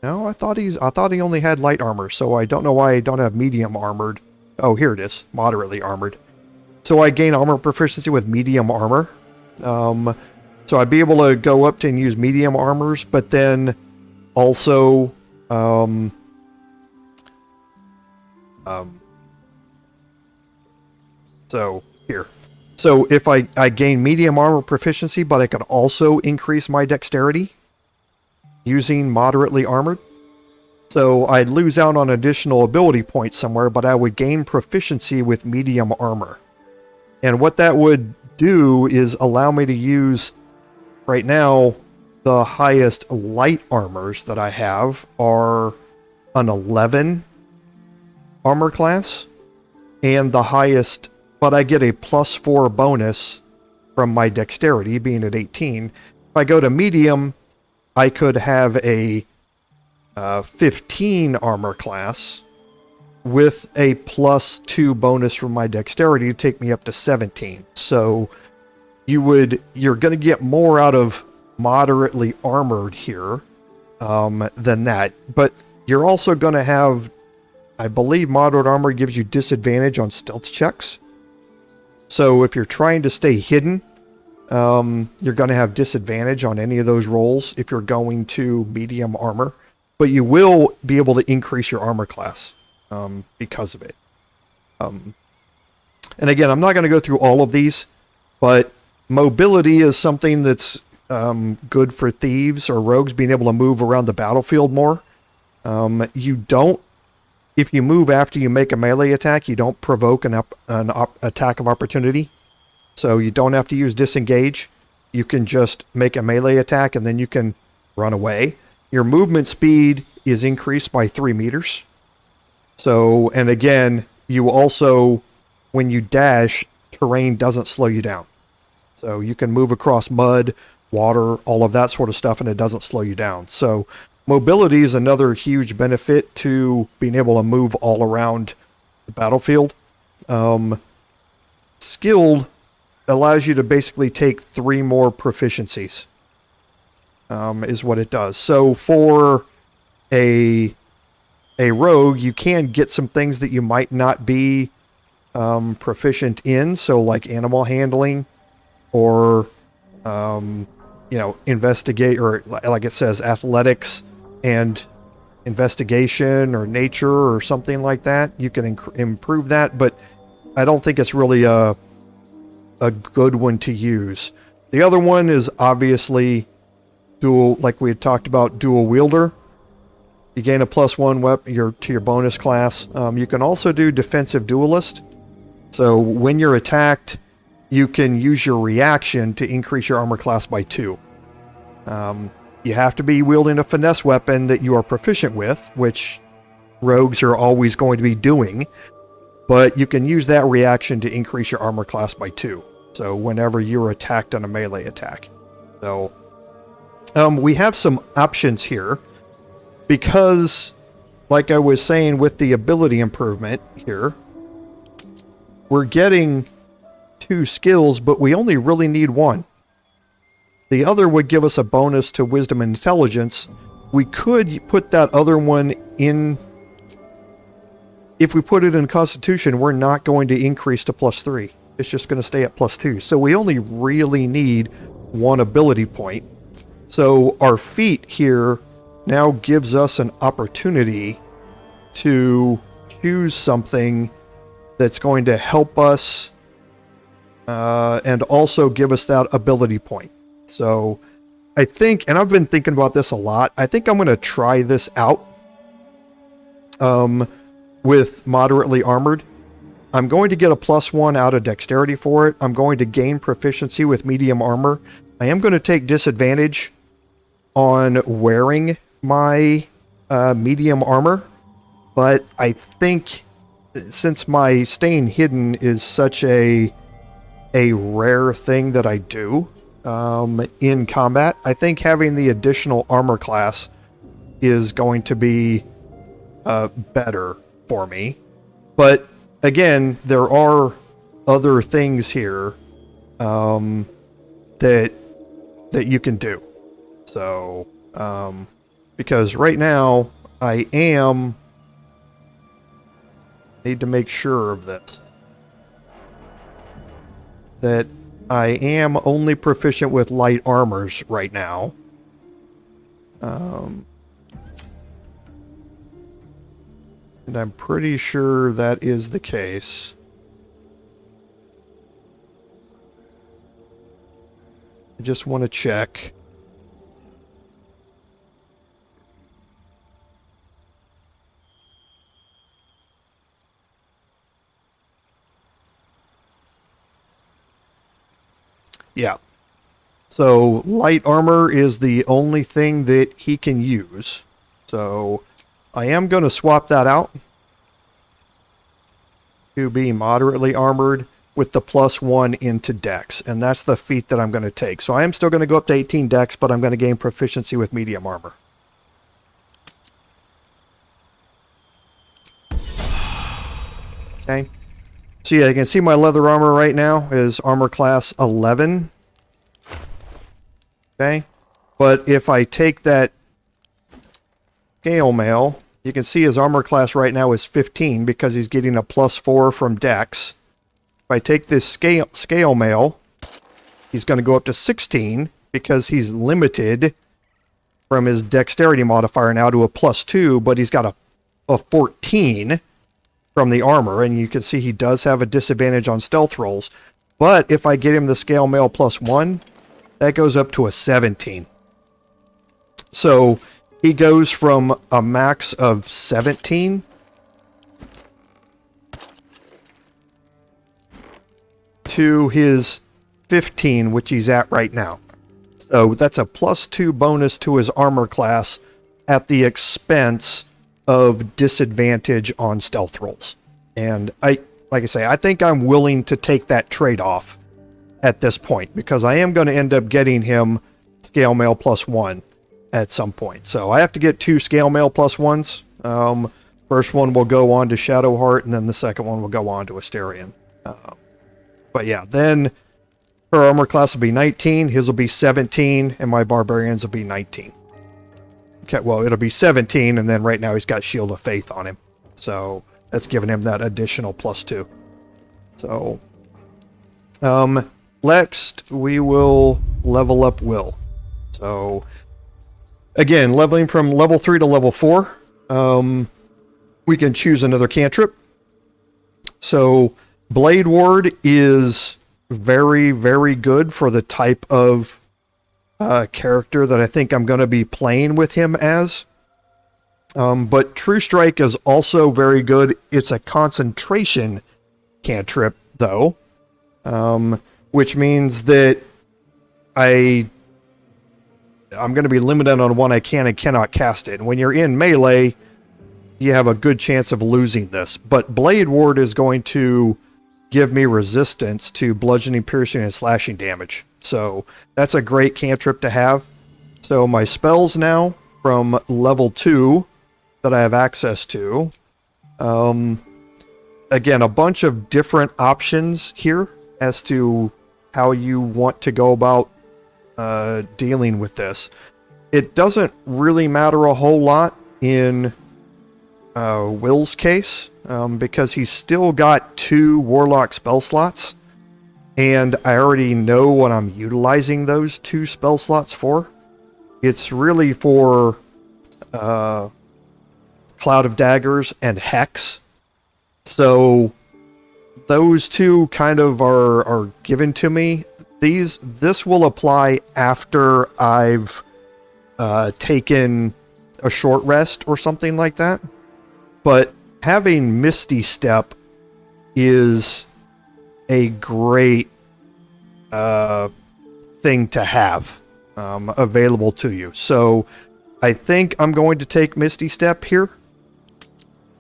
No, I thought he only had light armor, so I don't know why I don't have medium armored. Oh, here it is, moderately armored. So I gain armor proficiency with medium armor. So I'd be able to go up to and use medium armors, but then also, so here. So if I gain medium armor proficiency, but I could also increase my dexterity using moderately armored. So I'd lose out on additional ability points somewhere, but I would gain proficiency with medium armor. And what that would do is allow me to use, right now, the highest light armors that I have are an 11 armor class, and the highest, but I get a +4 bonus from my dexterity, being at 18. If I go to medium, I could have a 15 armor class with a +2 bonus from my dexterity to take me up to 17. So you're going to get more out of moderately armored here than that. But you're also going to have, I believe moderate armor gives you disadvantage on stealth checks. So if you're trying to stay hidden, you're going to have disadvantage on any of those rolls if you're going to medium armor. But you will be able to increase your armor class because of it. And again, I'm not going to go through all of these, but mobility is something that's good for thieves or rogues, being able to move around the battlefield more. You don't, if you move after you make a melee attack, you don't provoke an attack of opportunity. So you don't have to use disengage. You can just make a melee attack and then you can run away. Your movement speed is increased by 3 meters. So, and again, you also, when you dash, terrain doesn't slow you down. So you can move across mud, water, all of that sort of stuff, and it doesn't slow you down. So mobility is another huge benefit to being able to move all around the battlefield. Skilled allows you to basically take 3 more proficiencies, is what it does. So for a rogue, you can get some things that you might not be proficient in, so like animal handling, or investigate, or like it says, athletics and investigation or nature or something like that. You can improve that, but I don't think it's really a good one to use. The other one is obviously dual, like we had talked about, dual wielder. You gain a +1 weapon to your bonus class. You can also do defensive duelist. So when you're attacked, you can use your reaction to increase your armor class by 2. You have to be wielding a finesse weapon that you are proficient with, which rogues are always going to be doing. But you can use that reaction to increase your armor class by 2. So whenever you're attacked on a melee attack. So we have some options here. Because, like I was saying with the ability improvement here, we're getting 2 skills, but we only really need 1. The other would give us a bonus to wisdom and intelligence. We could put that other one in. If we put it in constitution, we're not going to increase to +3. It's just going to stay at +2. So we only really need 1 ability point. So our feat here now gives us an opportunity to choose something that's going to help us and also give us that ability point. So I think, and I've been thinking about this a lot, I think I'm going to try this out with moderately armored. I'm going to get a +1 out of dexterity for it. I'm going to gain proficiency with medium armor. I am going to take disadvantage on wearing my medium armor, but I think since my staying hidden is such a rare thing that I do in combat, I think having the additional armor class is going to be better for me. But again, there are other things here that you can do. So, because right now I need to make sure of this. That I am only proficient with light armors right now. And I'm pretty sure that is the case. I just want to check. Yeah. So light armor is the only thing that he can use. So I am going to swap that out to be moderately armored with the +1 into Dex. And that's the feat that I'm going to take. So I am still going to go up to 18 Dex, but I'm going to gain proficiency with medium armor. Okay. So yeah, you can see my leather armor right now is armor class 11. Okay. But if I take that scale mail, you can see his armor class right now is 15 because he's getting a +4 from Dex. If I take this scale mail, he's going to go up to 16 because he's limited from his dexterity modifier now to a +2, but he's got a 14 from the armor, and you can see he does have a disadvantage on stealth rolls. But if I get him the scale mail +1, that goes up to a 17. So he goes from a max of 17 to his 15, which he's at right now. So that's a +2 bonus to his armor class at the expense of disadvantage on stealth rolls. And like I say, I think I'm willing to take that trade-off at this point, because I am going to end up getting him scale mail +1 at some point. So I have to get 2 scale mail +1s. First one will go on to Shadowheart, and then the second one will go on to Astarion. But yeah, then her armor class will be 19, his will be 17, and my barbarians will be 19. Okay, well, it'll be 17, and then right now he's got Shield of Faith on him. So that's giving him that additional +2. So, next we will level up Will. So, again, leveling from level 3 to level 4, we can choose another cantrip. So, Blade Ward is very, very good for the type of character that I think I'm going to be playing with him as. But True Strike is also very good. It's a concentration cantrip, though, which means that I'm going to be limited on when I can and cannot cast it. And when you're in melee, you have a good chance of losing this. But Blade Ward is going to give me resistance to bludgeoning, piercing, and slashing damage. So that's a great cantrip to have. So my spells now from level 2 that I have access to. Again, a bunch of different options here as to how you want to go about dealing with this. It doesn't really matter a whole lot in Will's case, because he's still got 2 Warlock spell slots, and I already know what I'm utilizing those 2 spell slots for. It's really for Cloud of Daggers and Hex. So those 2 kind of are given to me. This will apply after I've taken a short rest or something like that. But having Misty Step is a great thing to have available to you. So I think I'm going to take Misty Step here.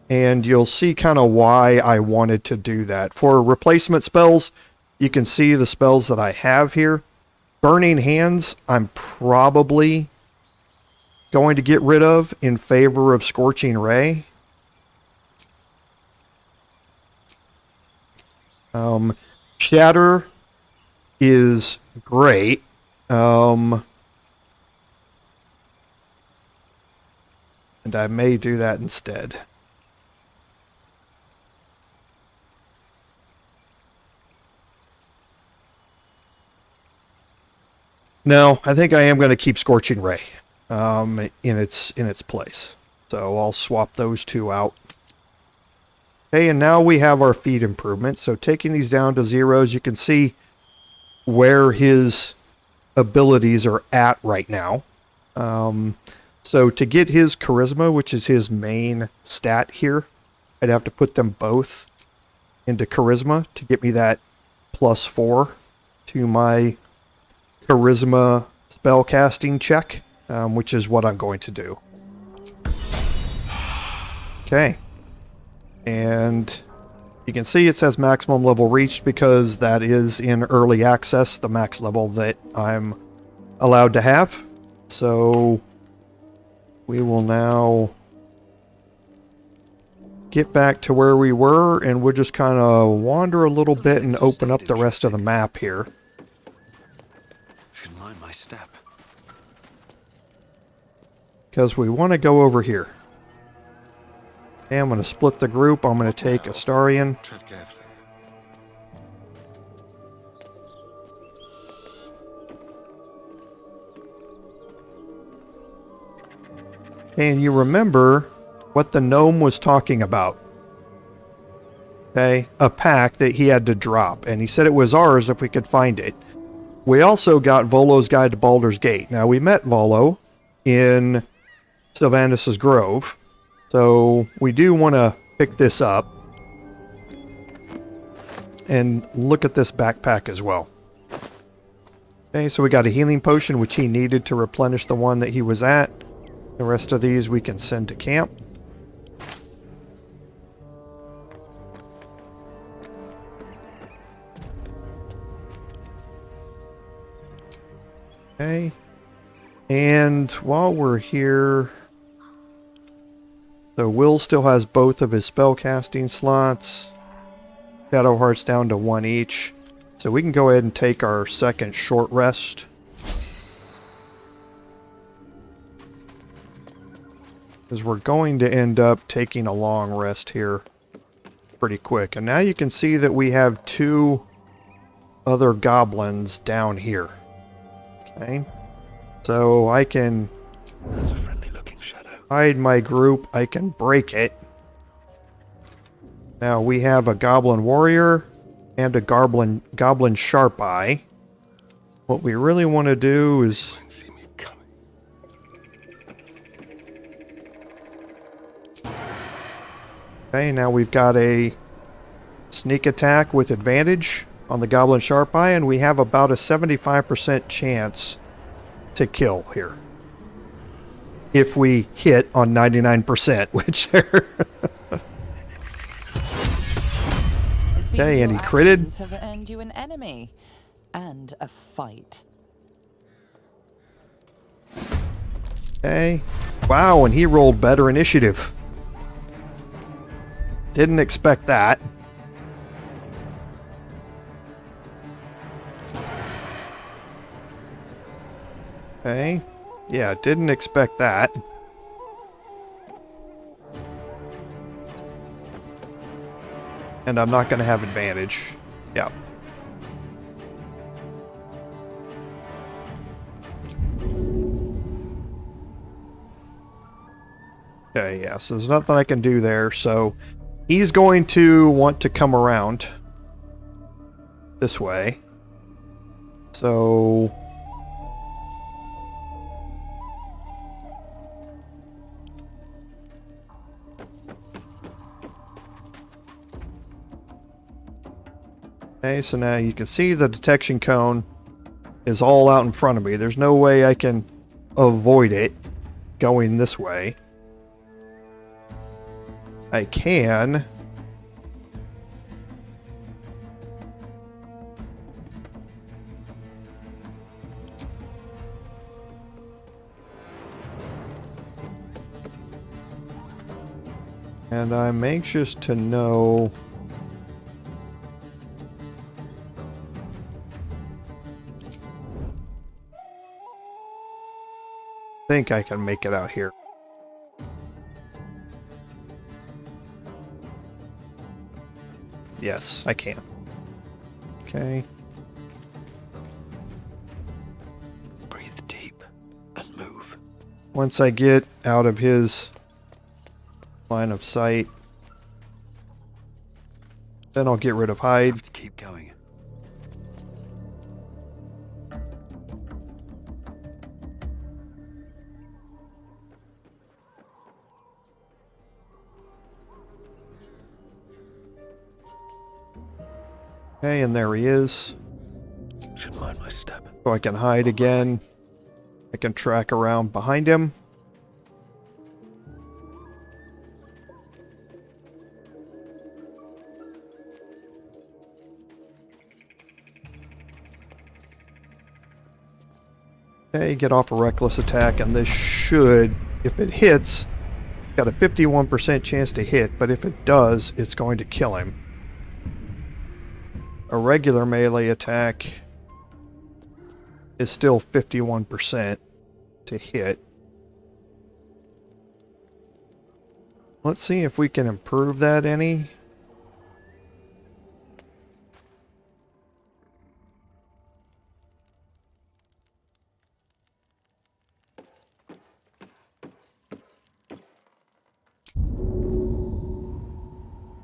And you'll see kind of why I wanted to do that. For replacement spells, you can see the spells that I have here. Burning Hands, I'm probably going to get rid of in favor of Scorching Ray. Shatter is great. And I may do that instead. No, I think I am going to keep Scorching Ray in its place. So I'll swap those two out. Okay, and now we have our feed improvements. So taking these down to zeros, you can see where his abilities are at right now. So to get his charisma, which is his main stat here, I'd have to put them both into charisma to get me that +4 to my charisma spellcasting check, which is what I'm going to do. Okay. And you can see it says maximum level reached because that is in early access, the max level that I'm allowed to have. So we will now get back to where we were, and we'll just kind of wander a little bit and open up the rest of the map here. Should mind my step. Because we want to go over here. Okay, I'm going to split the group. I'm going to take Astarion. Tread carefully. And you remember what the gnome was talking about. Okay, a pack that he had to drop. And he said it was ours if we could find it. We also got Volo's Guide to Baldur's Gate. Now, we met Volo in Sylvanas' Grove. So we do want to pick this up and look at this backpack as well. Okay, so we got a healing potion, which he needed to replenish the one that he was at. The rest of these we can send to camp. Okay. And while we're here... So Will still has both of his spellcasting slots. Shadowheart's down to 1 each. So we can go ahead and take our second short rest. Because we're going to end up taking a long rest here pretty quick. And now you can see that we have 2 other goblins down here. Okay. So I can... That's a friendly looking shadow. Hide my group. I can break it. Now we have a goblin warrior and a goblin sharp eye. What we really want to do is... See me coming. Okay, now we've got a sneak attack with advantage on the goblin sharp eye, and we have about a 75% chance to kill here. If we hit on 99%, which they're... Okay, and he critted. Have earned you an enemy and a fight. Okay. Wow, and he rolled better initiative. Didn't expect that. Okay. Yeah, didn't expect that. And I'm not going to have advantage. Yeah. Okay, yeah, so there's nothing I can do there, so he's going to want to come around this way. So... Okay, so now you can see the detection cone is all out in front of me. There's no way I can avoid it going this way. I can... And I'm anxious to know... I think I can make it out here. Yes, I can. Okay. Breathe deep and move. Once I get out of his line of sight, then I'll get rid of hide. Have to keep going. Okay, and there he is. Should mind my step. So I can hide again. I can track around behind him. Okay, get off a reckless attack, and this should, if it hits, got a 51% chance to hit, but if it does, it's going to kill him. A regular melee attack is still 51% to hit. Let's see if we can improve that any.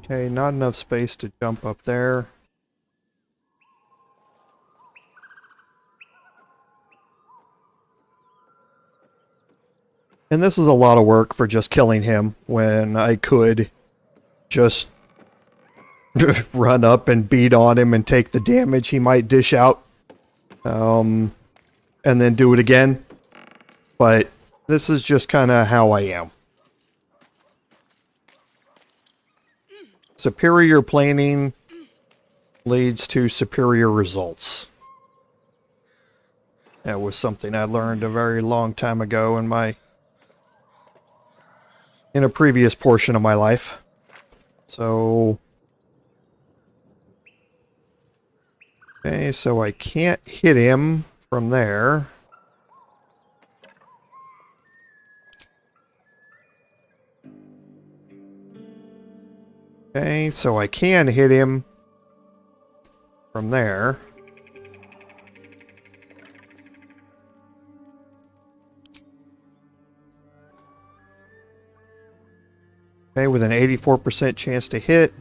Okay, not enough space to jump up there. And this is a lot of work for just killing him when I could just run up and beat on him and take the damage he might dish out. And then do it again. But this is just kind of how I am. Superior planning leads to superior results. That was something I learned a very long time ago in a previous portion of my life. So, okay, so I can't hit him from there. Okay, so I can hit him from there. Okay, with an 84% chance to hit.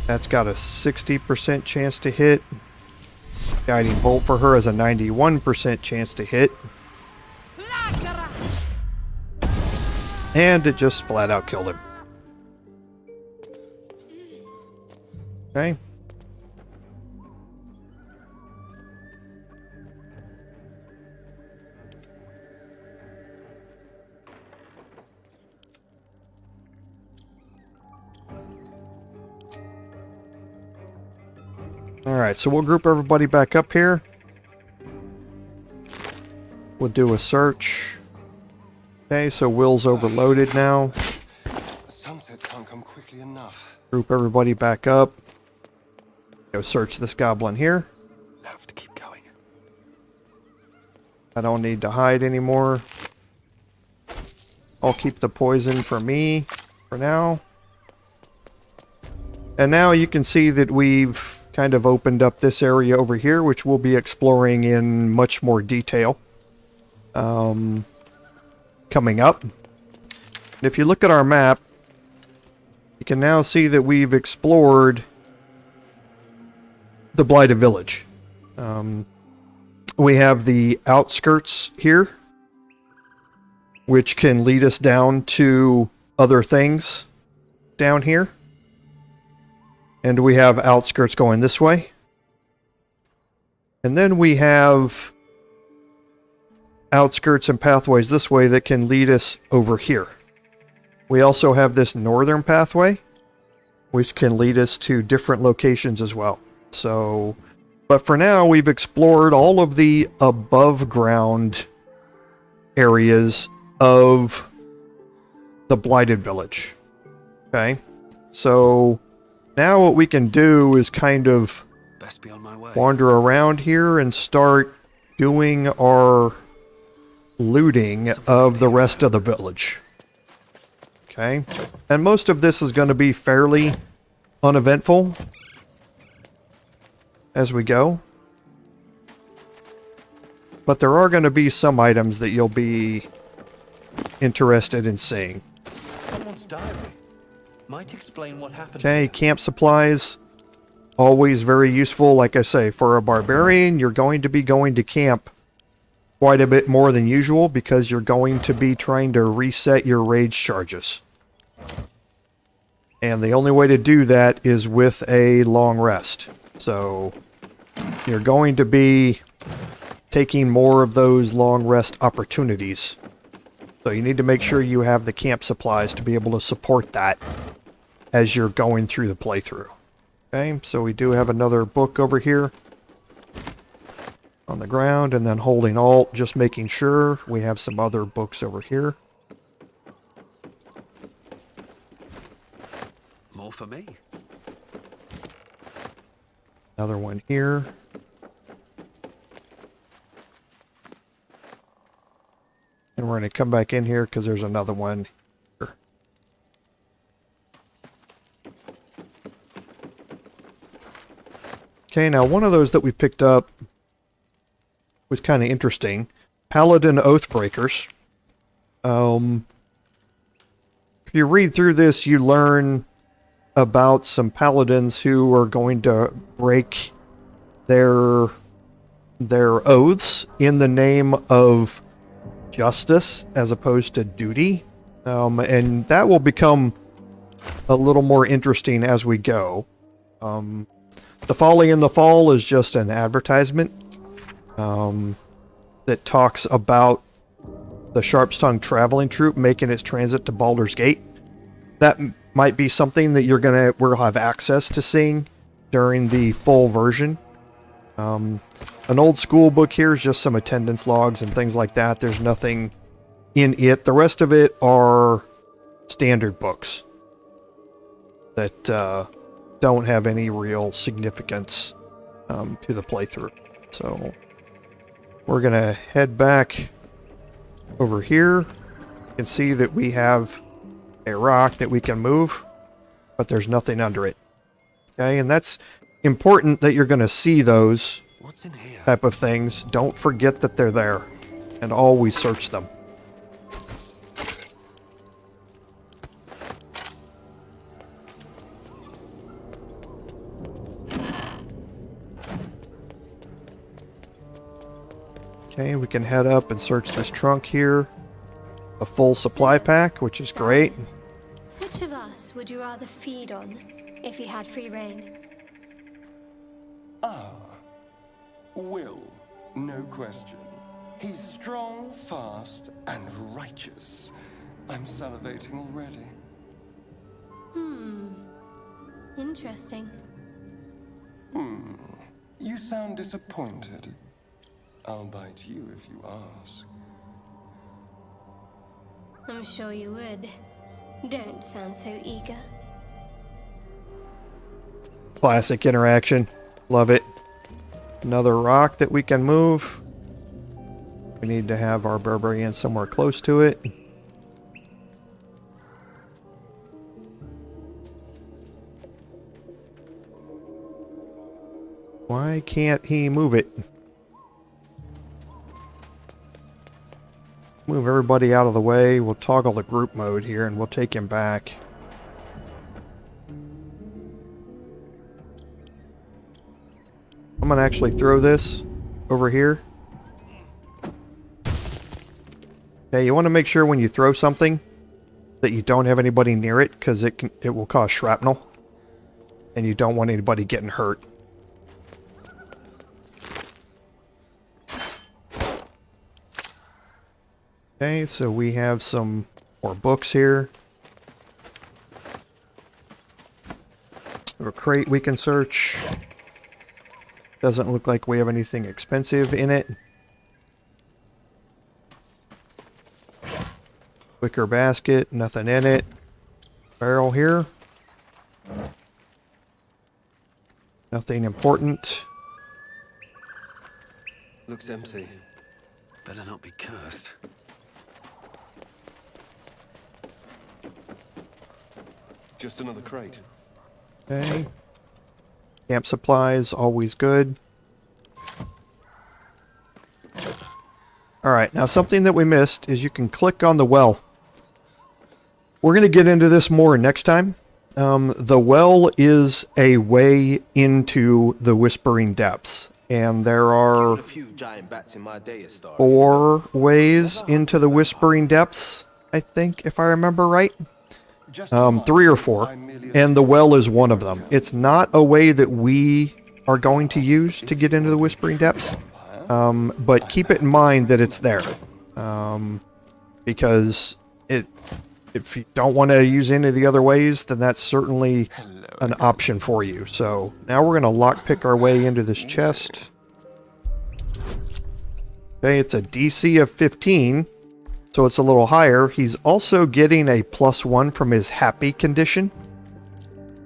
That's got a 60% chance to hit. Guiding Bolt for her has a 91% chance to hit. And it just flat out killed him. Okay. Alright, so we'll group everybody back up here. We'll do a search. Okay, so Will's overloaded now. The sunset can't come quickly enough. Group everybody back up. Go search this goblin here. Have to keep going. I don't need to hide anymore. I'll keep the poison for me for now. And now you can see that we've kind of opened up this area over here, which we'll be exploring in much more detail coming up. And if you look at our map, you can now see that we've explored the Blighted Village. We have the outskirts here, which can lead us down to other things down here. And we have outskirts going this way. And then we have outskirts and pathways this way that can lead us over here. We also have this northern pathway, which can lead us to different locations as well. So, but for now, we've explored all of the above ground areas of the Blighted Village. Okay, so now what we can do is kind of Best be on my way. wander around here and start doing our looting of the rest of the village. Okay, and most of this is going to be fairly uneventful as we go. But there are going to be some items that you'll be interested in seeing. Someone's diary. Might explain what happened. Okay, camp supplies. Always very useful. Like I say, for a barbarian, you're going to be going to camp quite a bit more than usual because you're going to be trying to reset your rage charges. And the only way to do that is with a long rest. So you're going to be taking more of those long rest opportunities. So you need to make sure you have the camp supplies to be able to support that as you're going through the playthrough. Okay, so we do have another book over here on the ground, and then holding Alt, just making sure we have some other books over here. More for me. Another one here. And we're going to come back in here because there's another one here. Okay, now one of those that we picked up was kind of interesting. Paladin Oathbreakers. If you read through this, you learn about some paladins who are going to break their oaths in the name of justice as opposed to duty. And that will become a little more interesting as we go. The Folly in the Fall is just an advertisement that talks about the Sharp's-Tongue traveling troupe making its transit to Baldur's Gate. That might be something that we'll have access to seeing during the full version. An old school book here is just some attendance logs and things like that. There's nothing in it. The rest of it are standard books that don't have any real significance to the playthrough. So we're going to head back over here. You can see that we have a rock that we can move, but there's nothing under it. Okay, and that's important that you're going to see those What's in here? type of things. Don't forget that they're there, and always search them. Okay, we can head up and search this trunk here. A full supply pack, which is great. Which of us would you rather feed on if you had free reign? Will, no question. He's strong, fast, and righteous. I'm salivating already. Interesting. You sound disappointed. I'll bite you if you ask. I'm sure you would. Don't sound so eager. Classic interaction. Love it. Another rock that we can move. We need to have our barbarian somewhere close to it. Why can't he move it? Move everybody out of the way. We'll toggle the group mode here and we'll take him back. I'm going to actually throw this over here. Okay, you want to make sure when you throw something that you don't have anybody near it because it will cause shrapnel. And you don't want anybody getting hurt. Okay, so we have some more books here. We have a crate we can search. Doesn't look like we have anything expensive in it. Wicker basket, nothing in it. Barrel here. Nothing important. Looks empty. Better not be cursed. Just another crate. Okay. Camp supplies, always good. Alright, now something that we missed is you can click on the well. We're going to get into this more next time. The well is a way into the Whispering Depths. And there are 4 ways into the Whispering Depths, I think, if I remember right. 3 or 4. And the well is one of them. It's not a way that we are going to use to get into the Whispering Depths. But keep it in mind that it's there. Because if you don't want to use any of the other ways, then that's certainly an option for you. So now we're going to lockpick our way into this chest. Okay, it's a DC of 15, so it's a little higher. He's also getting a +1 from his happy condition.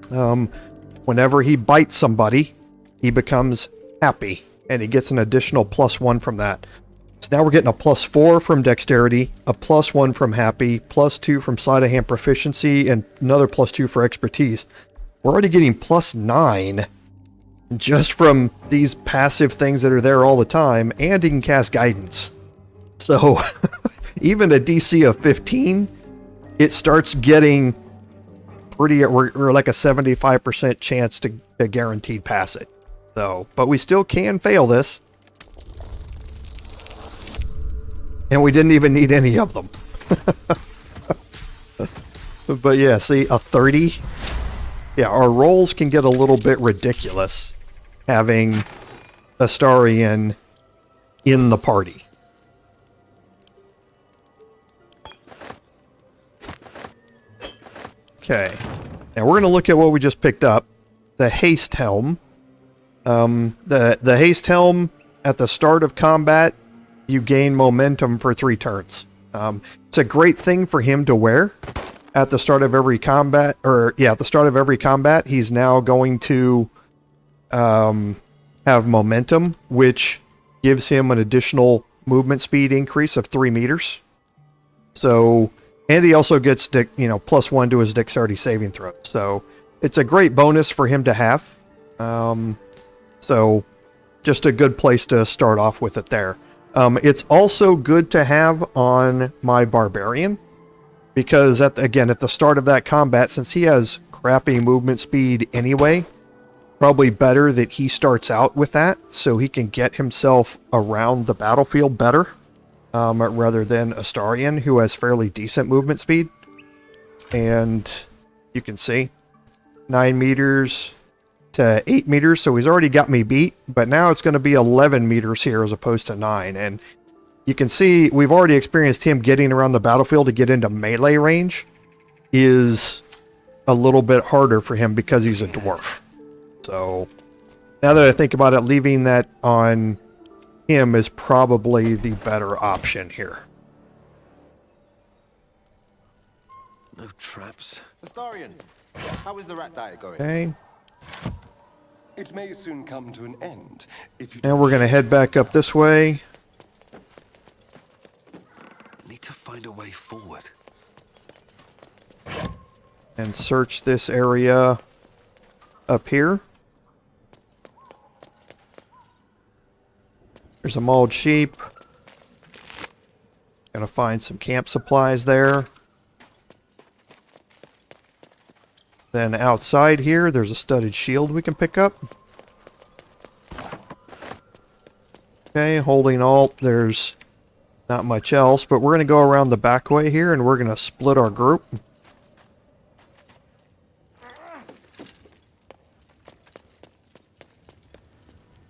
Whenever he bites somebody, he becomes happy, and he gets an additional +1 from that. So now we're getting a +4 from dexterity, a +1 from happy, +2 from sleight of hand proficiency, and another +2 for expertise. We're already getting +9 just from these passive things that are there all the time, and he can cast guidance. So even a DC of 15, it starts getting pretty, we're like a 75% chance to guaranteed pass it. So, but we still can fail this. And we didn't even need any of them. But yeah, see, a 30. Yeah, our rolls can get a little bit ridiculous having Astarion in the party. Okay. Now we're going to look at what we just picked up. The Haste Helm. The Haste Helm, at the start of combat, you gain momentum for 3 turns. It's a great thing for him to wear. At the start of every combat, he's now going to have momentum, which gives him an additional movement speed increase of 3 meters. So, and he also gets, +1 to his dexterity saving throw. So, it's a great bonus for him to have. So, just a good place to start off with it there. It's also good to have on my Barbarian, because at the start of that combat, since he has crappy movement speed anyway, probably better that he starts out with that, so he can get himself around the battlefield better, rather than Astarion, who has fairly decent movement speed. And you can see 9 meters to 8 meters, so he's already got me beat, but now it's going to be 11 meters here as opposed to 9. And you can see we've already experienced him getting around the battlefield to get into melee range is a little bit harder for him because he's a dwarf. So now that I think about it, leaving that on him is probably the better option here. No traps. Astarion, how is the rat diet going? Okay. It may soon come to an end if you. Now we're going to head back up this way. Need to find a way forward. And search this area up here. There's a mauled sheep. Gonna find some camp supplies there. Then outside here, there's a studded shield we can pick up. Okay, holding alt, there's not much else, but we're going to go around the back way here, and we're going to split our group.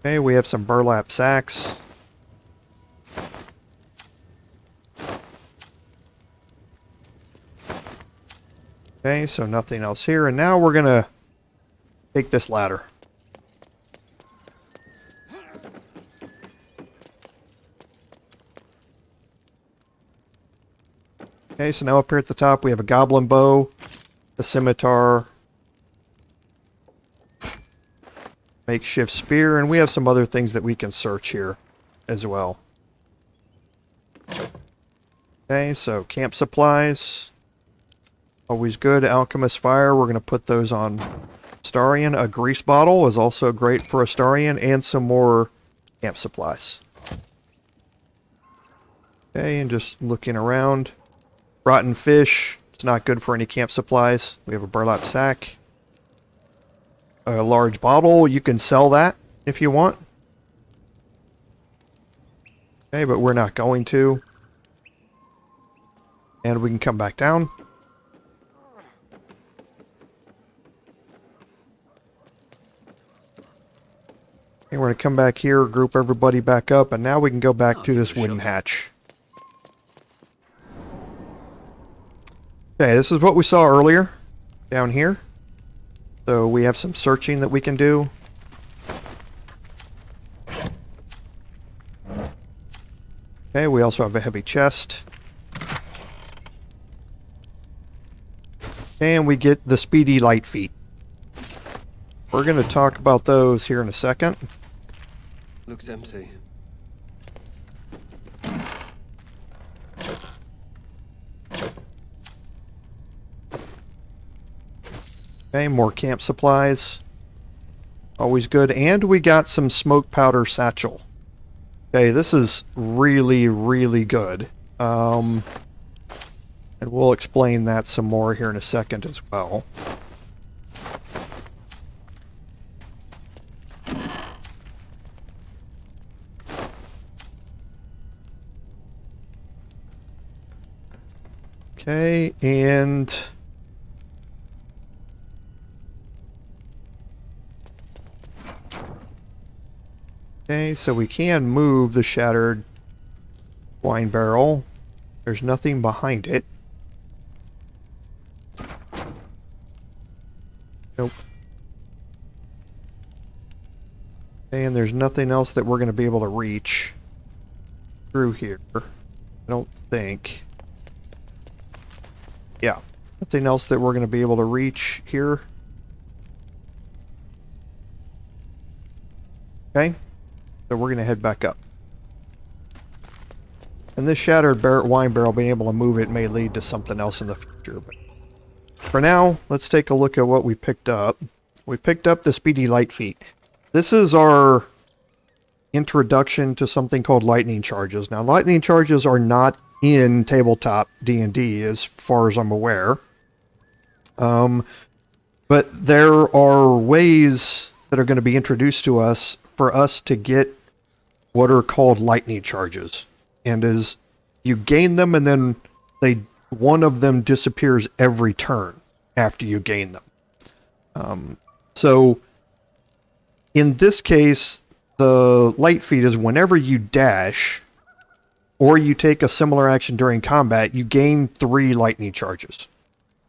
Okay, we have some burlap sacks. Okay, so nothing else here, and now we're going to take this ladder. Okay, so now up here at the top we have a goblin bow, a scimitar, makeshift spear, and we have some other things that we can search here as well. Okay, so camp supplies. Always good. Alchemist Fire, we're going to put those on Astarion. A grease bottle is also great for Astarion, and some more camp supplies. Okay, and just looking around. Rotten fish, it's not good for any camp supplies. We have a burlap sack. A large bottle, you can sell that if you want. Okay, but we're not going to. And we can come back down. And we're going to come back here, group everybody back up, and now we can go back to this wooden hatch. Okay, this is what we saw earlier, down here. So we have some searching that we can do. Okay, we also have a heavy chest. And we get the speedy light feet. We're going to talk about those here in a second. Looks empty. Okay, more camp supplies. Always good. And we got some smoke powder satchel. Okay, this is really, really good. And we'll explain that some more here in a second as well. Okay, and okay, so we can move the shattered wine barrel. There's nothing behind it. Nope. Okay, and there's nothing else that we're going to be able to reach through here. I don't think. Yeah, nothing else that we're going to be able to reach here. Okay, so we're going to head back up. And this shattered wine barrel, being able to move it may lead to something else in the future. But for now, let's take a look at what we picked up. We picked up the Speedy Light Feet. This is our introduction to something called lightning charges. Now, lightning charges are not in tabletop D&D as far as I'm aware. But there are ways that are going to be introduced to us for us to get what are called lightning charges. And as you gain them, and then one of them disappears every turn after you gain them. So in this case, the light feat is whenever you dash or you take a similar action during combat, you gain 3 lightning charges.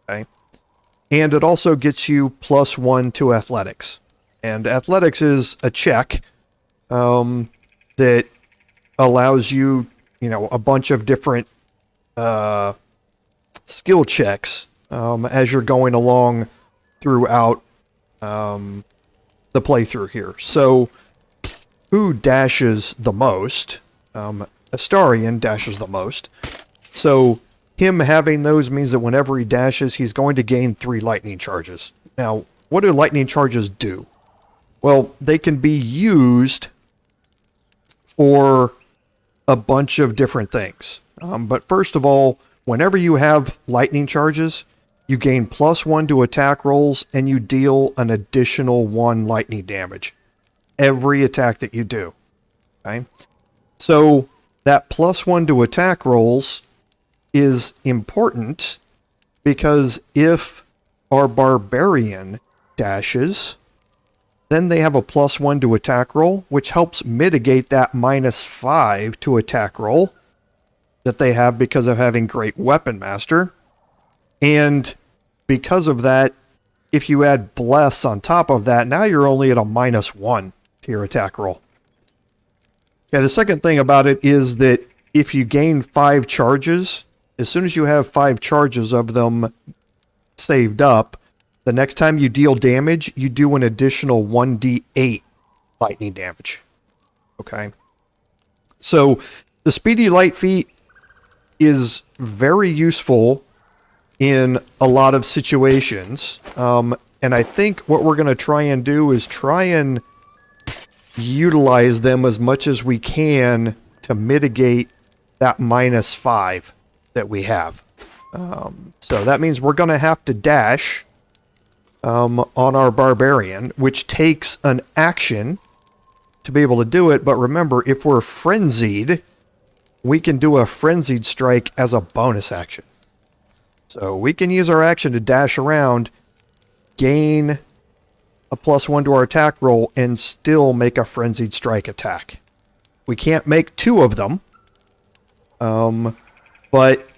Okay? And it also gets you +1 to athletics. And athletics is a check that allows you, a bunch of different skill checks as you're going along throughout the playthrough here. So, who dashes the most? Astarion dashes the most. So, him having those means that whenever he dashes, he's going to gain 3 lightning charges. Now, what do lightning charges do? Well, they can be used for a bunch of different things. But first of all, whenever you have lightning charges, you gain +1 to attack rolls, and you deal an additional 1 lightning damage every attack that you do. Okay? So that +1 to attack rolls is important because if our barbarian dashes, then they have a +1 to attack roll, which helps mitigate that -5 to attack roll that they have because of having great weapon master. And because of that, if you add bless on top of that, now you're only at a -1 to your attack roll. Yeah, the second thing about it is that if you gain 5 charges, as soon as you have 5 charges of them saved up, the next time you deal damage, you do an additional 1d8 lightning damage. Okay? So, the Speedy Light Feat is very useful in a lot of situations. And I think what we're going to try and do is try and utilize them as much as we can to mitigate that -5 that we have. So that means we're going to have to dash on our Barbarian, which takes an action to be able to do it. But remember, if we're frenzied, we can do a frenzied strike as a bonus action. So we can use our action to dash around, gain a +1 to our attack roll, and still make a frenzied strike attack. We can't make 2 of them, but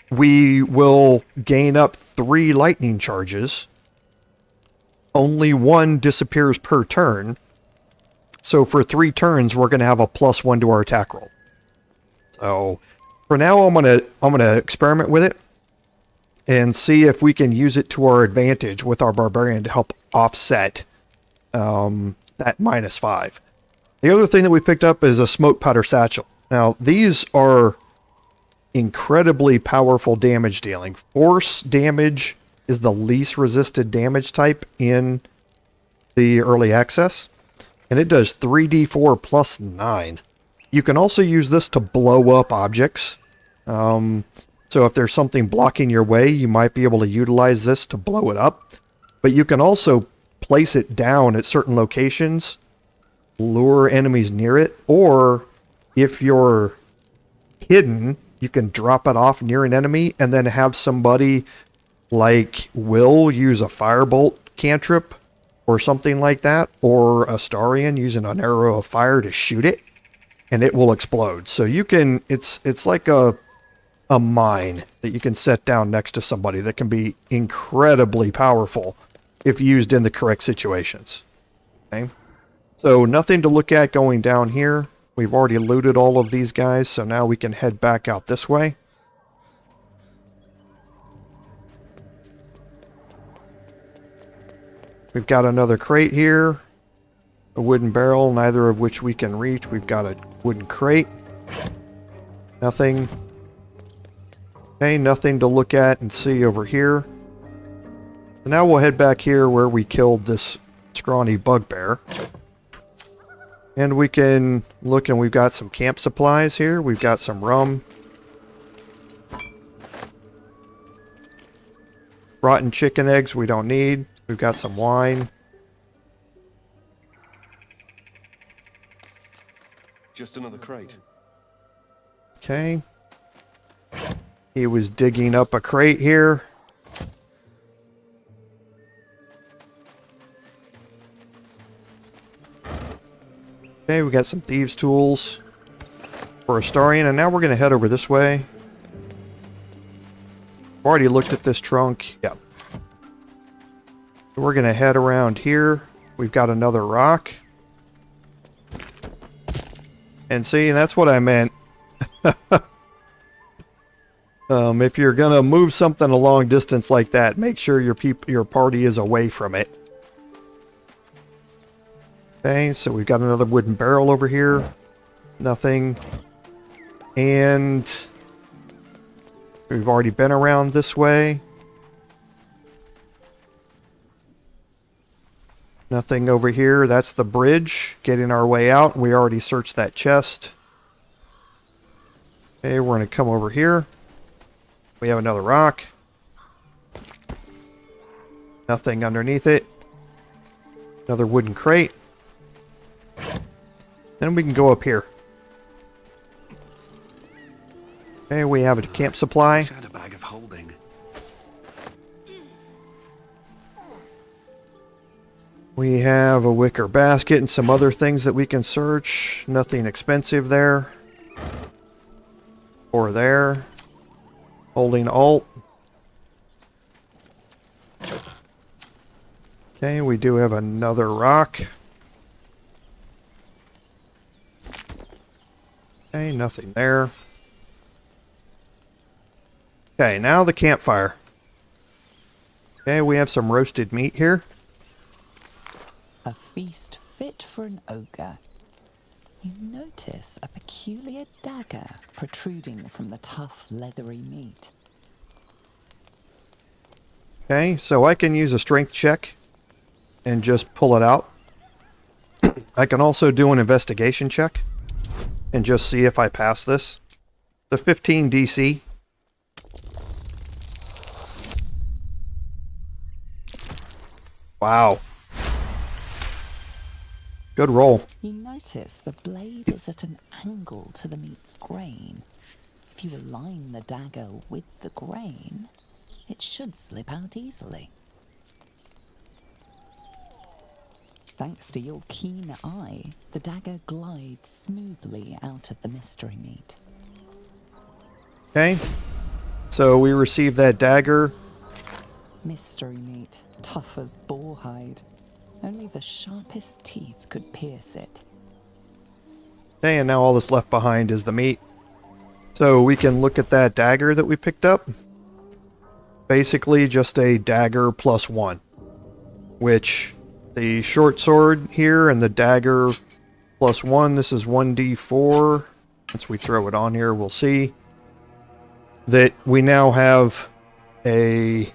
we will gain up 3 lightning charges. Only 1 disappears per turn. So for 3 turns, we're going to have a +1 to our attack roll. So for now, I'm gonna experiment with it and see if we can use it to our advantage with our Barbarian to help offset that -5. The other thing that we picked up is a smoke powder satchel. Now, these are incredibly powerful damage dealing. Force damage is the least resisted damage type in the early access, and it does 3d4 plus 9. You can also use this to blow up objects. So if there's something blocking your way, you might be able to utilize this to blow it up. But you can also place it down at certain locations, lure enemies near it, or if you're hidden, you can drop it off near an enemy and then have somebody like Will use a firebolt cantrip or something like that, or Astarion using an arrow of fire to shoot it, and it will explode. So you can, it's like a mine that you can set down next to somebody that can be incredibly powerful if used in the correct situations. Okay, so nothing to look at going down here. We've already looted all of these guys, so now we can head back out this way. We've got another crate here, a wooden barrel, neither of which we can reach. We've got a wooden crate. Nothing. Okay, nothing to look at and see over here. So now we'll head back here where we killed this scrawny bugbear. And we can look, and we've got some camp supplies here. We've got some rum. Rotten chicken eggs we don't need. We've got some wine. Just another crate. Okay. He was digging up a crate here. Okay, we got some thieves' tools for Astarion, and now we're going to head over this way. Already looked at this trunk. Yep. We're going to head around here. We've got another rock. And see, that's what I meant. If you're going to move something a long distance like that, make sure your party is away from it. Okay, so we've got another wooden barrel over here. Nothing. And we've already been around this way. Nothing over here. That's the bridge. Getting our way out. We already searched that chest. Okay, we're going to come over here. We have another rock. Nothing underneath it. Another wooden crate. Then we can go up here. Okay, we have a camp supply. Shadow bag of holding. We have a wicker basket and some other things that we can search. Nothing expensive there. Or there. Holding Alt. Okay, we do have another rock. Okay, nothing there. Okay, now the campfire. Okay, we have some roasted meat here. A feast fit for an ogre. You notice a peculiar dagger protruding from the tough, leathery meat. Okay, so I can use a strength check and just pull it out. I can also do an investigation check and just see if I pass this. The 15 DC. Wow. Good roll. You notice the blade is at an angle to the meat's grain. If you align the dagger with the grain, it should slip out easily. Thanks to your keen eye, the dagger glides smoothly out of the mystery meat. Okay, so we received that dagger. Mystery meat, tough as boar hide. Only the sharpest teeth could pierce it. Okay, and now all that's left behind is the meat. So we can look at that dagger that we picked up. Basically just a dagger plus 1. Which, the short sword here and the dagger plus 1, this is 1d4. Once we throw it on here, we'll see that we now have a...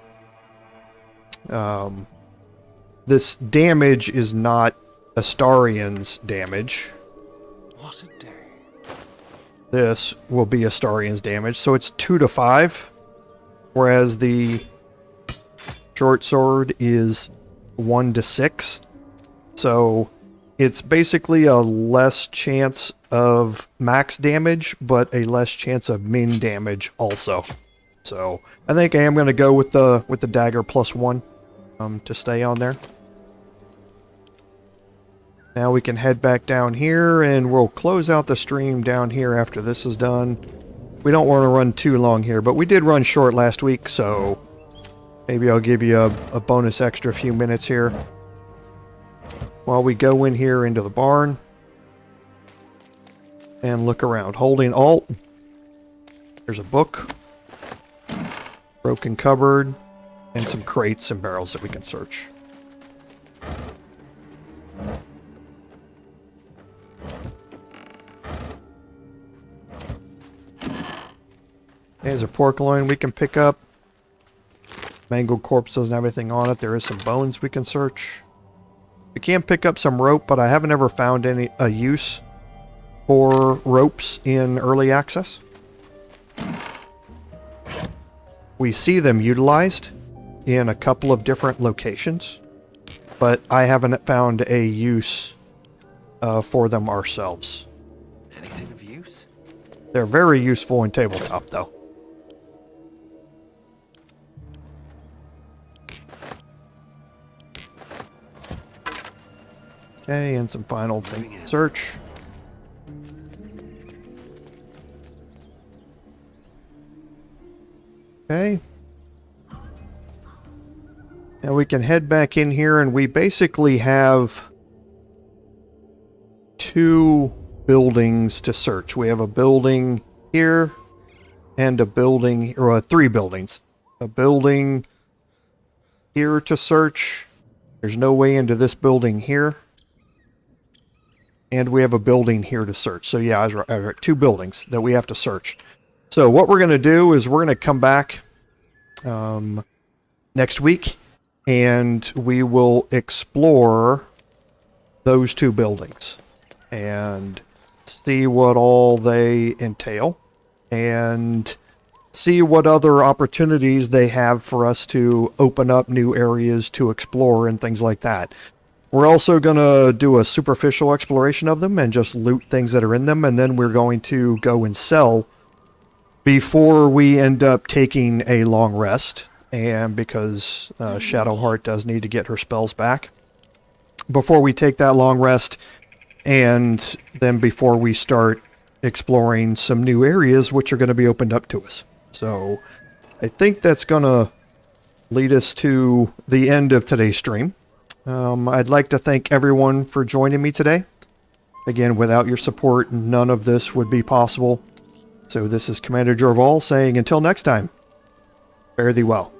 this damage is not Astarion's damage. What a day. This will be Astarion's damage, so it's 2 to 5, whereas the short sword is 1 to 6. So it's basically a less chance of max damage, but a less chance of min damage also. So I think I am going to go with the dagger plus 1 to stay on there. Now we can head back down here, and we'll close out the stream down here after this is done. We don't want to run too long here, but we did run short last week, so maybe I'll give you a bonus extra few minutes here while we go in here into the barn and look around. Holding Alt, there's a book, broken cupboard, and some crates and barrels that we can search. There's a pork loin we can pick up. Mangled corpse doesn't have anything on it. There is some bones we can search. We can pick up some rope, but I haven't ever found a use for ropes in early access. We see them utilized in a couple of different locations, but I haven't found a use for them ourselves. Anything of use? They're very useful in tabletop, though. Okay, and some final search. Okay. Now we can head back in here, and we basically have 2 buildings to search. We have a building here and a building, or 3 buildings. A building here to search. There's no way into this building here. And we have a building here to search. So yeah, I was right, 2 buildings that we have to search. So what we're going to do is we're going to come back next week, and we will explore those 2 buildings and see what all they entail and see what other opportunities they have for us to open up new areas to explore and things like that. We're also going to do a superficial exploration of them and just loot things that are in them, and then we're going to go and sell before we end up taking a long rest, and because Shadowheart does need to get her spells back. Before we take that long rest, and then before we start exploring some new areas which are going to be opened up to us. So I think that's going to lead us to the end of today's stream. I'd like to thank everyone for joining me today. Again, without your support, none of this would be possible. So this is Commander Jorval saying until next time, fare thee well.